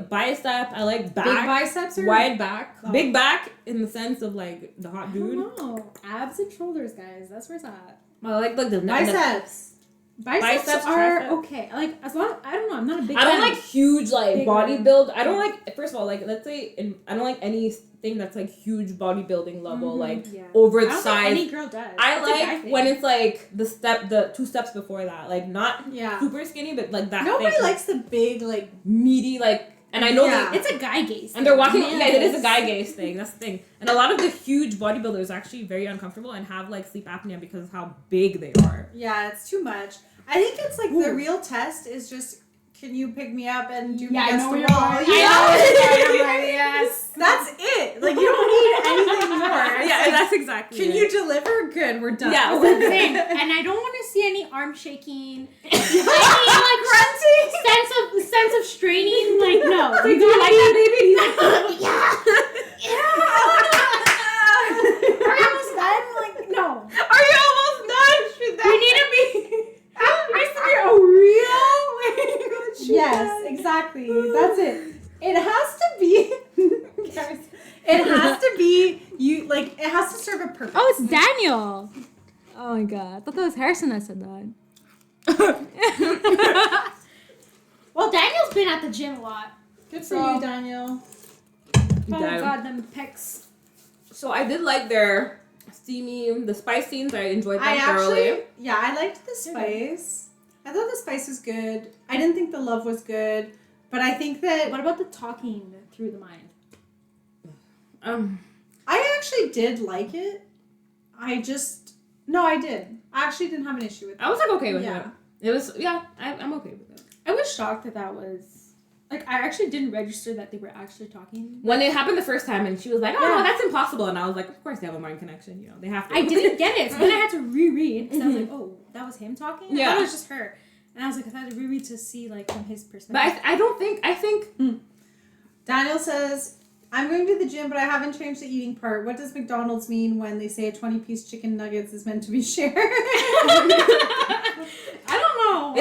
bicep. I like back. Big biceps or Wide back. Oh. Big back in the sense of like the hot I dude. don't know. Abs and shoulders, guys. That's where it's at. I like the biceps. Biceps Tricep. are okay. Like, as long I don't know. I'm not a big. I don't fan. like huge like Big body ones. build. I don't like first of all like let's say I don't like anything that's like huge bodybuilding level Mhm. like Yeah. over I the don't think size. any girl does. I It's a guy like thing. when it's like the 2 steps before that, like not Yeah. super skinny but like that. Nobody thing. likes the big like. meaty like, and I know Yeah. they, It's a guy gaze. and they're walking. Man, Yeah, it is a it's- guy gaze thing. That's the thing. And a lot of the huge bodybuilders are actually very uncomfortable and have like sleep apnea because of how big they are. Yeah, it's too much. I think it's like the Ooh. real test is just can you pick me up and do me Yeah, I against know the where wall? you're going. You I know? know where you're going. I'm like, yes. That's it. Like you don't need anything more. It's Yeah, like, that's exactly. can it. you deliver? Good, we're done. Yeah, That's the thing. And I don't want to see any arm shaking. Any like sense of straining. Like no. Like, do you like that, baby? And he's like, Are you almost done? Like no. are you almost done? We need to be. It needs to be a real. Yes, exactly. That's it. It has to be. Guys, it has to be you. Like it has to serve a purpose. Oh, it's Daniel. Oh my god. I thought that was Harrison that said that. Well, Daniel's been at the gym a lot. Good for you, Daniel. Oh Damn. god, them pecs. So I did like their the spice scenes. I enjoyed them I thoroughly. actually, yeah, I liked the spice. I thought the spice was good. I didn't think the love was good, but I think that What about the talking through the mind? I actually did like it. I did. I actually didn't have an issue with it. I was like okay with Yeah. it. It was I'm okay with it. I was shocked that was like I actually didn't register that they were actually talking. When it happened the first time and she was like, oh Yeah. no, that's impossible, and I was like, of course they have a mind connection, you know, they have to. I didn't get it, so then I had to reread. And I was like, oh, that was him talking. I Yeah. thought it was just her. And I was like, I had to reread to see like from his But perspective. I think Daniel says, I'm going to the gym, but I haven't changed the eating part. What does McDonald's mean when they say a 20-piece chicken nuggets is meant to be shared? I don't know.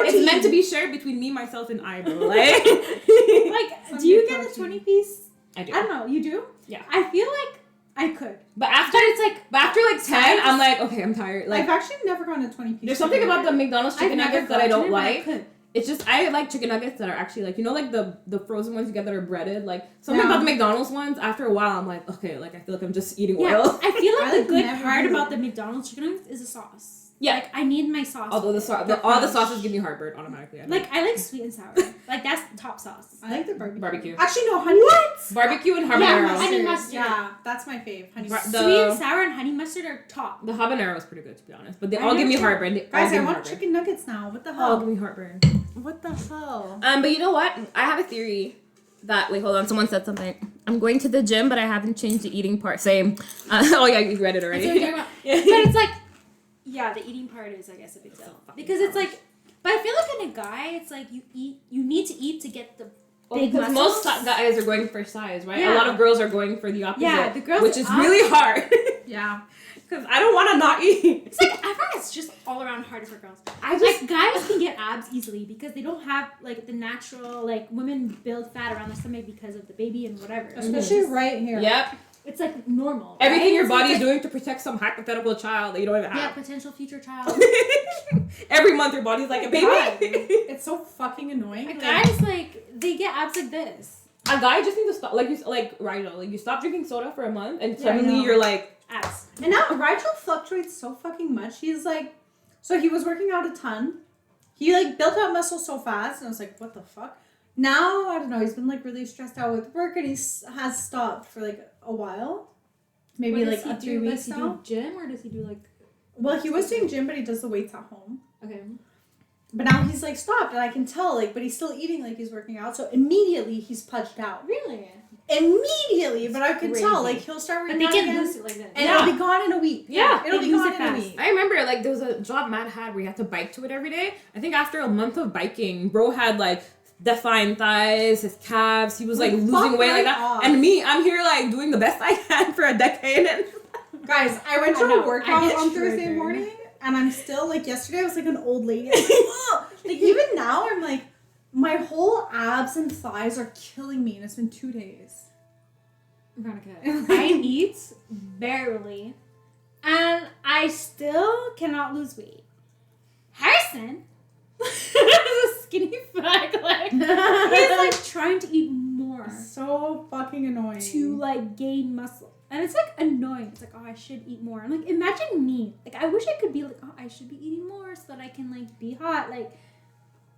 it's meant to be shared between me, myself, and I, bro. Like, Like, do you get a protein. 20-piece? I do. I don't know. You do? Yeah. I feel like I could. But after But it's like after like 10, I'm like, okay, I'm tired. Like, I've actually never gotten a 20-piece. there's something about the McDonald's chicken I've never nuggets that I gotten don't it, but I like. could. It's just I like chicken nuggets that are actually like, you know, like the frozen ones you get that are breaded. Like something Yeah. about the McDonald's ones. After a while, I'm like, okay, like I feel like I'm just eating Yeah, oil. I feel like I the like good never part do. about the McDonald's chicken nuggets is the sauce. Yeah. Like, I need my sauce. Although with it. all the crunch. sauces give me heartburn automatically. I don't Like, I like sweet and sour. Like, that's top sauce. I like the barbecue. Barbecue. Actually, no, honey. Barbecue and Yeah, habanero. honey mustard. Yeah, that's my fave. Honey Bar- mustard. the- Sweet and sour and honey mustard are top. The habanero is pretty good, to be honest. But they I all give me never tried- heartburn. They all Guys, I give me want heartburn. chicken nuggets now. What the All hell? give me heartburn. What the hell? But you know what? I have a theory that wait, hold on. Someone said something. I'm going to the gym, but I haven't changed the eating part. Same. Oh yeah, you read it already. That's what I'm talking about. But it's like, yeah, the eating part is, I guess, a big deal. Because it's like, but I feel like a guy, it's like you need to eat to get the Well, big because muscles. most guys are going for size, right? Yeah. A lot of girls are going for the opposite. Yeah, the girls which is are- really hard. Yeah. Because I don't want to not eat. It's like I find it's just all around harder for girls. Like guys can get abs easily because they don't have like the natural like women build fat around their stomach because of the baby and whatever. Especially right here. Yep. It's like normal. Everything right? your So body's it's doing to protect some hypothetical child that you don't even like, yeah, have. potential future child. Every month your body's like a baby. God. It's so fucking annoying. Like, Like, guys like they get abs like this. A guy just needs to stop, Rigel, like you stop drinking soda for a month and Yeah, I suddenly know. you're like, Abs. and now Rigel fluctuates so fucking much. He's like, so he was working out a ton. He like built up muscle so fast, and I was like, what the fuck? Now I don't know. He's been like really stressed out with work, and he has stopped for like a while. Maybe like a 3 weeks Does he now. do gym or does he do like? Well, he was doing gym, but he does the weights at home. Okay. But now he's like stopped, and I can tell like, but he's still eating like he's working out. So immediately he's pudged out. Really? Immediately, but I can Crazy. tell like he'll start But working they out can again, lose it like this. and Yeah. it'll be gone in a week. Yeah. it'll They be lose gone it in a fast. week. I remember like there was a job Matt had where you had to bike to it every day. I think after a month of biking, bro had like defined thighs, his calves. He was like Fuck losing weight like right that. off. And me, I'm here like doing the best I can for a decade. And Guys, I went to I know, a workout I get on Thursday triggered. morning, and I'm still like yesterday. I was like an old lady. I was like, ugh. Like even now, I'm like, my whole abs and thighs are killing me, and it's been 2 days. Veronica, I eat barely, and I still cannot lose weight. Harrison is a skinny fat. Like he's like trying to eat more So fucking annoying. to like gain muscle, and it's like annoying. It's like, oh, I should eat more. I'm like, imagine me. Like I wish I could be like, oh, I should be eating more so that I can like be hot. Like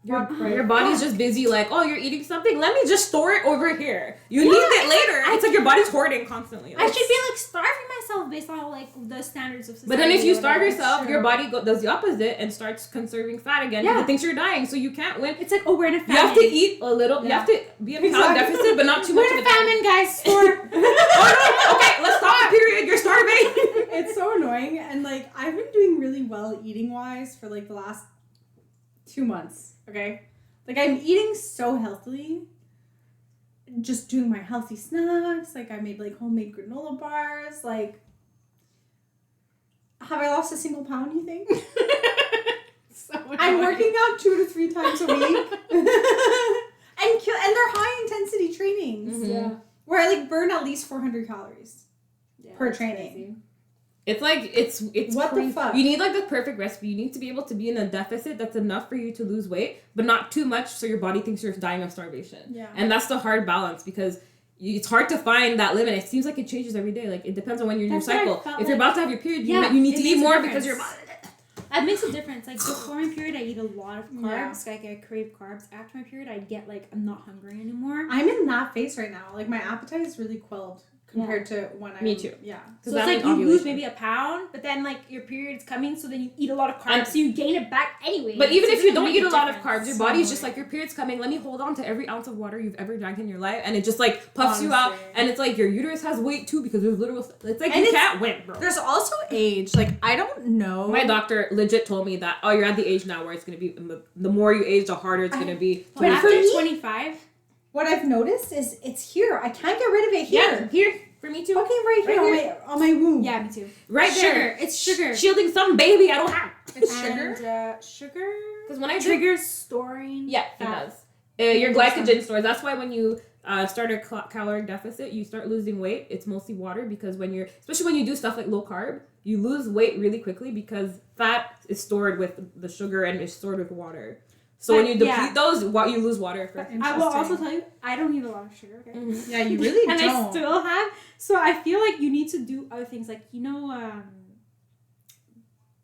your body's just busy like, oh, you're eating something? Let me just store it over here. You Yeah, need it later. I It's like your body's hoarding constantly. I should be like starving myself based on like the standards of society. But then if you or starve whatever. yourself, Sure. your body does the opposite and starts conserving fat again because Yeah. it thinks you're dying. So you can't win. It's like, oh, we're in a famine. You have to eat a little. You Yeah. have to be in a Exactly. calorie deficit, but not too much We're of in it. a famine, guys. Store. Oh, no. Okay, let's stop the period. You're starving. It's so annoying, and like I've been doing really well eating wise for like the last 2 months. Okay, like I'm eating so healthily. Just doing my healthy snacks. Like I made like homemade granola bars. Like, have I lost a single pound? You think? I'm working out 2 to 3 times a week, and they're high intensity trainings Mhm. Yeah. where I like burn at least 400 calories. Per that's training. crazy. It's like it's What the crazy. fuck? You need like the perfect recipe. You need to be able to be in a deficit that's enough for you to lose weight, but not too much so your body thinks you're dying of starvation. Yeah. And that's the hard balance because it's hard to find that limit. It seems like it changes every day. Like it depends on when you're in your That's what I cycle. felt If you're like- about to have your period, Yeah, you need it to makes eat a more difference. because your body. That makes a difference. Like before my period, I eat a lot of Yeah. carbs. Like I crave carbs. After my period, I get like I'm not hungry anymore. I'm in that phase right now. Like my appetite is really quelled compared to when I. Me too. Yeah. So that it's like means you lose ovulation. maybe a pound, but then like your period's coming, so then you eat a lot of carbs, And- so you gain it back anyway. But even So it if you doesn't don't make eat a lot of difference. carbs, your So body's just annoying. like, your period's coming. Let me hold on to every ounce of water you've ever drank in your life, and it just like puffs you out, Honestly. and it's like your uterus has weight too because there's literal. It's like And you it's- can't win, bro. There's also age. Like I don't know. My doctor legit told me that, oh, you're at the age now where it's gonna be the more you age, the harder it's gonna be. But for after me- 25, What I've noticed is it's here. I can't get rid of it Yeah, here. here for me too. Fucking right here, Right on my womb. yeah, me too. Right Sugar. there. It's sugar. Shielding some baby I don't have. It's And, sugar. sugar. Because when I drink, Triggers storing. yeah, it fat. does. Your glycogen stores. That's why when you start a caloric deficit, you start losing weight. It's mostly water because especially when you do stuff like low carb, you lose weight really quickly because fat is stored with the sugar and is stored with water. So when you deplete Yeah. those, you lose water first. I will also tell you, I don't eat a lot of sugar. Okay. Mhm. Yeah, you really And don't. I still have. So I feel like you need to do other things, like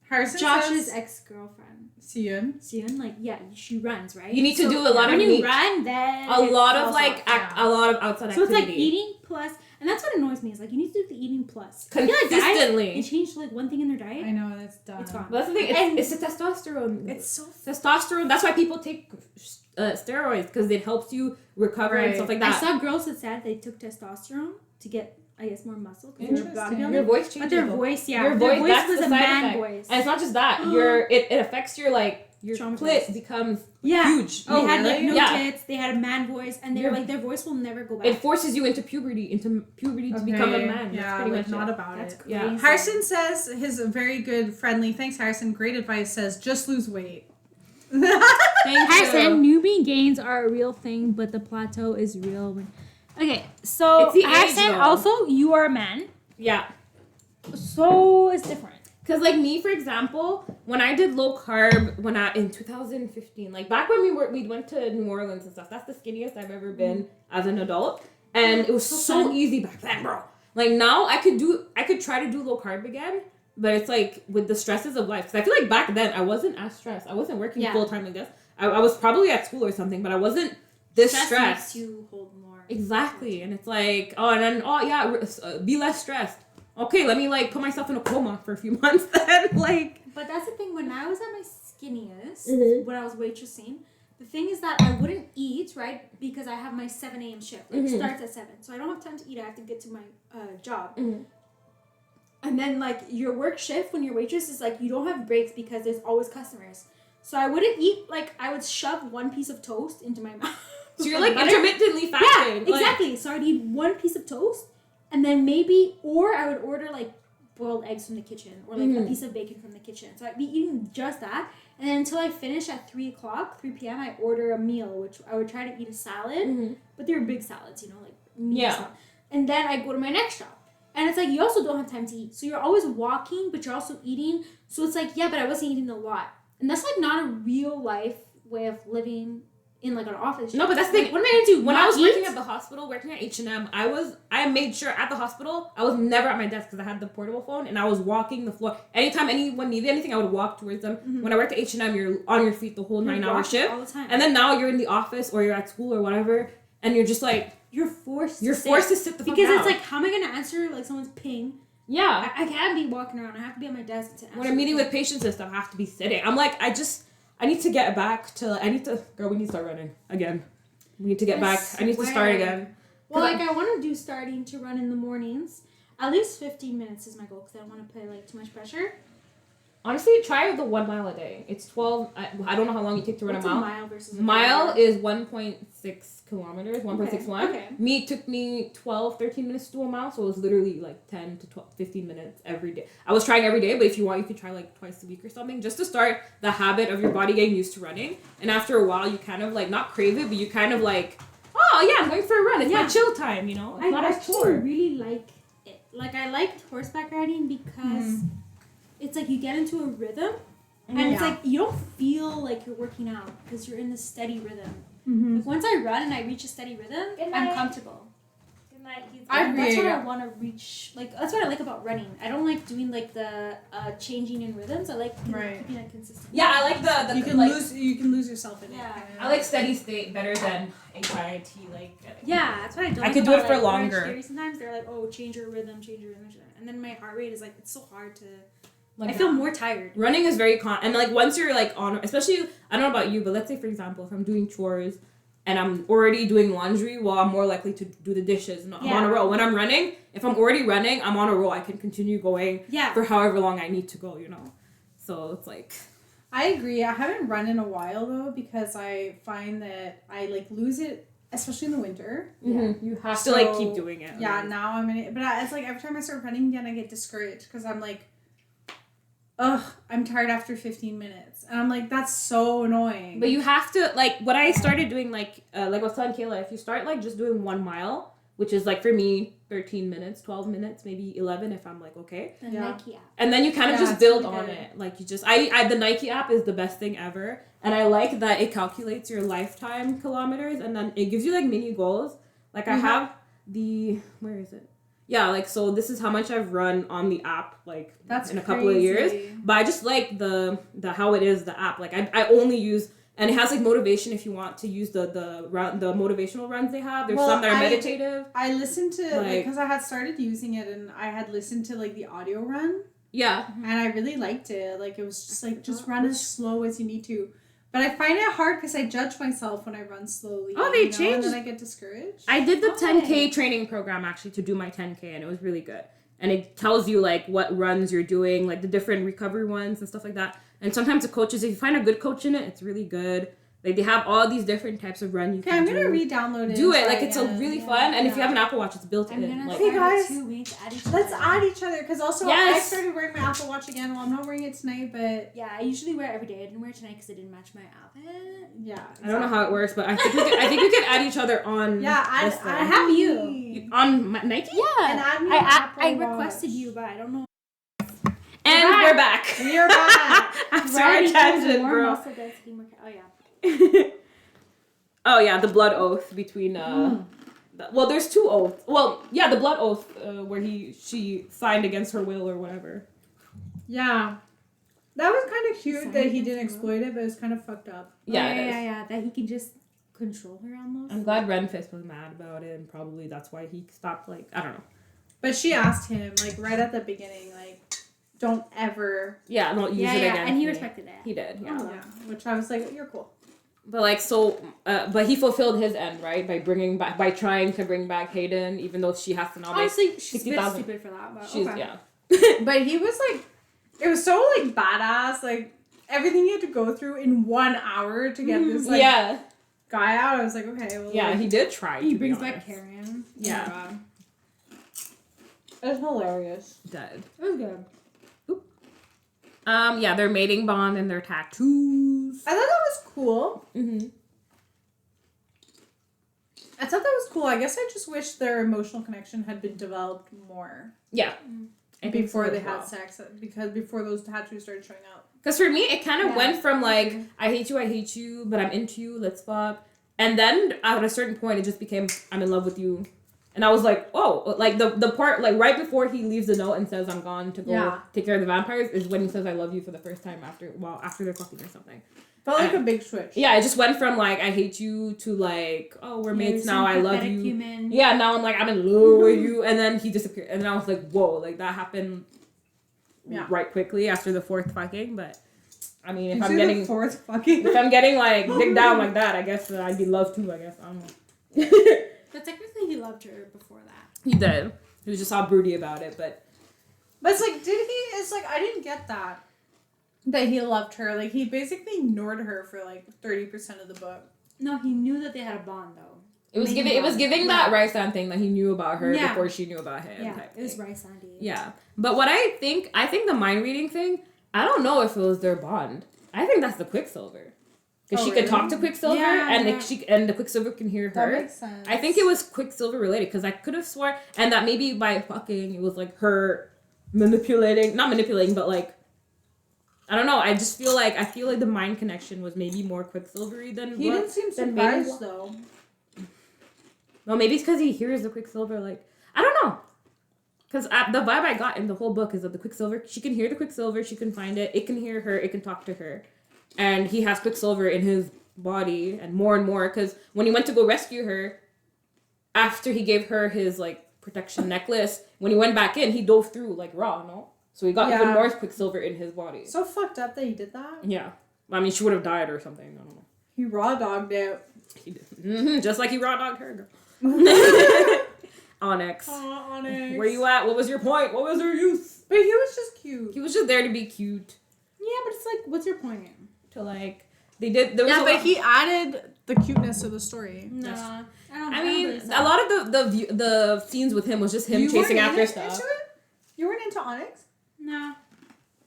Harrison Josh's says, ex-girlfriend. Siyun. Sian, like she runs, right? You need to So do a lot of when you meat. run, then A it lot of falls like off. a lot of outside So it's activity. like eating plus, and that's what annoys me is like you need to do the eating plus. I feel like guys, consistently. they change like one thing in their diet. I know that's dumb. It's gone. But that's the thing. And- It's the testosterone. It's so. Testosterone. That's why people take steroids because it helps you recover and Right. stuff like I that. saw girls that said they took testosterone to get, I guess, more muscle because they're Interesting. bodybuilding. Your voice changes. But their though. voice, yeah, Your their voice, voice that's was the a side man effect. voice. And it's not just that. It affects your like your Traumatized. clit becomes Yeah. huge. They had like really? no Yeah. tits. They had a man voice, and they're like their voice will never go back. It forces you into puberty to become a man. Yeah, That's pretty like much not it. about That's it. crazy. Yeah. Harrison says his very good friendly, thanks Harrison, great advice says just lose weight. Thank Harrison, you. newbie gains are a real thing, but the plateau is real. Okay, so It's the age, Harrison, though. also you are a man, Yeah. so it's different. Cause like me, for example, when I did low carb in 2015, like back when we went to New Orleans and stuff, that's the skinniest I've ever been as an adult, and it was so fun. easy back then, bro. Like now I could try to do low carb again, but it's like with the stresses of life. Cause I feel like back then I wasn't as stressed. I wasn't working full time like this. I was probably at school or something, but I wasn't this stressed. Makes you hold more. Exactly, and it's like be less stressed. Okay, let me like put myself in a coma for a few months then, like. But that's the thing, when I was at my skinniest, Mhm. when I was waitressing, the thing is that I wouldn't eat, right? Because I have my 7 a.m. shift. Like, it starts at 7. So I don't have time to eat. I have to get to my job. Mhm. And then, like, your work shift when you're waitress is, like, you don't have breaks because there's always customers. So I wouldn't eat, like, I would shove one piece of toast into my mouth. So you're like butter. intermittently Yeah, fasting. exactly. So I'd eat one piece of toast, and then maybe, or I would order like boiled eggs from the kitchen, or like a piece of bacon from the kitchen. So I'd be eating just that, and then until I finish at 3 p.m., I order a meal, which I would try to eat a salad, but they were big salads, you know, like meat Yeah. stuff. And then I go to my next job. And it's like, you also don't have time to eat. So you're always walking, but you're also eating. So it's like, yeah, but I wasn't eating a lot. And that's like not a real life way of living in like an office. No, but that's the thing. What am I gonna do? When I Not was working eat? at the hospital, working at H&M, I made sure at the hospital I was never at my desk because I had the portable phone and I was walking the floor. Anytime anyone needed anything, I would walk towards them. When I worked at H&M, you're on your feet the whole 9-hour walking shift, all the time. and then now you're in the office or you're at school or whatever, and you're just like You're forced to sit the fuck because down. it's like, how am I gonna answer like someone's ping? yeah. I can't be walking around. I have to be at my desk to answer. When I'm meeting with patients and stuff, I have to be sitting. I'm like, I need to get back to. Girl, we need to start running again. We need to get back. I need to start again. Well, like I want to do starting to run in the mornings. At least 15 minutes is my goal because I don't want to put like too much pressure. Honestly, try the 1 mile a day. It's 12. I don't know how long you take to run What's a mile. a mile versus a Mile kilometer? is 1.6 kilometers, 1.61. Okay. Me, it took me 12, 13 minutes to do a mile, so it was literally like 10 to 12, 15 minutes every day. I was trying every day, but if you want, you could try like twice a week or something, just to start the habit of your body getting used to running. And after a while, you kind of like, not crave it, but you kind of like, oh yeah, I'm going for a run. It's my chill time, you know? It's I not a actually chore. really like it. Like I liked horseback riding because it's like you get into a rhythm. And it's like you don't feel like you're working out because you're in this steady rhythm. Like once I run and I reach a steady rhythm, I'm comfortable. That's what I want to reach. Like that's what I like about running. I don't like doing like the changing in rhythms. I like keeping it consistent. Yeah, I like the you can lose yourself in it. Yeah. I like steady state better than HIIT. Like Yeah, that's what I don't. I like could do about, it for like, longer. Orange Theory. Sometimes they're like, oh, change your rhythm, and then my heart rate is like it's so hard to. Like I feel more tired. Running is very and like once you're like on, especially I don't know about you, but let's say for example, if I'm doing chores and I'm already doing laundry, well, I'm more likely to do the dishes. And I'm on a roll. When I'm running, if I'm already running, I'm on a roll. I can continue going for however long I need to go, you know. So it's like. I agree. I haven't run in a while though because I find that I like lose it, especially in the winter. Mm-hmm. You have to like keep doing it. Yeah, now I'm in it, but it's like every time I start running again, I get discouraged because I'm like. Ugh, I'm tired after 15 minutes. And I'm like, that's so annoying. But you have to, like, what I started doing, like I was telling Kayla, if you start, like, just doing 1 mile, which is, like, for me, 13 minutes, 12 minutes, maybe 11 if I'm, like, okay. The Nike app. And then you kind of just build on it. Like, you just, the Nike app is the best thing ever. And I like that it calculates your lifetime kilometers, and then it gives you, like, mini goals. Like, I have where is it? Yeah, like, so this is how much I've run on the app, like, in a couple of years. But I just like the how it is, the app. Like, I only use, and it has, like, motivation if you want to use the motivational runs they have. There's some that are meditative. I listened to, because I had started using it, and I had listened to, like, the audio run. Yeah. And I really liked it. Like, it was just, like, just run as slow as you need to. But I find it hard because I judge myself when I run slowly. Oh, they changed. And then I get discouraged. I did the 10K training program actually to do my 10K, and it was really good. And it tells you like what runs you're doing, like the different recovery ones and stuff like that. And sometimes the coaches, if you find a good coach in it, it's really good. Like they have all these different types of run you can do. I'm gonna re-download it. Do it. Like it's a really fun. And if you have an Apple Watch, it's built I'm in. gonna Like, Hey, guys, start 2 weeks at each Let's other. add each other because also Yes. I started wearing my Apple Watch again. Well, I'm not wearing it tonight, but Yeah, I usually wear it every day. I didn't wear it tonight because it didn't match my outfit. yeah. I don't know how it works, but I think we can add each other on. Yeah, this thing. I have you. On Nike. Yeah. And add me on Apple I Watch. requested you, but I don't know. And we're back. We are back. After our tangent, bro. Oh yeah. Oh yeah, the blood oath between well, there's 2 oaths. Well, yeah, the blood oath where she signed against her will or whatever. Yeah. That was kind of cute Signed that he against didn't her exploit it, but it was kind of fucked up. Yeah, it is. yeah. That he can just control her almost. I'm glad Renfist was mad about it, and probably that's why he stopped. Like, I don't know. But she asked him, like, right at the beginning, like, don't ever. Yeah, don't use it again. And he respected it. He did. Yeah. Yeah. Which I was like, you're cool. But like but he fulfilled his end, right? By trying to bring back Hayden, even though she has to now make Honestly, she's a bit 60,000. stupid for that, but She's okay. yeah. But he was like, it was so like badass, like everything he had to go through in 1 hour to get this like yeah. guy out. I was like, okay, well, Yeah, like, he did try. He to be brings honest. back Carrion. Yeah. it's hilarious. Dead. It was good. Yeah, their mating bond and their tattoos. I thought that was cool. Mm-hmm. I thought that was cool. I guess I just wish their emotional connection had been developed more Yeah. I think before so they as had well. sex, because before those tattoos started showing up. Because for me, it kind of Yeah. went from like, I hate you, but I'm into you, let's fuck. And then at a certain point, it just became, I'm in love with you. And I was like, oh, like the part, like right before he leaves the note and says, I'm gone to go take care of the vampires, is when he says, I love you for the first time after they're fucking or something. Felt like a big switch. Yeah, it just went from like, I hate you to like, oh, we're mates now, I love you. Human. Yeah, now I'm like, I'm in love with you. And then he disappeared. And then I was like, whoa, like that happened right quickly after the 4th fucking. But I mean, if I'm getting the 4th fucking. if I'm getting like digged down like that, I guess I'd be loved too, I guess. I don't know. But technically, he loved her before that. He did. He was just all broody about it, but But it's like, it's like, I didn't get that he loved her. Like, he basically ignored her for like 30% of the book. No, he knew that they had a bond though. it was giving that Rysand thing that he knew about her Yeah. before she knew about him. Yeah, type it was thing. Rice Sandy. Yeah. But what I think the mind reading thing, I don't know if it was their bond. I think that's the Quicksilver. Because she could talk to Quicksilver and the Quicksilver can hear her. That makes sense. I think it was Quicksilver related because I could have sworn, and that maybe by fucking it was like her not manipulating, but like I don't know. I feel like the mind connection was maybe more Quicksilvery than He didn't seem surprised though. Well, maybe it's because he hears the Quicksilver. Like I don't know, because the vibe I got in the whole book is that the Quicksilver, she can hear the Quicksilver, she can find it can hear her, it can talk to her. And he has Quicksilver in his body and more, because when he went to go rescue her, after he gave her his, like, protection necklace, when he went back in, he dove through, like, raw, no? So he got even more Quicksilver in his body. So fucked up that he did that. Yeah. I mean, she would have died or something. I don't know. He raw dogged it. He did. Mm-hmm. Just like he raw dogged her, girl. Onyx. Aw, Onyx. Where you at? What was your point? What was your use? But he was just cute. He was just there to be cute. Yeah, but it's like, what's your point? To, like... They did. There was Yeah, a but lot, he added the cuteness to the story. No, Yes. I mean, a lot of the scenes with him was just him chasing after stuff. Into it? You weren't into Onyx? No.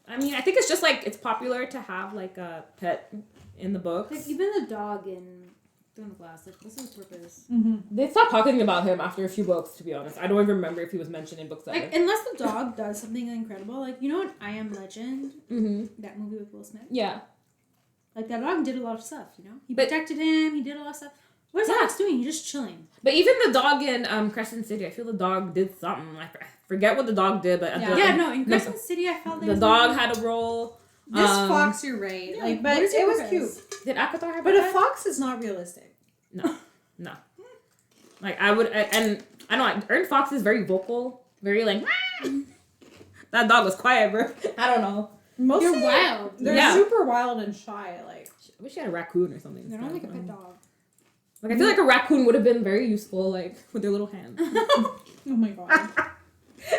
I mean, I think it's just like it's popular to have like a pet in the books. Like, even the dog in Throne of Glass, like, what's his purpose? Mm-hmm. They stopped talking about him after a few books, to be honest. I don't even remember if he was mentioned in books. Like, unless the dog does something incredible. Like, you know what I Am Legend? Mm-hmm. That movie with Will Smith? Yeah. Like, that dog did a lot of stuff, you know? He But- protected him, he did a lot of stuff. What is Yeah. Alex doing? He's just chilling. But even the dog in Crescent City, I feel the dog did something. I forget what the dog did, but Yeah, no, in Crescent City, I felt like the dog had a role. This fox, you're right. Yeah, Like, but what is it your was purpose? cute. Did Akatar have But a a pet? fox is not realistic. No. Like, I would, and I know, Ern Fox is very vocal, very like, that dog was quiet, bro. I don't know. Mostly, You're wild. They're Yeah. super wild and shy. Like, I wish she had a raccoon or something. They're not like a pet dog. Like, I feel like a raccoon would have been very useful, like, with their little hands. oh my god.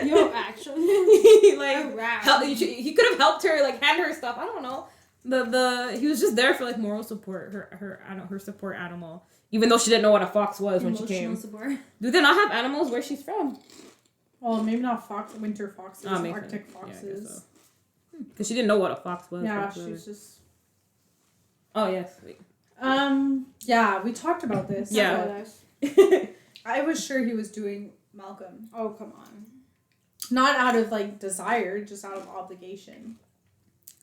Yo, actually. like, A rat. he could have helped her, like, hand her stuff. I don't know. He was just there for like moral support. Her support animal, even though she didn't know what a fox was when she came. Support. Do they not have animals where she's from? Well, maybe not winter foxes, Oh, Arctic sense. foxes. Because she didn't know what a fox was. Yeah, she's just. Oh yes. Wait. Yeah, we talked about this. Yeah. I was sure he was doing Malcolm. Oh, come on. Not out of like desire, just out of obligation.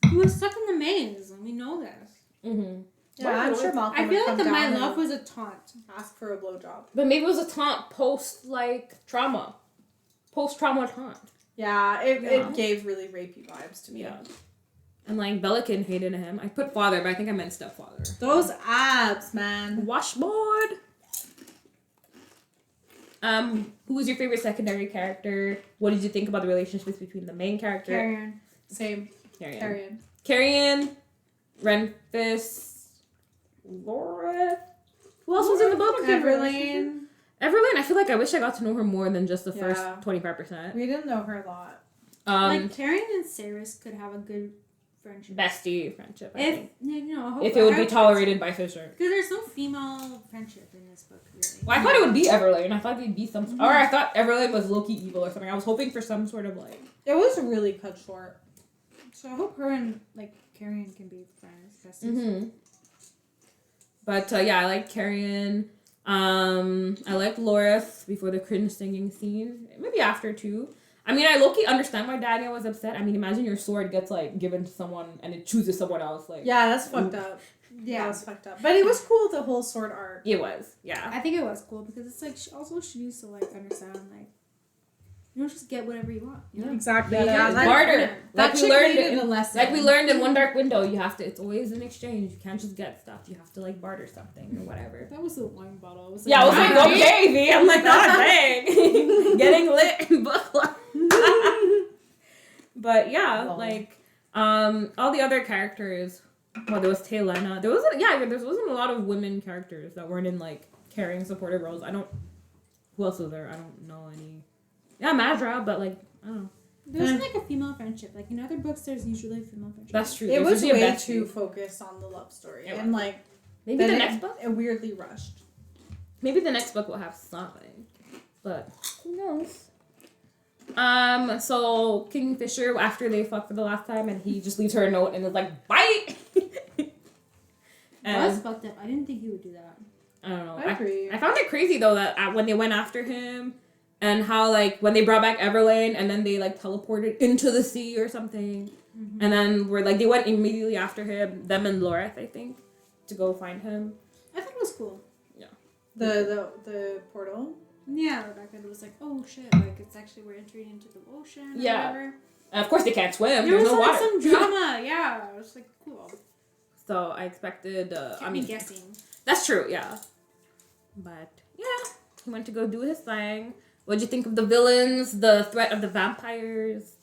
He was stuck in the maze, and we know this. Mm-hmm. Yeah, I'm sure Malcolm. I feel like would come my down love and was a taunt. ask for a blowjob. But maybe it was a taunt post trauma, post trauma taunt. Yeah, it gave really rapey vibes to me. Yeah. And like Belican hated him. I put father, but I think I meant stepfather. Those abs, man. Washboard. Who was your favorite secondary character? What did you think about the relationships between the main character? Carrion. Same. Carrion. Carrion. Renfis, Laura. Who else was in the book? Everlane. Everlane. I feel like I wish I got to know her more than just the first Yeah. 25%. We didn't know her a lot. Like Carrion and Saeris could have a good friendship. Bestie friendship. I think. If If it would be tolerated by Fisher. Because there's no female friendship in this book, really. Well, I thought it would be Everlane. I thought it'd be some. Or I thought Everlane was low-key evil or something. I was hoping for some sort of like. It was really cut short. So I hope her and like Carrion can be friends. Mm-hmm. But yeah, I like Carrion. I like Loris before the cringe singing scene. Maybe after too. I mean, I low-key understand why Daniel was upset. I mean, imagine your sword gets like given to someone and it chooses someone else. Like Yeah, that's fucked up. Yeah, that's fucked up. But it was cool, the whole sword arc. it was. Yeah. I think it was cool because it's like she needs to like understand like you don't just get whatever you want. You know? Exactly. Yeah, that, barter. that chick needed a lesson. Like we learned in One Dark Window, you have to. It's always an exchange. You can't just get stuff. You have to like barter something or whatever. That was the wine bottle. I was Yeah, I was like, okay, V. I'm like, not dang. Getting lit in book club. But yeah, like, all the other characters. Well, there was Taylena. There wasn't a lot of women characters that weren't in like caring, supportive roles. Who else was there? I don't know any. Yeah, Madra, but like, I don't know. There wasn't like a female friendship. Like in other books, there's usually a female friendship. That's true. It was usually a way bestie. too focused on the love story. It And was. like, Maybe then the next book. It weirdly rushed. Maybe the next book will have something, but who knows? So Kingfisher, after they fuck for the last time, and he just leaves her a note and is like, bite! That was fucked up. I didn't think he would do that. I don't know. I agree. I found it crazy though that when they went after him, and how like when they brought back Everlane, and then they like teleported into the sea or something, and then they went immediately after him, them and Loreth, I think, to go find him. I thought it was cool. Yeah. The portal. Yeah, Rebecca was like, oh shit, like it's actually we're entering into the ocean. Or Yeah. whatever. And of course they can't swim. There There's was no like water. some drama. Yeah, it was like cool. So I expected. Kept me guessing. That's true, yeah. But yeah, he went to go do his thing. What'd you think of the villains? The threat of the vampires?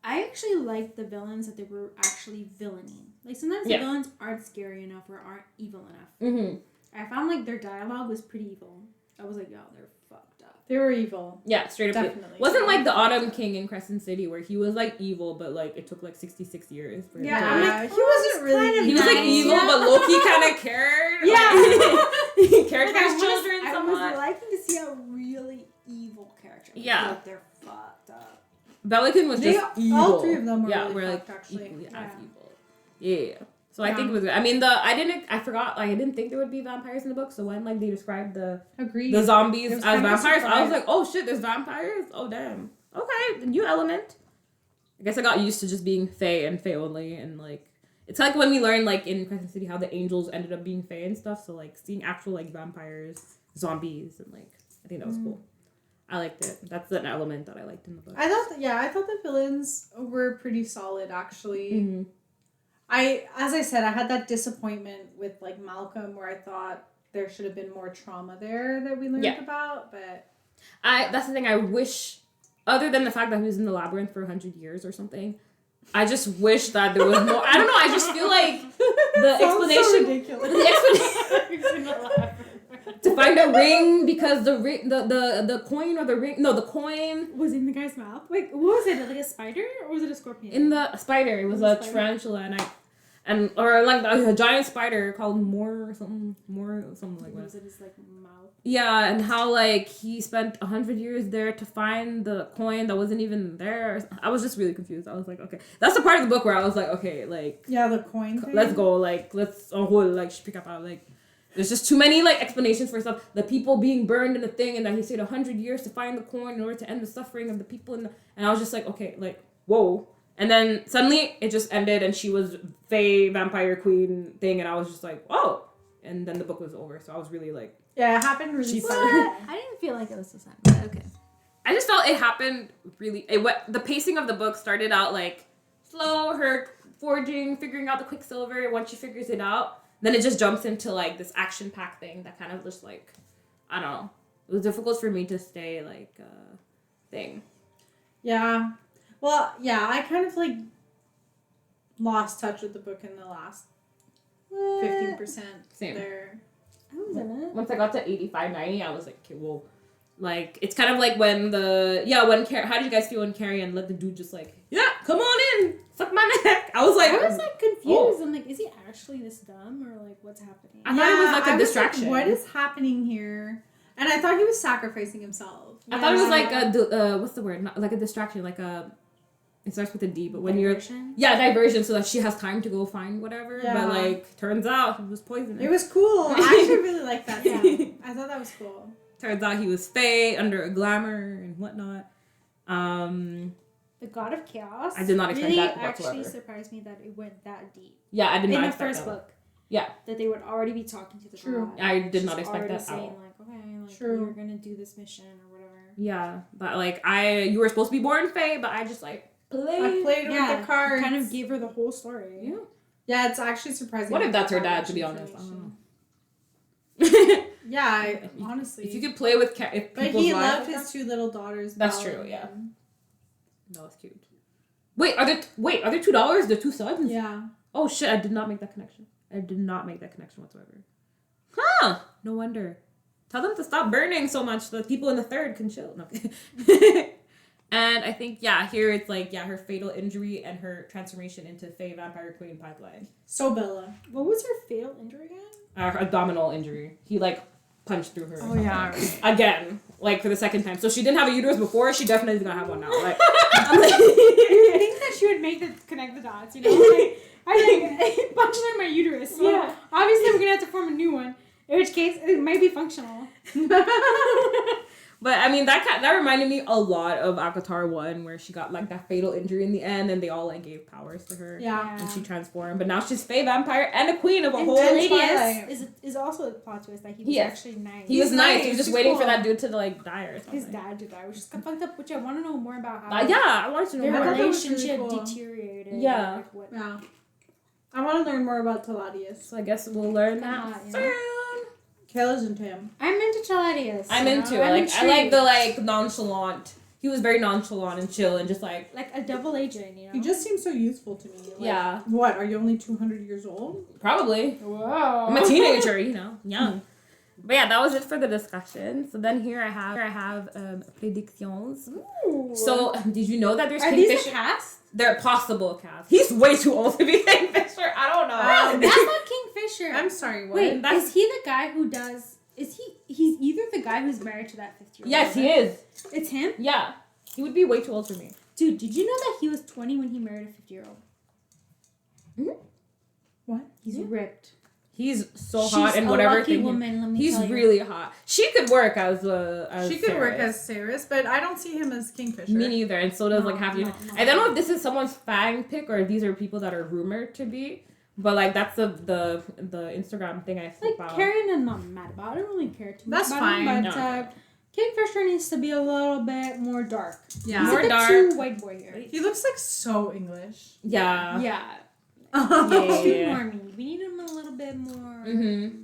I actually liked the villains that they were actually villainy. Like sometimes the villains aren't scary enough or aren't evil enough. Mm-hmm. I found like their dialogue was pretty evil. I was like, yo, they're fucked up. They were evil. Yeah, straight up. Definitely. Wasn't like the Autumn King in Crescent City where he was like evil, but like it took like 66 years. For him to, I'm like, he wasn't really. kind of he was like nice, evil, yeah. but Loki kind of cared. Yeah. Like, he cared for Like, his children I somewhat. was liking to see a really evil character. Like, Yeah. like they're fucked up. Belican was just evil. All three of them were really we're like fucked, actually. equally as Yeah. evil. Yeah. So I think it was good. I mean, I didn't think there would be vampires in the book. So when like they described the Agreed. zombies It as was kind of a vampires, I was surprise. like, oh shit, there's vampires. Oh damn. Okay, new element. I guess I got used to just being Fae and Fae only, and like it's like when we learned like in Crescent City how the angels ended up being Fae and stuff. So like seeing actual like vampires, zombies, and like I think that was cool. I liked it. That's an element that I liked in the book. I thought the villains were pretty solid actually. Mm-hmm. As I said, I had that disappointment with like Malcolm where I thought there should have been more trauma there that we learned about, but That's the thing. I wish, other than the fact that he was in the labyrinth for 100 years or something, I just wish that there was more. I don't know. I just feel like the explanation. ridiculous. The explanation to find a ring because the ring, the coin or the ring. No, the coin Was it in the guy's mouth? Like, what was it? Like a spider or was it a scorpion? in the spider. It was a Spider. tarantula, and And or like a giant spider called more something like that. Was it his like mouth? Yeah, and how like he spent 100 years there to find the coin that wasn't even there. I was just really confused. I was like, okay, that's the part of the book where I was like, okay, like the coin thing. let's go, like let's pick up out like. There's just too many like explanations for stuff. The people being burned in the thing, and that he stayed 100 years to find the coin in order to end the suffering of the people. And I was just like, okay, like whoa. And then suddenly it just ended, and she was Fae Vampire Queen thing, and I was just like, oh. And then the book was over, so I was really like, yeah, it happened really fast. I didn't feel like it was the same, but okay. I just felt it happened really. The pacing of the book started out like slow, her forging, figuring out the Quicksilver. Once she figures it out. Then it just jumps into, like, this action-packed thing that kind of just, like, I don't know. It was difficult for me to stay, like, thing. Yeah. Well, yeah, I kind of, like, lost touch with the book in the last 15% Same. there. I was in it. Once I got to 85, 90, I was like, okay, well, like, it's kind of like when how did you guys feel when Carrie and let the dude just, like, yeah, come on in, suck my neck. I was like, confused. Oh. I'm like, is he actually this dumb, or like, what's happening? I thought it was like a distraction. What is happening here? And I thought he was sacrificing himself. I thought it was like what's the word? Not, like a distraction, like a. It starts with a D, but when Diversion? diversion, so that she has time to go find whatever. Yeah. But like, turns out he was poisonous. It was cool. I actually really liked that. Yeah, I thought that was cool. Turns out he was Fae under a glamour and whatnot. The God of Chaos. I did not expect really that whatsoever. actually surprised me that it went that deep. Yeah, I did not in the expect first that. book. Yeah. That they would already be talking to the True. God. I did not She's expect already that at saying, all. like, okay, like, True. you're gonna do this mission or whatever. Yeah, but like you were supposed to be born Fae, but I just like played. I played with the cards. Kind of gave her the whole story. Yeah. Yeah, it's actually surprising. What if that's her how dad? much To be honest, I don't know. information. Yeah, honestly. If you could play with But he loved his two little daughters. That's Belle true, yeah. and- That was cute. Wait, are there $2? They're two sons? Yeah. Oh shit! I did not make that connection. Whatsoever. Huh? No wonder. Tell them to stop burning so much so that people in the third can chill. No. And I think here it's like her fatal injury and her transformation into Fae Vampire Queen pipeline. So Bella. What was her fatal injury again? Her abdominal injury. He like punched through her. Oh yeah. Again, like for the second time. So she didn't have a uterus before. She definitely is gonna have one now. Like, I'm like, You think that she would connect the dots, you know? Like, I punched her in my uterus. So Yeah. obviously, we're gonna have to form a new one. In which case, it might be functional. but I mean that reminded me a lot of Akatar 1, where she got like that fatal injury in the end, and they all like gave powers to her. Yeah. And she transformed, but now she's Fae Vampire and a queen of a And whole Twilight. Palladius is also a plot twist that he was Yes. actually nice. He was He's nice. nice. He was just He's waiting for cool. that dude to like die or something. His dad to die, which is kind of fucked up. Which I want to know more about how Yeah, I wanted to know their I more. thought that was really relationship cool. deteriorated. Yeah. Like what, Yeah. I want to learn more about Teladius. So I guess we'll learn Kinda that hot, yeah. soon. Kayla's into him. I'm into Palladius. I'm you into know? it. I'm Like I like intrigued. the like nonchalant. He was very nonchalant and chill and just like like a double agent, you know. He just seems so youthful to me. Like, yeah, What? Are you only 200 years old? probably. Whoa. I'm a teenager, you know, young. But yeah, that was it for the discussion. So then here I have predictions. Ooh. So did you know that there's Are these Kingfisher? a cast? They're possible cast. He's way too old to be Kingfisher. I don't know. No, that's not Kingfisher. I'm sorry, what? Wait, that's- is he the guy who does? He's either the guy who's married to that 50-year-old? Yes, he is. It's him, Yeah, he would be way too old for me. dude. Did you know that he was 20 when he married a 50-year-old? What? He's Yeah. ripped. He's so She's hot and a whatever lucky thing. woman. Let me He's tell you. really hot. She could work as She could work Saeris. as Saeris, but I don't see him as Kingfisher. Me neither, and so does No, like half no, you. no. I don't know if this is someone's fan pick or if these are people that are rumored to be, but like that's the Instagram thing I Like spoke about. Carrie, I'm not mad about. I don't really care too much That's about fine. him, No. but Kingfisher needs to be a little bit more dark. Yeah. He's More a bit dark. too white boy here. He looks like so English. Yeah. Yeah. Yeah. He's too normie. We need him a little bit more. Mhm.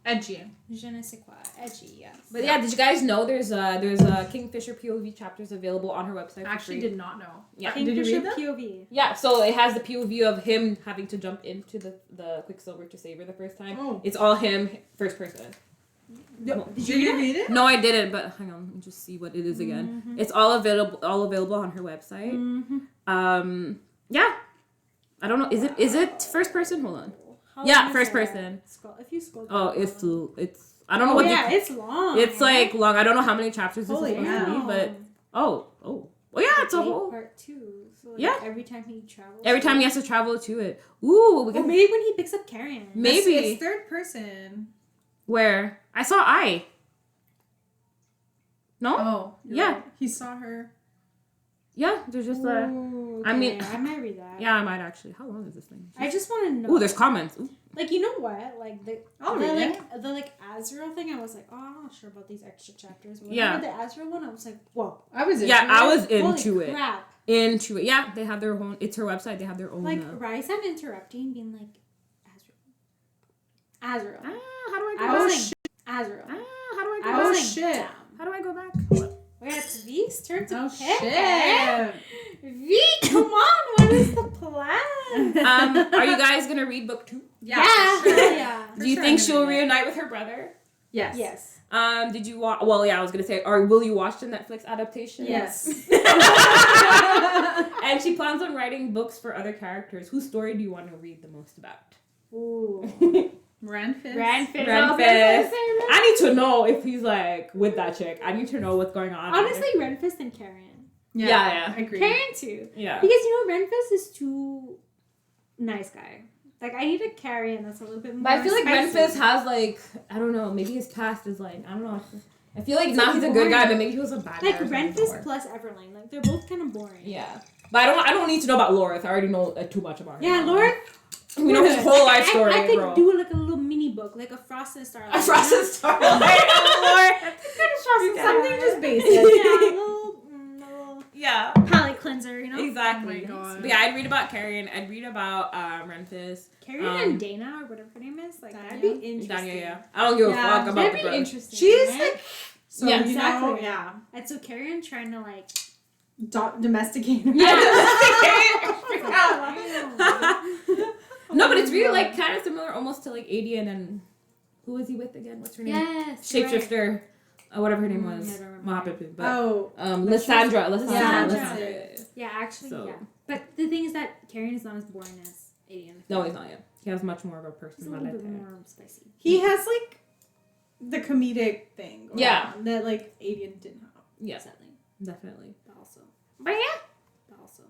Edgy. Je ne sais quoi. Edgy, yeah. But yeah, did you guys know there's a Kingfisher POV chapters available on her website? I actually for free? did not know. Yeah. Did you Kingfisher read that? POV. Yeah, so it has the POV of him having to jump into the Quicksilver to save her the first time. Oh. It's all him, first person. Did you read it? No, I didn't, but hang on, let me just see what it is again. It's all available on her website. Mm-hmm. Yeah. I don't know. Is it first person? Hold on. How Yeah, long is first that? person. If you scroll. Oh, down. it's. I don't know what. Yeah, it's long. It's like long. I don't know how many chapters this Holy is supposed to be, cow. but oh. Well, yeah, it's a whole. Part 2. So like Yeah. Every time he travels. Every time he has to travel to it. Ooh, we Or can. maybe when he picks up Carrion. Maybe. It's third person. Where I saw I. No. Oh, you're Yeah. right. He saw her. Yeah. There's just a. Ooh, I mean- I might read that. Yeah, I might actually. How long is this thing? I just want to know. Ooh, there's comments. Ooh. Like, you know what? Like I'll the read like Azrael thing. I was like, oh, I'm not sure about these extra chapters. But when Yeah. I read the Azrael one, I was like, whoa. I was Yeah, into I it. was into Holy it. crap. Into it. Yeah, they have their own. It's her website. They have their own. Like, Rise, I'm interrupting, being like, Azrael. How do I go I back? was like, Azrael. How do I go I back? was Oh, like, shit. damn. How do I go back? Wait, it's V's turn to Oh pick. shit! V, come on. What is the plan? Are you guys gonna read book 2? Yeah. Yeah. for sure. Yeah. For Do you sure think I'm she'll gonna read it. reunite with her brother? Yes. Yes. Did you watch? Well, yeah, I was gonna say, or will you watch the Netflix adaptation? Yes. And she plans on writing books for other characters. Whose story do you want to read the most about? Ooh. Renfist. Renfist. Renfist. I need to know if he's like with that chick. I need to know what's going on. Honestly, Renfist and Carrion. Yeah. I agree. Carrion too. Yeah. Because you know, Renfist is too nice guy. Like, I need a Carrion that's a little bit more. But I feel like spicy. Renfist has like, I don't know, maybe his past is like, I don't know. I feel like It's now like he's a good boring. guy, but maybe he was a bad guy. Like or something Renfist before. plus Everline, like they're both kind of boring. Yeah. But I don't need to know about Lorith. I already know too much about him. Yeah, Lord. We know his whole life story, I could bro. do like a little mini book, like a Frost and Starlight. A Frosted Starlight. Something just basic. Yeah, a little Yeah. palate cleanser, you know. Exactly. Oh my God. But yeah, I'd read about Carrion. I'd read about Renfist. Carrion and Dana or whatever her name is, like that'd Danya? be interesting. Danya, yeah. I don't give a Yeah, fuck about That'd the be brother. interesting. She's right? like, so Yeah, you know, exactly. yeah, And so Carrion trying to like. domesticate. No, but it's really like kind of similar almost to like Adian and who was he with again? What's her name? Yes. you're right. Shapeshifter, whatever her name was. I don't remember. What happened? But Oh, Lysandra. Lysandra. Yeah, actually, So- yeah. But the thing is that Carrion is not as boring as Adian. No, he's not yet. He has much more of a He's a little bit personality. more spicy. he has like the comedic thing. Going Yeah. on that like Avian didn't have. Yes, Sadly. definitely. But also. But yeah, But also.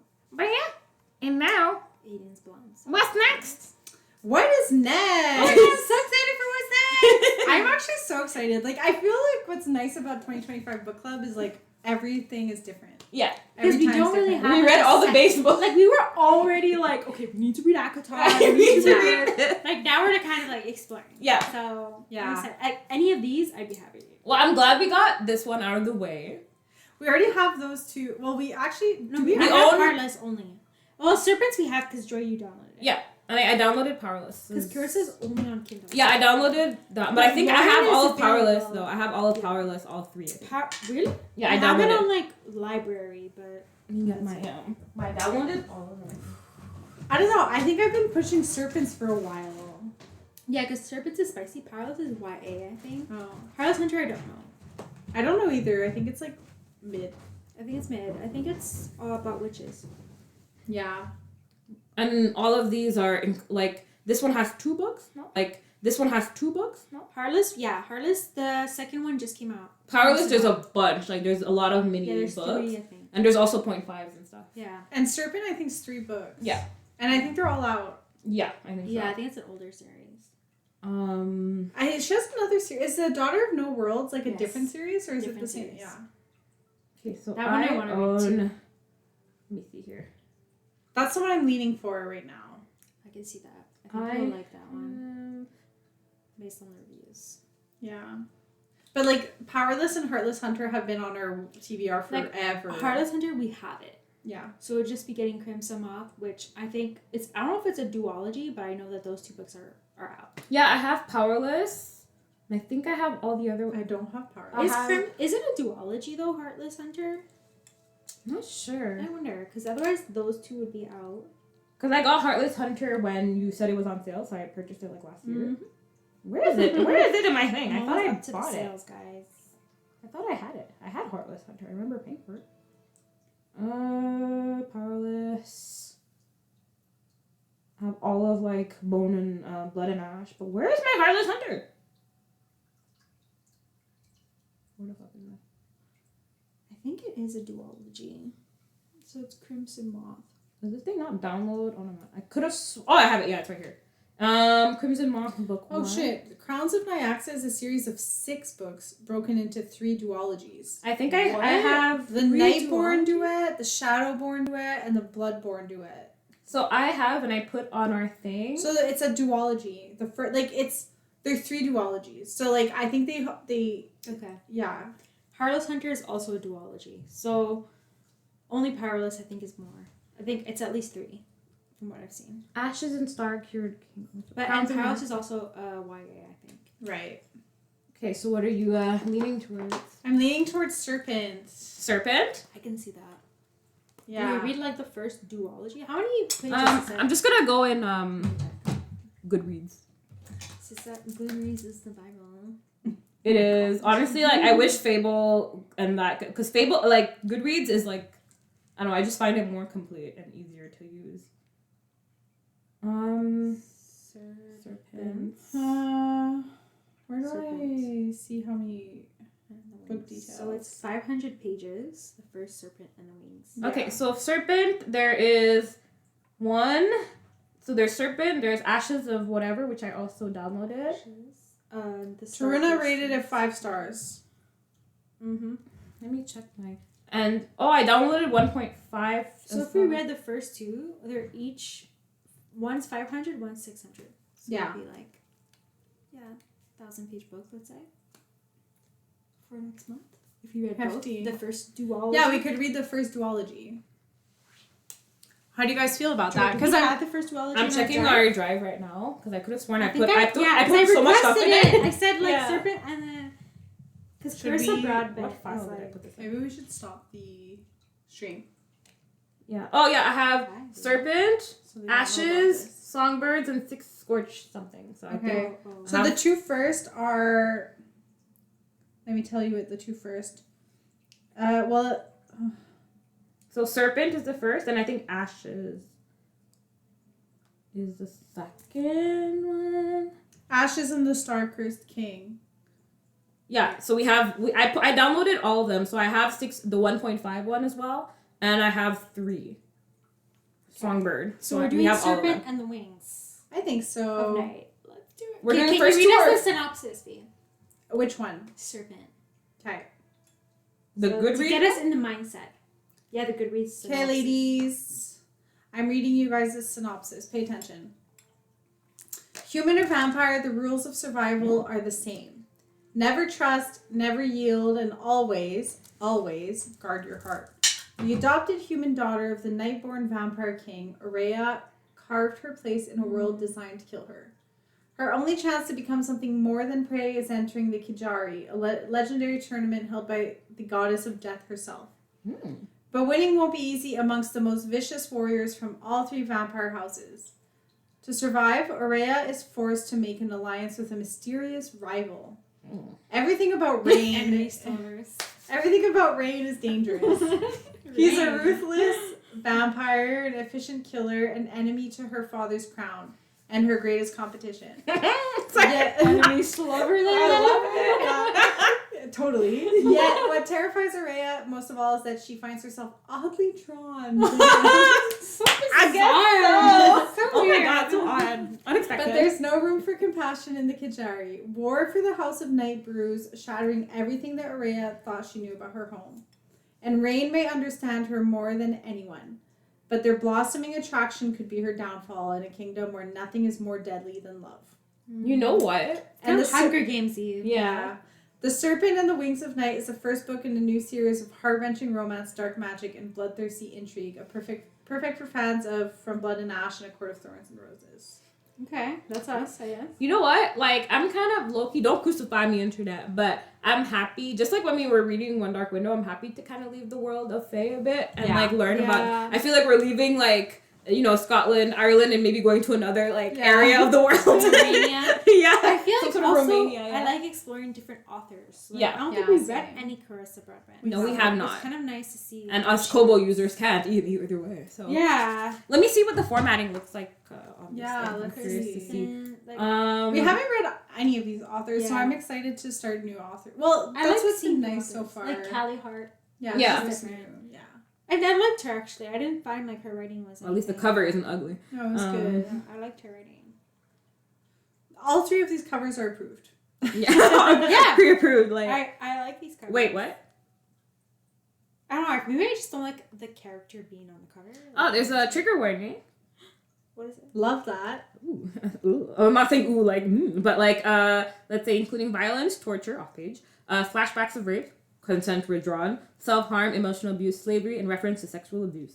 and now Adian's blonde. So. what's next? What is next? Oh, I'm so excited for what's next! I'm actually so excited. Like, I feel like what's nice about 2025 Book Club is like everything is different. Yeah, Because Every we time's don't really different. have we read like, all the set- base books. Like, we were already like, okay, we need to read Akatar. We need to read. Like, now we're kind of like exploring. Yeah. So, Yeah. I'm excited. Like, any of these, I'd be happy to read. Well, I'm glad we got this one out of the way. We already have those two. Well, we actually No, do we we We have own- Heartless only. Well, Serpents we have because Joy, you downloaded it. Yeah, and I downloaded Powerless. Because Carissa's only on Kindle. Yeah, I downloaded that, but I think I Lauren have is all of Powerless available. though. I have all of Yeah. Powerless, all three. I think. Really? Yeah, I have it downloaded. on like library, but Let me get my downloaded all of them. I don't know. I think I've been pushing Serpents for a while. yeah, because Serpents is spicy. Powerless is YA, I think. Oh. Heartless Hunter, I don't know. I don't know either. I think it's like mid. I think it's mid. I think it's all about witches. Yeah. And all of these are like this one has 2 books. No, like this one has 2 books. No, Heartless, yeah, Heartless. The second one just came out. Powerless. There's a bunch. Like there's a lot of mini Yeah, there's books, 3, I think. and there's also 0.5s and stuff. Yeah. And Serpent, I think, is 3 books. Yeah. And I think they're all out. Yeah, I think Yeah, I so. think it's an older series. She has another series. Is the Daughter of No Worlds like a Yes. different series, or is it Different the same? series. Yeah. Okay, so That one I wanna read own. too. Let me see here. That's the one I'm leaning for right now. I can see that. I think you'll like that one based on the reviews. Yeah. But like Powerless and Heartless Hunter have been on our TBR Like, forever. Heartless Hunter, we have it. Yeah. So it would just be getting Crimson Moth, which I think it's. I don't know if it's a duology, but I know that those 2 books are out. Yeah, I have Powerless. And I think I have all the other. I don't have Powerless. Is it a duology though, Heartless Hunter? I'm not sure. I wonder, because otherwise those 2 would be out. Because I got Heartless Hunter when you said it was on sale, so I purchased it like last year. Mhm. Where is it? Where is it in my thing? I Well, thought I up to the bought it. sales, guys. I thought I had it. I had Heartless Hunter. I remember paying for it. Powerless. I have all of like Bone and Blood and Ash. But where is my Heartless Hunter? Where the fuck is that? I think it is a duology. So it's Crimson Moth. Does this thing not download? Oh no, I could have. I have it. Yeah, it's right here. Crimson Moth book 1. Oh shit! Crowns of Nyaxia is a series of 6 books broken into 3 duologies. I think I have the Nightborn duet, the Shadowborn duet, and the Bloodborn duet. So I have, and I put on our thing. So it's a duology. The first, like they're 3 duologies. So like I think they Okay. yeah. Heartless Hunter is also a duology. So only Powerless I think is more. I think it's at least 3 from what I've seen. Ashes and Star Cured King. But and Powerless is also YA, I think. Right. Okay, so what are you leaning towards? I'm leaning towards Serpent. Serpent? I can see that. Yeah. Do you read like the first duology? How many pages is that? I'm just gonna go in Goodreads. Is that Goodreads is the Bible? It is. Honestly, like, I wish Fable and that... Because Fable, like, Goodreads is, like... I don't know, I just find it more complete and easier to use. Serpent. Where do Serpent. I see how many book details? So it's 500 pages, the first Serpent and the Wings. Yeah. Okay, so Serpent, there is 1... So there's Serpent, there's Ashes of Whatever, which I also downloaded. Taruna rated it 5 stars. Mm-hmm. Let me check my... And, I downloaded 1.5. So if we read the first 2, they're each... One's 500, one's 600. So Yeah. it'd be like... 1,000-page book, let's say. For next month. If you read Hefty. both. The first duology. Yeah, we could read the first duology. How do you guys feel about that? Because I had the first duology. I'm checking our drive right now, because I could have sworn I put I so much stuff in it. I said like Yeah. Serpent and then... Because Should Carissa we- Broadbent What file is did I like... put this in? Maybe we should stop the stream. Yeah. Oh, yeah, I have Serpent, So they don't know about Ashes, this. Songbirds, and 6 Scorched something. So I Okay. think... So the 2 first are... Let me tell you what the 2 first... So Serpent is the first, and I think Ashes is the second one. Ashes and the Star-Cursed King. Yeah, so I downloaded all of them. So I have 6, the 1.5 one as well, and I have 3. Songbird. So we're we doing have all of Serpent them. and the Wings I think of so. Night. Let's do it. We're doing can first you read two us the synopsis, B? Which one? Serpent. Okay. The So Goodreads. to get us in the mindset. Yeah, the Goodreads synopsis. Okay, ladies. I'm reading you guys this synopsis. Pay attention. Human or vampire, the rules of survival are the same. Never trust, never yield, and always, always guard your heart. The adopted human daughter of the Nightborn vampire king, Aurea, carved her place in a world designed to kill her. Her only chance to become something more than prey is entering the Kijari, a legendary tournament held by the goddess of death herself. But winning won't be easy amongst the most vicious warriors from all 3 vampire houses. To survive, Aurea is forced to make an alliance with a mysterious rival. Everything about Rain is dangerous. He's a ruthless vampire, an efficient killer, an enemy to her father's crown, and her greatest competition. Yet, Enemies to love her then? totally. Yet, what terrifies Aurea most of all is that she finds herself oddly drawn. I guess so. Oh my god, so odd. Unexpected. But there's no room for compassion in the Kijari. War for the House of Night brews, shattering everything that Aurea thought she knew about her home. And Rain may understand her more than anyone. But their blossoming attraction could be her downfall in a kingdom where nothing is more deadly than love. You know what? And the Hunger Games Eve. Yeah. The Serpent and the Wings of Night is the first book in a new series of heart-wrenching romance, dark magic, and bloodthirsty intrigue. A perfect for fans of From Blood and Ash and A Court of Thorns and Roses. Okay, that's us, I guess. You know what? Like, I'm kind of low-key, don't crucify me, internet, but I'm happy, just like when we were reading One Dark Window, I'm happy to kind of leave the world of Fae a bit and, like, learn about... I feel like we're leaving, like, you know, Scotland, Ireland, and maybe going to another, like, area of the world. Romania. Yeah. I feel like Some sort of also Mania, yeah. I like exploring different authors. Like, Yeah. I don't think Yeah, we've read same. any Carissa Broadbent. No, we have not. It's kind of nice to see. And how us she Kobo works. users can't either way. So Yeah. let me see what the formatting looks like. On this Yeah, thing. I'm let's curious to see. see. And, like, We haven't read any of these authors, so Yeah. I'm excited to start new authors. Well, I that's like what's seeing been nice so authors, far. like Callie Hart. Yeah. Yeah. she's new. Yeah. And I liked her actually. I didn't find like her writing was. Well, at least the anything. cover isn't ugly. No, it was good. Yeah, I liked her writing. All 3 of these covers are approved. Yeah, Yeah. pre-approved. Like, I like these covers. wait, what? I don't know. Maybe I just don't like the character being on the cover. Oh, there's a trigger warning. What is it? Love that. Ooh, ooh. I'm not saying ooh like, but like, let's say including violence, torture, off page, flashbacks of rape, consent withdrawn, self-harm, emotional abuse, slavery, and reference to sexual abuse.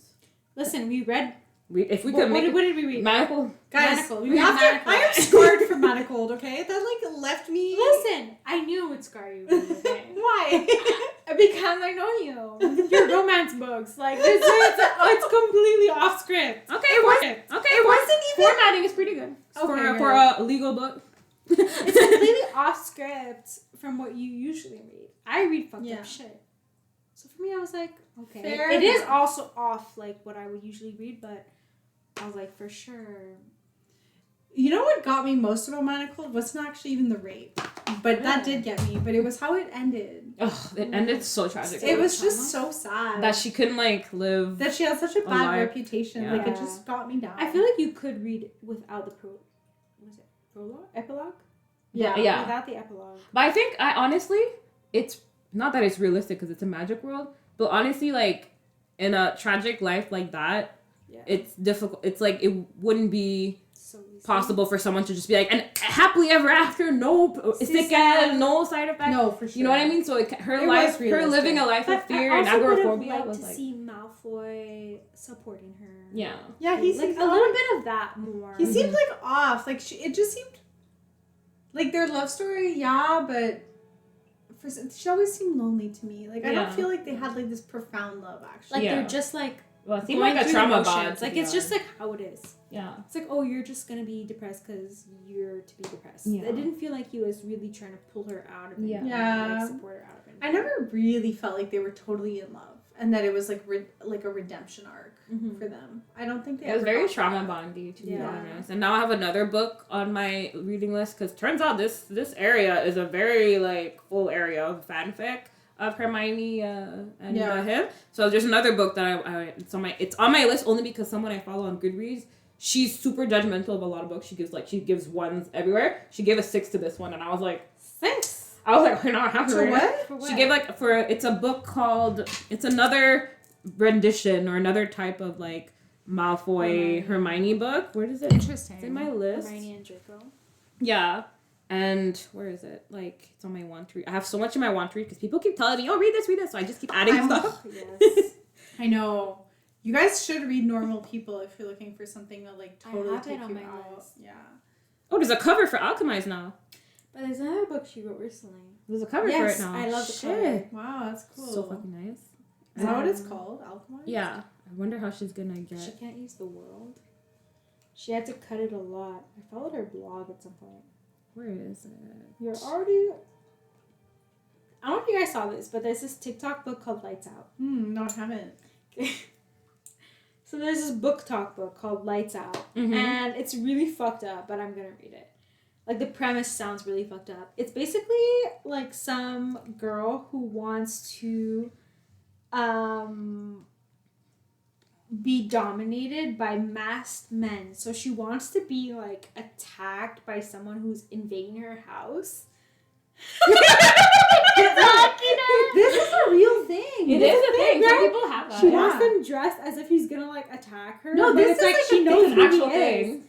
Listen, we read. If we What, could what, make what did we read? Manacle. Guys, Manacled. We we read have to, Manacled. I am scarred from Manacled, okay? That like left me. Listen, I knew it would scar you. Okay? Why? Because I know you. Your romance books, like it's completely off script. Okay, It wasn't even. formatting is pretty good Okay, for a legal book. It's completely off script from what you usually read. I read fucked Yeah. up shit. So for me, I was like, okay. Fair It is enough. also off like what I would usually read, but I was like, for sure. You know what got me most about Manacled wasn't actually even the rape, but that did get me. But it was how it ended. Oh, it ended so tragically. It was just so sad that she couldn't like live. that she had such a bad alive. reputation. Like it Yeah. just got me down. I feel like you could read without the prologue? Epilogue? yeah. Yeah. Without the epilogue. But I think I honestly, it's not that it's realistic because it's a magic world, but honestly, like in a tragic life like that, Yeah. it's difficult. It's like it wouldn't be So easy. possible for someone to just be like, and happily ever after, no sick and no side effects. No, for sure. You know what I mean? So her It life, was her living a life of But fear I and also would have agoraphobia liked was to like, see Malfoy supporting her. yeah. Yeah, he like seems a little bit of that more. He seemed like off. Like it just seemed like their love story. Yeah, but she always seemed lonely to me. Like I Yeah. don't feel like they had like this profound love. Actually, like Yeah. they're just like Well, it seemed going like a through trauma emotions. bond. to Like be it's just honest. like how it is. yeah. It's like, oh, you're just gonna be depressed because you're to be depressed. Yeah. It didn't feel like he was really trying to pull her out of it. Yeah. and, Yeah. like, support her out of it. I never really felt like they were totally in love, and that it was like like a redemption arc Mhm. for them. I don't think they. It was ever very got trauma that. bondy, to be Yeah. honest. And now I have another book on my reading list because turns out this area is a very like full area of fanfic of Hermione and Yeah. him. So there's another book that it's on my list only because someone I follow on Goodreads. She's super judgmental of a lot of books. She gives ones everywhere. She gave a 6 to this one, and I was like, 6. we're not happy. So what? For what? She gave it's a book called, it's another rendition or another type of like Malfoy Hermione book. Where is it? Interesting. It's in my list. Hermione and Draco. Yeah. And where is it? Like, it's on my want to read. I have so much in my want to read because people keep telling me, oh, read this. So I just keep adding stuff. Yes. I know. You guys should read Normal People if you're looking for something to like totally have it take on you my out. list. Yeah. Oh, there's a cover for Alchemize now. But there's another book she wrote recently. There's a cover Yes, for it now. I love the Shit. cover. Wow, that's cool. So fucking nice. Is that what it's called? Alchemist? Yeah. I wonder how she's gonna get. She can't use the world. She had to cut it a lot. I followed her blog at some point. Where is it? You're already. I don't know if you guys saw this, but there's this TikTok book called Lights Out. No, I haven't. So there's this book talk book called Lights Out, Mhm. and it's really fucked up, but I'm gonna read it. Like the premise sounds really fucked up. It's basically like some girl who wants to be dominated by masked men. So she wants to be like attacked by someone who's invading her house. This is a real thing. It This is a thing. Some right? people have that. She yeah. wants them dressed as if he's gonna like attack her. No, but this it's is like like she a knows It's an who actual he is. thing.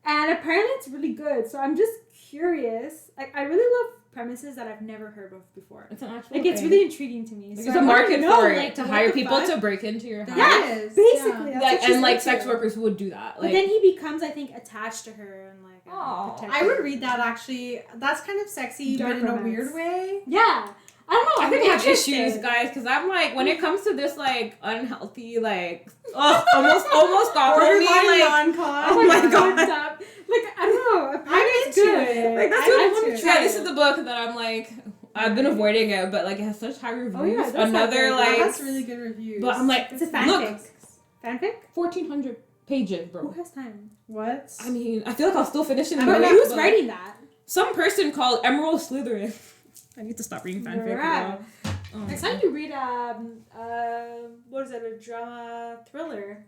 And apparently it's really good. So I'm just curious. Like I really love premises that I've never heard of before. It's an actual Like it's thing. really intriguing to me. Like, So there's I a wanna market know, for it like, to what hire the people fuck? to break into your house. Yes. Basically, Yeah. that's Like, what she's and like into. sex workers would do that. But Like, then he becomes, I think, attached to her and like. Aw. protect I her. would read that actually. That's kind of sexy, Dark but in a romance. weird way. Yeah, I don't know. I I'm think I have interested. issues, guys, because I'm like, when it comes to this like unhealthy, like, almost got me, Borderline like, non-con. oh my God. Like, I don't know. I'm Apparently it's into good. it. like that's I'm what into it. yeah, this is the book that I'm like, I've been avoiding it, but like it has such high reviews. Oh, yeah, that's Another not like, That has really good reviews. but I'm like, It's a look, fanfic. Fanfic? 1,400 pages, Who bro. has time? What? I mean, I feel like I'll still finish it. I in don't a know week, Who's but, writing that? Some person called Emerald Slytherin. I need to stop reading fanfic. Right. Bro. Next time you read what is it? A drama thriller.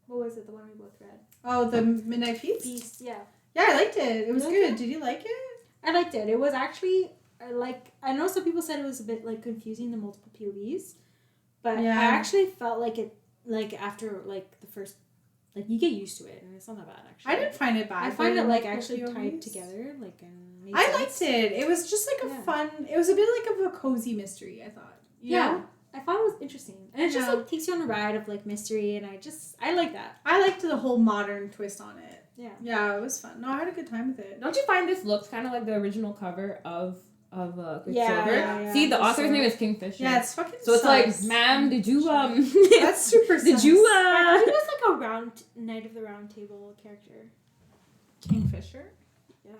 What was it? The one we both read. Oh, the Midnight Feast? Beast. Yeah. Yeah, I liked it. It was You good. liked Did you like it? I liked it. It was actually I know some people said it was a bit like confusing, the multiple POVs, but Yeah. I actually felt like it after like the first, like you get used to it and it's not that bad actually. I didn't find it bad. I find it like multiple actually tied POVs. together like and made I sense. liked it. It was just like a Yeah. fun. It was a bit like of a cozy mystery. I thought. You Yeah. know? I found it was interesting, and it just Yeah. like takes you on a ride of like mystery, and I like that. I liked the whole modern twist on it. Yeah. Yeah, it was fun. No, I had a good time with it. Don't you find this looks kind of like the original cover of Quicksilver? Yeah, See, the for author's sure. name is Kingfisher. Yeah, it's fucking. So it's like, sus. ma'am, did you That's super. did sus. you I think it was like a Knight of the Round Table character. Kingfisher? Yeah.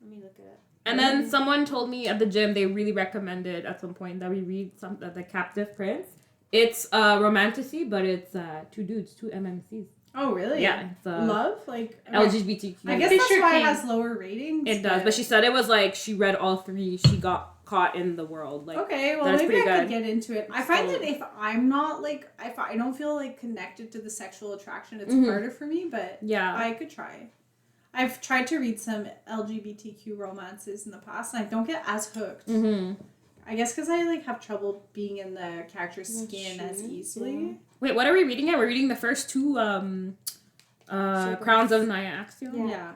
Let me look it up. And then someone told me at the gym they really recommended at some point that we read the Captive Prince. It's romantasy, but it's two dudes, two MMCs. Oh, really? Yeah, it's Love, like LGBTQ. I guess Fisher that's why King. it has lower ratings. It does, but she said it was like she read all three. She got caught in the world. Like, okay, well that's maybe I pretty could good. get into it. I find So- that if I'm not like if I don't feel like connected to the sexual attraction, it's Mhm. harder for me. But yeah, I could try. I've tried to read some LGBTQ romances in the past, and I don't get as hooked. mm-hmm. I guess because I like have trouble being in the character's That's skin as true, easily. Wait, what are we reading? We're reading the first two Crowns of Nyaxia. Yeah. Yeah.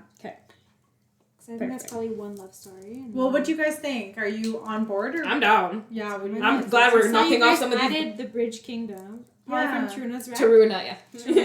So I think that's Perfect. probably one love story. And Well, what do you guys think? Are you on board or? I'm down. Yeah. What do you I'm think? glad we're So knocking you off guys some of these. added the Bridge Kingdom. Probably Yeah. from Truna's Wreck. Taruna, yeah.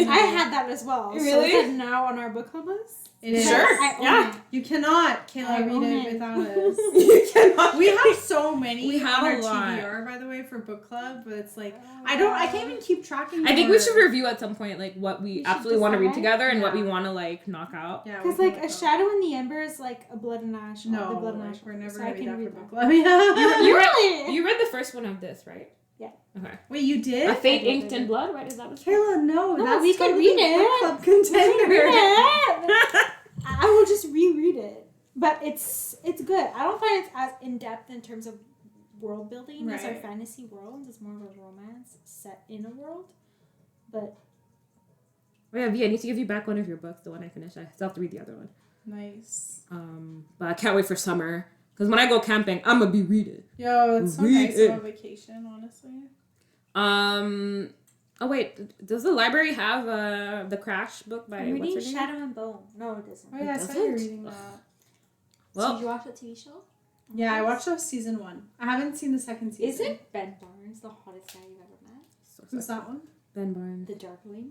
I had that as well. So Really? is it now on our book club list? It is. Sure. I own Yeah. it. You cannot, I Kayla, own read it it. without us. You cannot. We have so many We have on a our lot. TBR, by the way, for book club, but it's like Oh, I can't even keep track I think we should review at some point like what we We should absolutely want to read decide. together and what Yeah. we want to like knock out. Yeah, Because we like can a look up. shadow in the ember is like a blood and ash. No, the blood and like, ash. we're never so gonna I read can that read for book that. club. Yeah. You read, Really? you read the first one of this, right? Yeah. Okay. Wait, you did? A Fate I did, Inked I in did. Blood, right? Is that what? Kayla, no, No, that's we can totally read it. book club contender. Read it. I will just reread it, but it's good. I don't find it's as in depth in terms of world building as our Right. fantasy world. It's more of a romance set in a world, but Oh yeah, V, I need to give you back one of your books, the one I finished. I still have to read the other one. Nice. But I can't wait for summer because when I go camping, I'm gonna be reading. Yo, it's so Read nice it. on vacation, honestly. Oh wait, does the library have the Crash book by I'm reading what's her name? Shadow and Bone. No, it doesn't. Oh yeah, I It saw you doesn't? reading that. Well- Did you watch the TV show? Yeah, I watched season 1. I haven't seen the second season. Isn't Ben Barnes the hottest guy you've ever met? So Who's sorry. that one? Ben Barnes. The Darkling.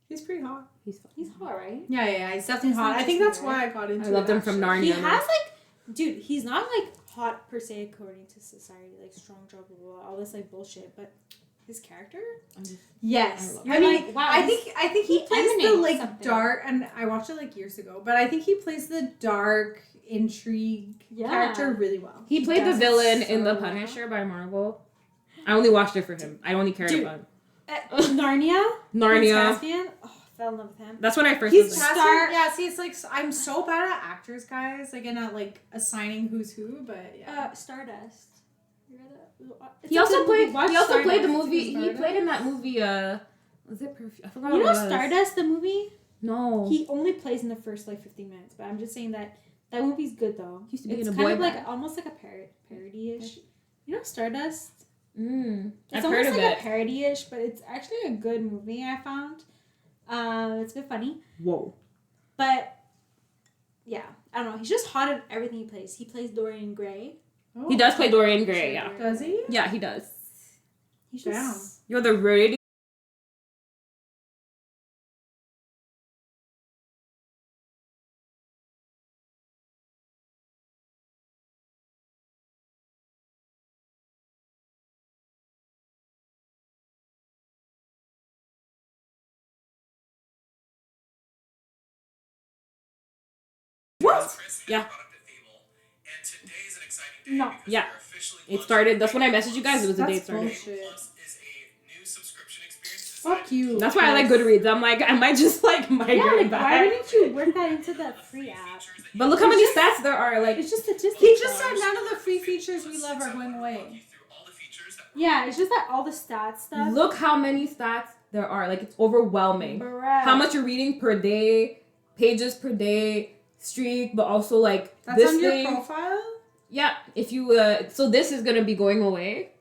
He's pretty hot. He's fun. He's hot, right? Yeah, he's definitely He's hot. not I think just that's me, why I got into I loved it, him from actually. Narnia. He has like, dude, he's not like hot per se according to society, like strong, blah blah blah, all this like bullshit. But his character, Yes, I I, love mean, like, wow, I he's- think he he plays the emanates like something. dark, and I watched it like years ago, but I think he plays the dark intrigue Yeah. character really well. He played the does it villain so in The well. Punisher by Marvel. I only watched it for him. I only cared Dude. about Narnia, Narnia. Caspian. Oh, fell in love with him. That's when I first He's was like, Cassian, yeah. See, it's like I'm so bad at actors, guys. Like, and at like assigning who's who, but yeah. Stardust. You read that? It's he a also good movie. played. Watch He also played the Stardust. movie. He Stardust? played in that movie. Was it Perfume? I forgot. You what know it was. Stardust, the movie. No. He only plays in the first like 15 minutes, but I'm just saying that movie's good though. He used to be It's in a kind boy of like band. almost like a parody-ish. You know Stardust? It's It's I've heard almost of like it. a parody-ish, but it's actually a good movie I found. It's a bit funny, Whoa. but yeah, I don't know. He's just hot at everything he plays. He plays Dorian Gray. Oh. He does play Dorian Gray. Yeah. Does he? Yeah, he does. He's Damn. just You're the radio What? Yeah. No. Yeah. It started. That's when I messaged you guys. It was the day it That's started. bullshit. Fuck you. That's why I like Goodreads. I'm like, I might just like migrate Yeah, like, back. why wouldn't you work that into that free app? But look how many stats there are. Like, It's just statistics. He just said none of the free features we love are going away. Yeah, it's just that all the stats stuff. look how many stats there are. Like, it's overwhelming. Bruh. How much you're reading per day, pages per day, streak, but also like That's this on your thing. profile? Yeah, if you so this is gonna be going away,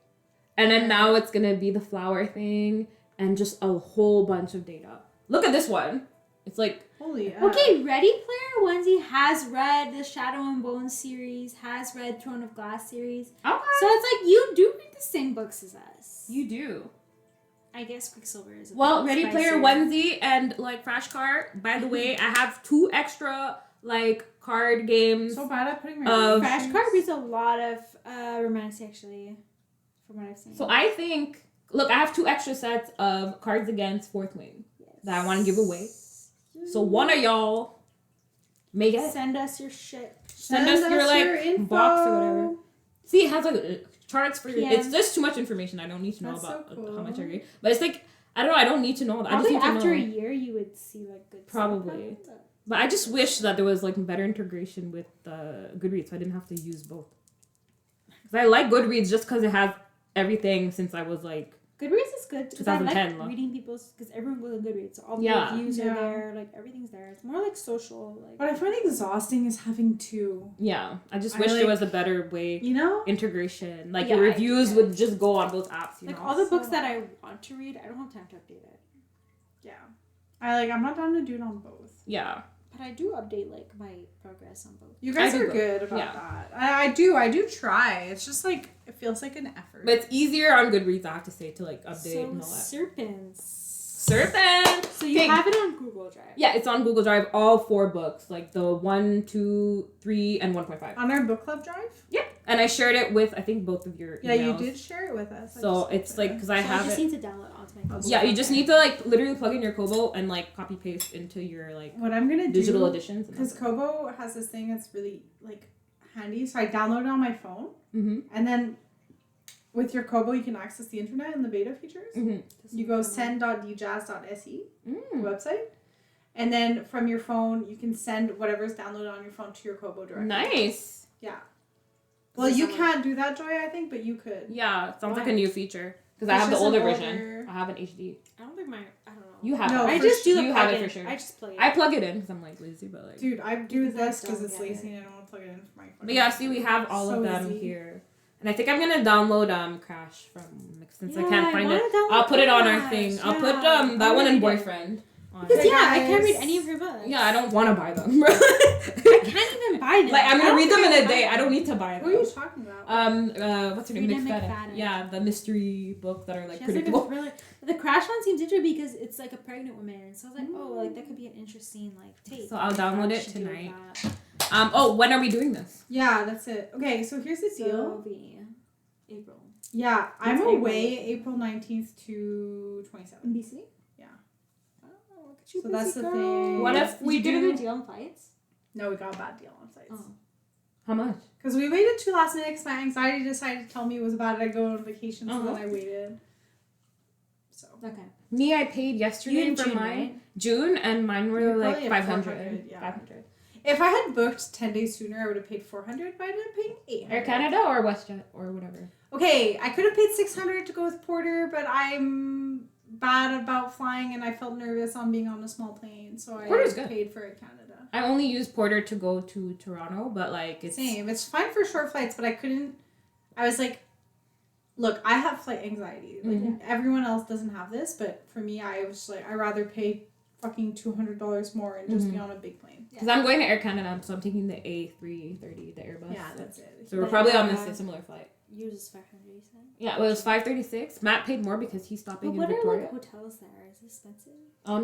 and then now it's gonna be the flower thing and just a whole bunch of data. Look at this one. It's like Holy Okay, Ready Player Onesie has read the Shadow and Bone series, has read Throne of Glass series. okay. So it's like you do read the same books as us. You do. I guess Quicksilver is. Well, bit Ready spicier. Player Onesie and like Crash Cart. By the way, I have 2 extra like card games. So bad at putting my Crash Card reads a lot of romance actually, from what I've seen. So I think, look, I have 2 extra sets of Cards Against Fourth Wing that I want to give away. So one of y'all make it. Send us your shit. Send us your like info. box or whatever. See, it has like charts for your. Yeah. It's just too much information. I don't need to know That's about so cool. how much I read. But it's like I don't know. I don't need to know that. I just Probably need to after know. a year you would see like good Probably. stuff. But I just wish that there was like better integration with Goodreads, so I didn't have to use both. Because I like Goodreads just because it has everything since I was like. Goodreads is good because I 2010, like reading people's because everyone goes on Goodreads, so all the Yeah. reviews Yeah. are there, like everything's there. It's more like social, like. What I find exhausting is having 2. Yeah, I just I wish like- there was a better way. You know? Integration, like Yeah, your I reviews get it. would just go on both apps. You Like know? all the books So- that I want to read, I don't have time to update it. Yeah. I'm not down to do it on both. Yeah. But I do update like my progress on both. You guys I do are both. good about Yeah. that. I do try. It's just like it feels like an effort. But it's easier on Goodreads, I have to say, to like update So and all that. Serpents. Serpent! So you Okay. have it on Google Drive. Yeah, it's on Google Drive, all 4 books, like the 1, 2, 3, and 1.5. on our book club drive? Yeah. And I shared it with, I think, both of your Yeah, emails. you did share it with us. I So just it's looked like, at it. because I So have I just it. need to download onto my Google. Yeah, you Drive. just need to like literally plug in your Kobo and like copy paste into your like what I'm gonna digital do editions. because Kobo has this thing that's really like handy. So I download it on my phone, Mm-hmm. and then with your Kobo you can access the internet and the beta features. Mm-hmm. You go send.djazz.se Mm. website, and then from your phone you can send whatever's downloaded on your phone to your Kobo directly. Nice. Yeah. Well, you can't do that, Joy, I think, but you could. Yeah, it sounds like Why? a new feature. Because I It's have the just an older older- version. I have an HD. I don't think my. I don't know. You have No, it. I for just do the you have it plugin. for sure. I just plug it. I plug it in because I'm like lazy, but like. Dude, I do Because I this because don't it's get lazy it. and I don't want to plug it in for my phone. But yeah, see, we have all So of them easy. here, and I think I'm gonna download Crash from since I Yeah, can't find wanna it. download I'll put it on our Crash, thing. I'll yeah. put I that one wanna in read it. Boyfriend. on Because it. yeah, I can't read Yes. any of her books. Yeah, I don't want to buy them. Bro. I can't even buy them. Like I'm I gonna don't read them think in a buy day. them. I don't need to buy Who are you them. talking about? What's her name? Frida McFadden. McFadden. Yeah, the mystery book that are like She has like a predictable. thriller. The Crash one seems interesting because it's like a pregnant woman. So I was like, oh, like that could be an interesting like take. So I'll download What it should do with tonight. that. Oh, when are we doing this? Yeah, that's it. Okay, so here's the So deal. it'll be April. Yeah, I'm April. away April 19th to 27th. In BC? Yeah. Oh, look at you, So that's busy the girl. thing. What if Did we you get a do- good deal on flights? No, we got a bad deal on flights. Oh. How much? Because we waited too last minute because my anxiety decided to tell me it was bad to go on vacation, so Uh-huh. then I waited. So. Okay. Me, I paid yesterday You in for June, mine. right? June, and mine were You're like probably at 500. 400, yeah. 500. If I had booked 10 days sooner, I would have paid 400, but I ended up paying 800. Air Canada or WestJet or whatever. Okay, I could have paid 600 to go with Porter, but I'm bad about flying and I felt nervous on being on a small plane, so I Porter's good. paid for Air Canada. I only use Porter to go to Toronto, but like it's Same. It's fine for short flights, but I couldn't. I was like, look, I have flight anxiety. Like Mhm. everyone else doesn't have this, but for me, I was like, I'd rather pay fucking $200 more and just be on a big plane. because I'm going to Air Canada, so I'm taking the A330, the Airbus. Yeah, that's it. So we're But, probably on uh, this similar flight. Yours is 500, you said? Yeah, well, it was 536. Matt paid more because he's stopping But in what are Victoria. like hotels there? Is it expensive?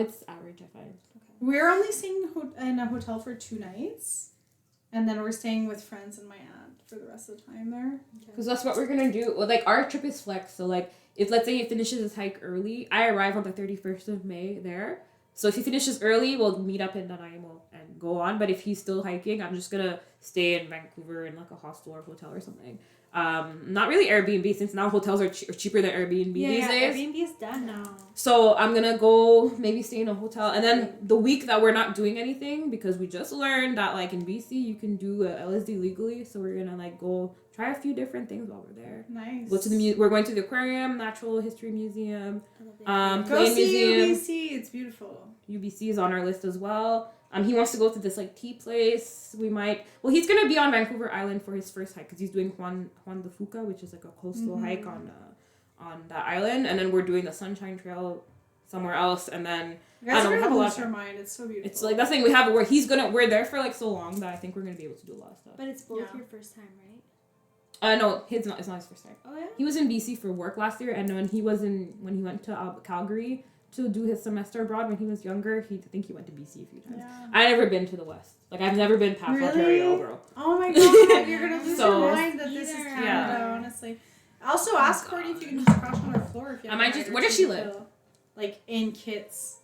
It's average, I find. Okay. We're only staying in a hotel for 2 nights, and then we're staying with friends and my aunt for the rest of the time there. Because that's what we're gonna do. Well, like our trip is flex. So like, if let's say he finishes his hike early, I arrive on the 31st of May there. So if he finishes early, we'll meet up in Nanaimo and go on. But if he's still hiking, I'm just gonna stay in Vancouver in like a hostel or hotel or something. Not really Airbnb, since now hotels are cheaper than Airbnb these days. Airbnb is done now. So I'm gonna go maybe stay in a hotel, and then the week that we're not doing anything, because we just learned that like in BC you can do LSD legally, so we're gonna like go try a few different things while we're there. Nice. Go to the we're going to the aquarium, Natural History Museum, Go Plain see Museum. UBC. It's beautiful. UBC is on our list as well. He wants to go to this like tea place. We might. Well, he's gonna be on Vancouver Island for his first hike because he's doing Juan de Fuca, which is like a coastal hike on that island, and then we're doing the Sunshine Trail somewhere else, and then You guys I don't are know, gonna we have a lose lot. your mind. It's so beautiful. It's like that's the thing we have. We're there for like so long that I think we're gonna be able to do a lot of stuff. But it's both Yeah. your first time, right? No, it's not his first time. Oh yeah. He was in BC for work last year, and when he went to Calgary to do his semester abroad when he was younger, I think he went to BC a few times. Yeah. I never been to the West. Like I've never been past Really? Ontario, bro. Oh my god, you're gonna lose So- your mind that this is Either. Canada, Yeah. honestly. Also, ask Courtney if you can just crash on her floor if you I have might a just- night or where does two she to live? kill. Like in Kits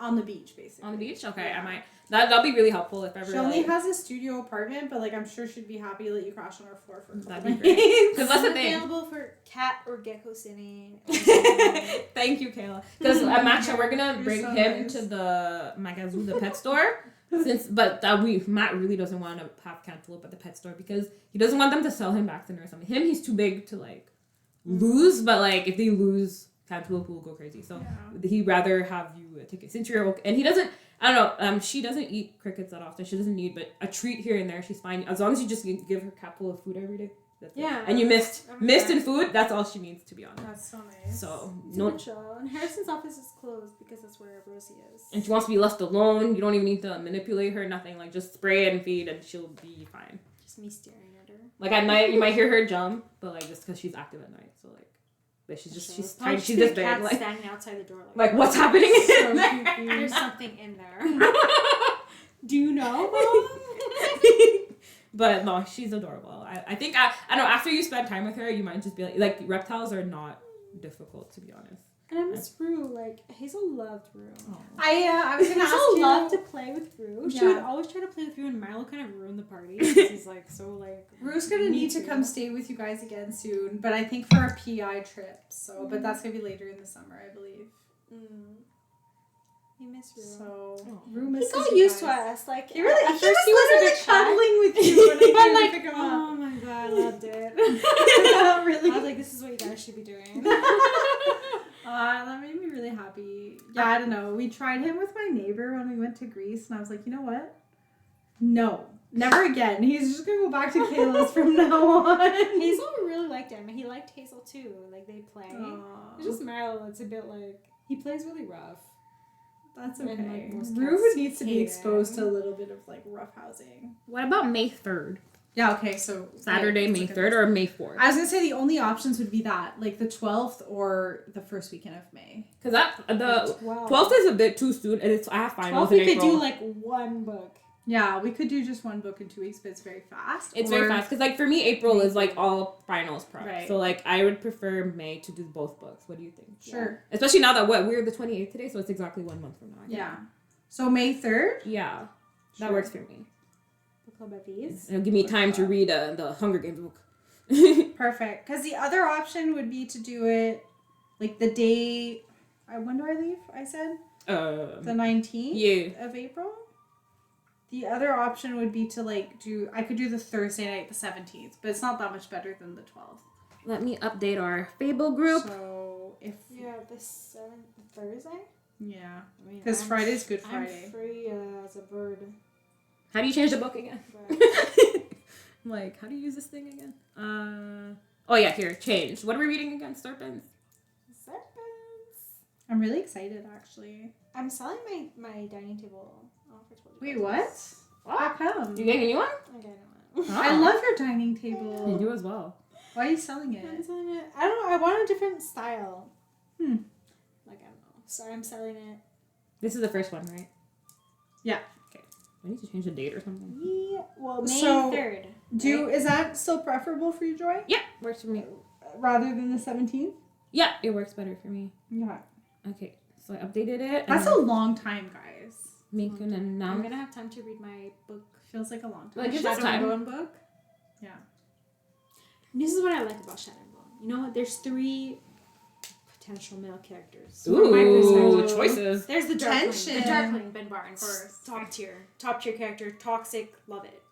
on the beach, basically. On the beach? Okay, Yeah. I might. That'll be really helpful if ever. She only like, has a studio apartment, but like I'm sure she'd be happy to let you crash on her floor for a couple That'd be great. nights. Because that's the I'm thing. available for cat or gecko sitting. Thank you, Kayla. Because Matcha, we're gonna You're bring so him nice. to the Magazoo, the pet store. Matt really doesn't want to have Cantaloupe at the pet store because he doesn't want them to sell him back to or something. He's too big to like lose, but like if they lose, Cantaloupe will go crazy. So he'd rather have you take it since you're okay. And he doesn't. I don't know. She doesn't eat crickets that often. She doesn't need, but a treat here and there, she's fine. As long as you just give her a cap full of food every day. That's Yeah. it. And you missed Okay. in food. That's all she needs, to be honest. That's so nice. So No. no. Chill. And Harrison's office is closed because that's where Rosie is. And she wants to be left alone. You don't even need to manipulate her. Nothing. Like just spray and feed, and she'll be fine. Just me staring at her. Like at night, you might hear her jump, but like just because she's active at night. So like, but she's tiny. She's this big. Like standing outside the door. like what's happening in So there? creepy. There's something in there. Do you know? But no, she's adorable. I think I don't know. After you spend time with her, you might just be like reptiles are not difficult, to be honest. And I miss Rue. Like Hazel loved Rue. I was gonna ask Hazel you. loved to play with Rue. She Yeah. would always try to play with Rue, and Milo kind of ruined the party. Because he's like so like. Rue's gonna Me need to too. come stay with you guys again soon, but I think for a PI trip. So, but that's gonna be later in the summer, I believe. You miss Rue. So, Oh. Rue He misses got you used to guys. us. Like He really, at he first was he was a literally bit shy. cuddling with you when I came I'm to like, pick him up. oh my god, I loved it. Really? I was like, this is what you guys should be doing. That made me really happy. Yeah, I don't know. We tried him with my neighbor when we went to Greece, and I was like, you know what? No, never again. He's just gonna go back to Kayla's from now on. Hazel really liked him, and he liked Hazel too. Like they play. Aw, It's just Milo. It's a bit like he plays really rough. that's and, okay. like, most Rue cats needs to be hate exposed to him. a little bit of like rough housing. What about May 3rd? Yeah. Okay. So Saturday, May 3rd, or May 4th? I was gonna say the only options would be that, like the 12th or the first weekend of May. Because the 12th. 12th is a bit too soon, and I have finals 12th in we could April. do like one book. Yeah, we could do just one book in 2 weeks, but it's very fast. It's Or- very fast because, like, for me, April is like all finals prep. Right. So, like, I would prefer May to do both books. What do you think? Sure. Especially now that we're the 28th today, so it's exactly 1 month from now. Yeah. So May 3rd. Yeah, that Sure. works for me. Book club at these. It'll give me time to read the Hunger Games book. Perfect. Because the other option would be to do it like the day. When do I leave? I said the 19th Yeah. of April. The other option would be to I could do the Thursday night, the 17th, but it's not that much better than the 12th. Let me update our Fable group. So if Yeah, the 7th Thursday. yeah, I mean, because I'm- Friday's Good Friday. I'm free as a bird. How do you change the book again? But I'm like, how do you use this thing again? Oh yeah, here, change. What are we reading again? Serpents? Serpents. I'm really excited, actually. I'm selling my dining table for $20. Wait, what? How come? You getting a new one? I got one. I love your dining You table. do as well. Why are you selling I'm it? selling it. I don't know. I want a different style. Hmm. Like I don't know. So I'm selling it. This is the first one, right? Yeah. Okay. I need to change the date or something. Yeah. Well, May So, 3rd. Is that still preferable for you, Joy? Yeah, works for me. Rather than the 17th? Yeah, it works better for me. Yeah. Okay, So I updated it. That's a long time, guys. Making and now I'm gonna have time to read my book. Feels like a long time. Like, it's Shadow time. and Bone book. Yeah. And this is what I like about Shadow and Bone. You know what? There's 3 potential male characters. From my Ooh, perspective. choices. There's the Darkling. Tension. The Darkling, Ben Barnes. Of course. Top tier character. Toxic. Love it.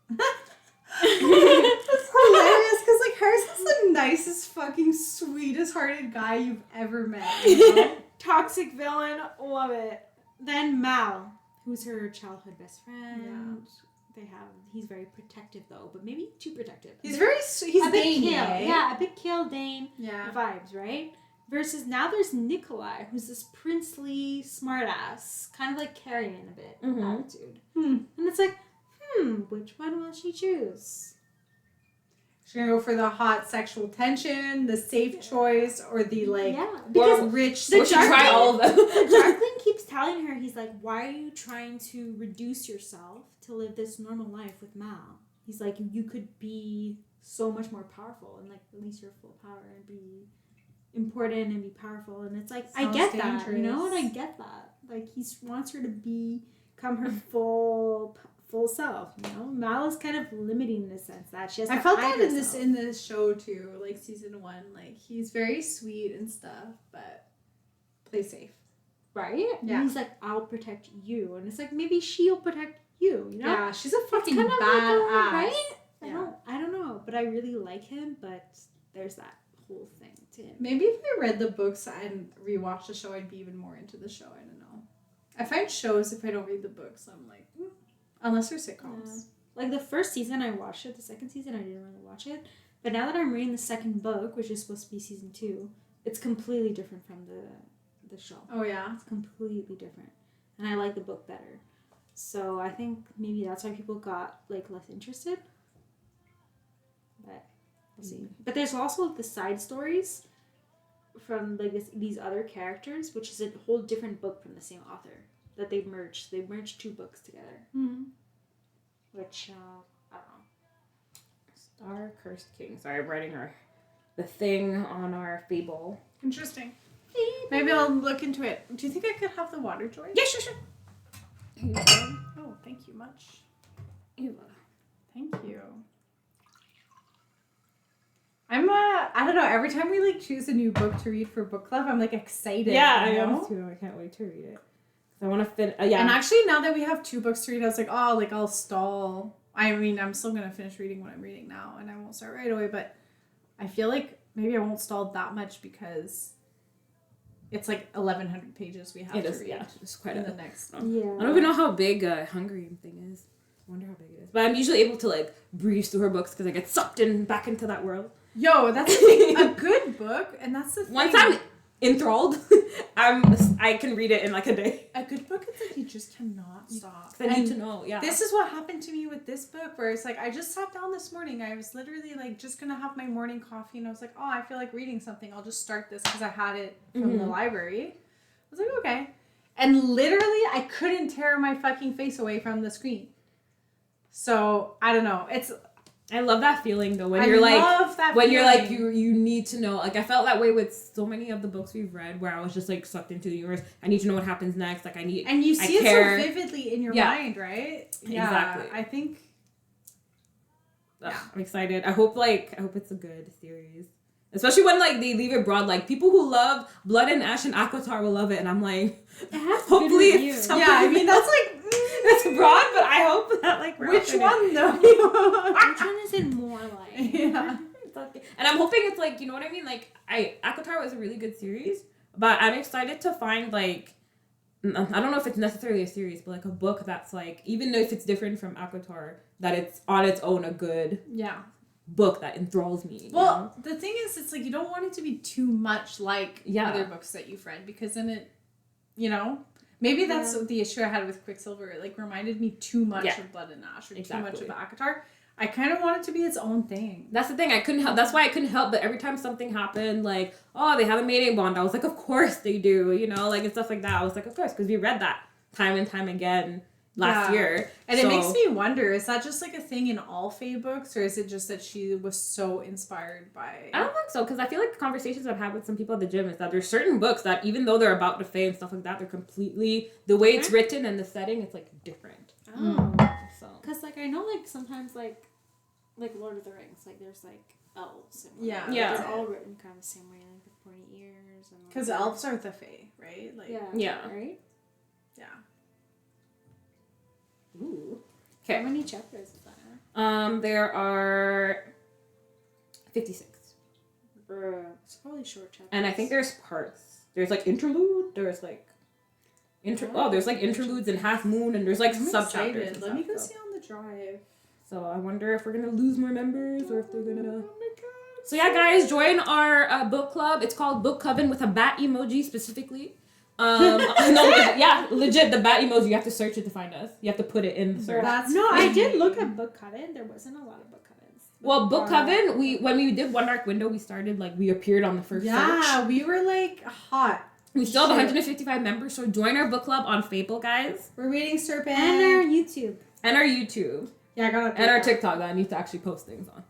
It's hilarious because like Harrison's the nicest, fucking sweetest hearted guy you've ever met. You know? Toxic villain. Love it. Then Mal, who's her childhood best friend. He's very protective though, but maybe too protective. He's a bit Dane, Kale. eh? Yeah, a bit Kale Dane Yeah. vibes, right? Versus now there's Nikolai, who's this princely smartass, kind of like Carrion a bit attitude. And it's like, which one will she choose? She's gonna go for the hot sexual tension, the safe choice, or the like because rich. the Or she try all of them. the Darkling keeps telling her, he's like, why are you trying to reduce yourself to live this normal life with Mal? He's like, you could be so much more powerful and like release your full power and be important and be powerful. And it's like, I Sounds get that, you know, dangerous. and I get that. Like, he wants her to become her full self, you know. Mal is kind of limiting in a sense that she has to I felt hide that herself. in this show too, like season 1. Like he's very sweet and stuff, but play safe. Right? Yeah. And he's like, I'll protect you. And it's like, maybe she'll protect you, you know? Yeah, she's a fucking kind of badass. right? Yeah. I don't know, but I really like him, but there's that whole thing to him. Maybe if I read the books and rewatched the show, I'd be even more into the show. I don't know. I find shows if I don't read the books, I'm like, unless they're sitcoms. Yeah. Like the first season I watched it, the second season I didn't really watch it. But now that I'm reading the second book, which is supposed to be season 2, it's completely different from the show. Oh yeah. It's completely different. And I like the book better. So I think maybe that's why people got like less interested. But we'll see. But there's also the side stories from like these other characters, which is a whole different book from the same author that they merged. They merged 2 books together. Mm-hmm. Which I don't know. Star Cursed King. Sorry, I'm writing the thing on our fable. Interesting. Maybe I'll look into it. Do you think I could have the water, Joy? Yeah, sure. Oh, thank you much. Eva. Thank you. I'm I don't know, every time we like choose a new book to read for book club, I'm like excited. Yeah, you I know? am too. I can't wait to read it. I want to fit. Yeah. And actually, now that we have 2 books to read, I was like, oh, like I'll stall. I mean, I'm still gonna finish reading what I'm reading now, and I won't start right away. But I feel like maybe I won't stall that much because it's like 1,100 pages we have to read. Yeah, it's quite in a the next. Yeah. I don't even know how big Hungry thing is. I wonder how big it is. But I'm usually able to like breeze through her books because I get sucked in back into that world. Yo, that's the thing. A good book, and that's the thing. Once I'm enthralled, I can read it in like a day. A good book, it's like you just cannot stop. I need to know. Yeah. This is what happened to me with this book, where it's like I just sat down this morning. I was literally like just gonna have my morning coffee, and I was like, oh, I feel like reading something. I'll just start this because I had it from the library. I was like, okay, and literally I couldn't tear my fucking face away from the screen. So I don't know. I love that feeling though when I you're like love that when you're like feeling. you need to know. Like I felt that way with so many of the books we've read where I was just like sucked into the universe. I need to know what happens next. Like I need and you see I it care. so vividly in your Yeah. mind, right? Yeah, Exactly. I think. Ugh, I'm excited. I hope it's a good series. Especially when like they leave it broad, like people who love Blood and Ash and Aquatar will love it, and I'm like, It has hopefully good it's reviews. something. Yeah, I mean that's like. it's broad, but I hope that like we're Which up in one though? Which one is it more like? Yeah. It's okay. And I'm hoping it's like, you know what I mean? Like Aquatar was a really good series, but I'm excited to find like I don't know if it's necessarily a series, but like a book that's like, even if it's different from Aquatar, that it's on its own a good Yeah. book that enthralls me. Well, the thing is, it's like you don't want it to be too much like Yeah. other books that you've read because then it, you know, maybe that's the issue I had with Quicksilver. It like reminded me too much of Blood and Ash or too much of Akatar. I kind of want it to be its own thing. That's the thing. I couldn't help. That's why I couldn't help. But every time something happened, like, oh, they have a mating bond, I was like, of course they do. You know, like and stuff like that. I was like, of course, because we read that time and time again last year. And So- it makes me wonder, is that just like a thing in all Fae books, or is it just that she was so inspired by... I don't think so, because I feel like the conversations I've had with some people at the gym is that there's certain books that even though they're about the Fae and stuff like that, they're completely, the way it's written and the setting, it's like different. Oh. So Because, like, I know, like, sometimes, like Lord of the Rings, like, there's, like, elves. And Yeah. Yeah. They're all written kind of the same way, like, the pointy ears. And Because elves are the Fae, right? Like, Yeah. Right? yeah. Ooh. How Okay. many chapters is that? There are 56. It's probably short chapters. And I think there's parts. There's like interlude, there's like there's like interludes and half moon, and there's like I'm sub excited. chapters. Let me go see on the drive. So I wonder if we're gonna lose more members or if they're gonna. Oh my god. So yeah, guys, join our book club. It's called Book Coven with a bat emoji specifically. No, yeah, legit, the bat emoji. You have to search it to find us. You have to put it in the search. That's No, I did funny. look at Book Coven. There wasn't a lot of Book Covens. Well, Book Coven, when we did One Dark Window, we started we appeared on the first search. Yeah, we were like hot. We still have Shit. 155 members, so join our book club on Fable, guys, We're reading Serpent. And our YouTube. and our YouTube, Yeah, I got and our TikTok that I need to actually post things on.